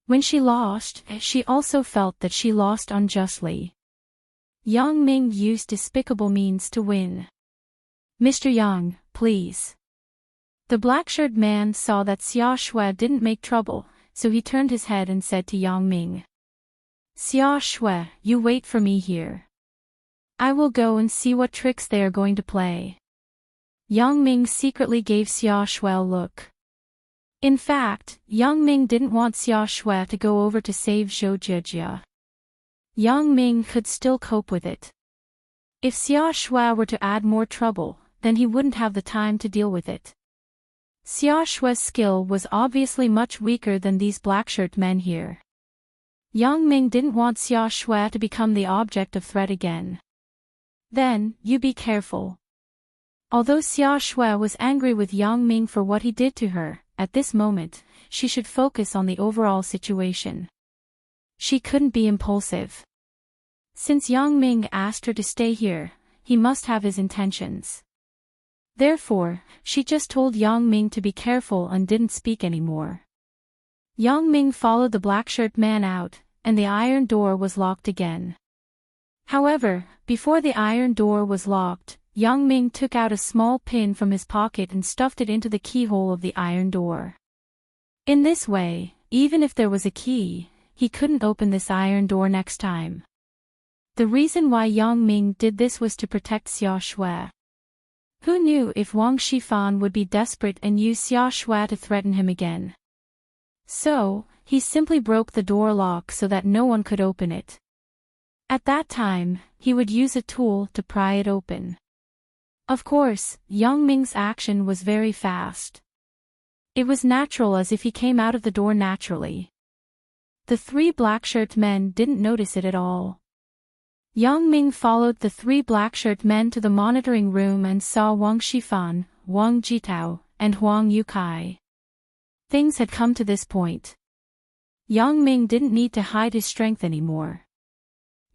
When she lost, she also felt that she lost unjustly. Yang Ming used despicable means to win. Mr. Yang, please. The black-shirted man saw that Xia Shui didn't make trouble, so he turned his head and said to Yang Ming. Xia Shui, you wait for me here. I will go and see what tricks they are going to play. Yang Ming secretly gave Xia Shui a look. In fact, Yang Ming didn't want Xia Shui to go over to save Zhou Jijia. Yang Ming could still cope with it. If Xia Shui were to add more trouble, then he wouldn't have the time to deal with it. Xia Shui's skill was obviously much weaker than these black-shirted men here. Yang Ming didn't want Xia Shui to become the object of threat again. Then, you be careful. Although Xia Shui was angry with Yang Ming for what he did to her, at this moment, she should focus on the overall situation. She couldn't be impulsive. Since Yang Ming asked her to stay here, he must have his intentions. Therefore, she just told Yang Ming to be careful and didn't speak anymore. Yang Ming followed the black-shirted man out, and the iron door was locked again. However, before the iron door was locked, Yang Ming took out a small pin from his pocket and stuffed it into the keyhole of the iron door. In this way, even if there was a key, he couldn't open this iron door next time. The reason why Yang Ming did this was to protect Xia Shui. Who knew if Wang Shifan would be desperate and use Xia Shui to threaten him again? So, he simply broke the door lock so that no one could open it. At that time, he would use a tool to pry it open. Of course, Yang Ming's action was very fast. It was natural as if he came out of the door naturally. The three black-shirted men didn't notice it at all. Yang Ming followed the three black-shirted men to the monitoring room and saw Wang Shifan, Wang Jitao, and Huang Yukai. Things had come to this point. Yang Ming didn't need to hide his strength anymore.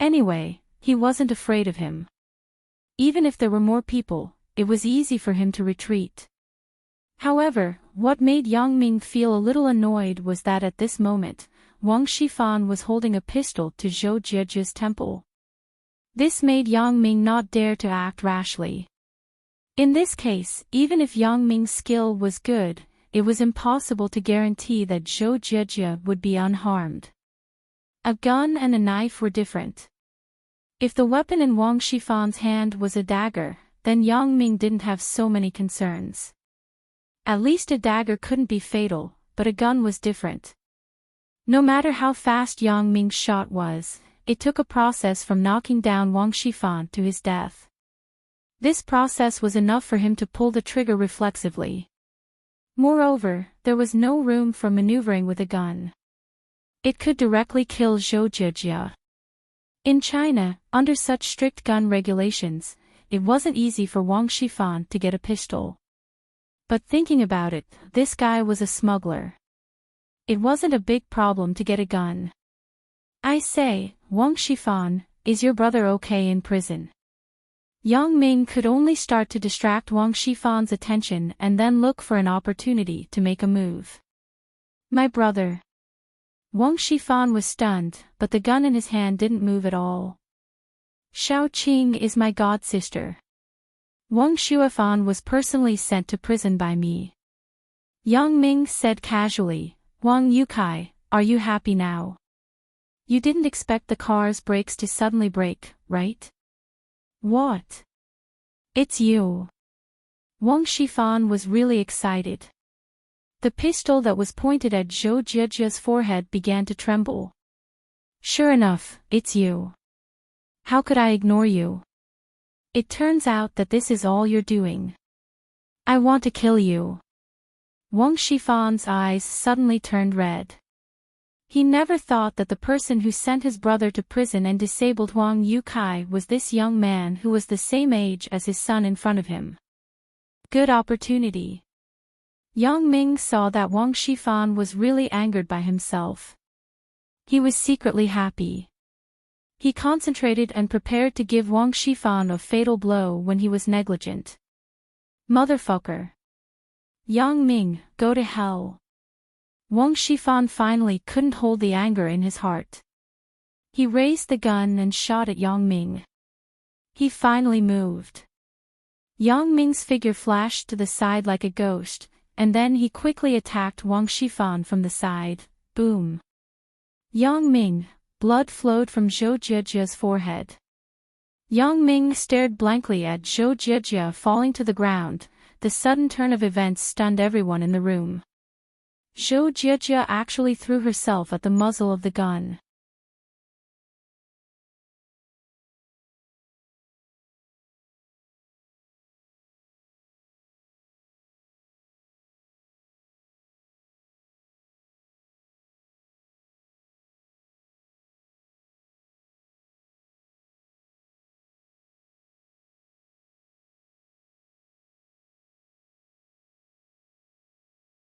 Anyway, he wasn't afraid of him. Even if there were more people, it was easy for him to retreat. However, what made Yang Ming feel a little annoyed was that at this moment, Wang Shifan was holding a pistol to Zhou Jijia's temple. This made Yang Ming not dare to act rashly. In this case, even if Yang Ming's skill was good, it was impossible to guarantee that Zhou Jijia would be unharmed. A gun and a knife were different. If the weapon in Wang Shifan's hand was a dagger, then Yang Ming didn't have so many concerns. At least a dagger couldn't be fatal, but a gun was different. No matter how fast Yang Ming's shot was, it took a process from knocking down Wang Shifan to his death. This process was enough for him to pull the trigger reflexively. Moreover, there was no room for maneuvering with a gun. It could directly kill Zhou Jijia. In China, under such strict gun regulations, it wasn't easy for Wang Shifan to get a pistol. But thinking about it, this guy was a smuggler. It wasn't a big problem to get a gun. I say, Wang Shifan, is your brother okay in prison? Yang Ming could only start to distract Wang Shifan's attention and then look for an opportunity to make a move. My brother. Wang Shifan was stunned, but the gun in his hand didn't move at all. Xiao Qing is my godsister. Wang Shuafan was personally sent to prison by me. Yang Ming said casually, Wang Yukai, are you happy now? You didn't expect the car's brakes to suddenly break, right? What? It's you. Wang Shifan was really excited. The pistol that was pointed at Zhou Jiejia's forehead began to tremble. Sure enough, it's you. How could I ignore you? It turns out that this is all you're doing. I want to kill you. Wang Shifan's eyes suddenly turned red. He never thought that the person who sent his brother to prison and disabled Wang Yukai was this young man who was the same age as his son in front of him. Good opportunity. Yang Ming saw that Wang Shifan was really angered by himself. He was secretly happy. He concentrated and prepared to give Wang Shifan a fatal blow when he was negligent. Motherfucker. Yang Ming, go to hell. Wang Shifan finally couldn't hold the anger in his heart. He raised the gun and shot at Yang Ming. He finally moved. Yang Ming's figure flashed to the side like a ghost, and then he quickly attacked Wang Shifan from the side. Boom. Yang Ming, blood flowed from Zhou Jiejia's forehead. Yang Ming stared blankly at Zhou Jiejia falling to the ground. The sudden turn of events stunned everyone in the room. Zhou Jiejia actually threw herself at the muzzle of the gun.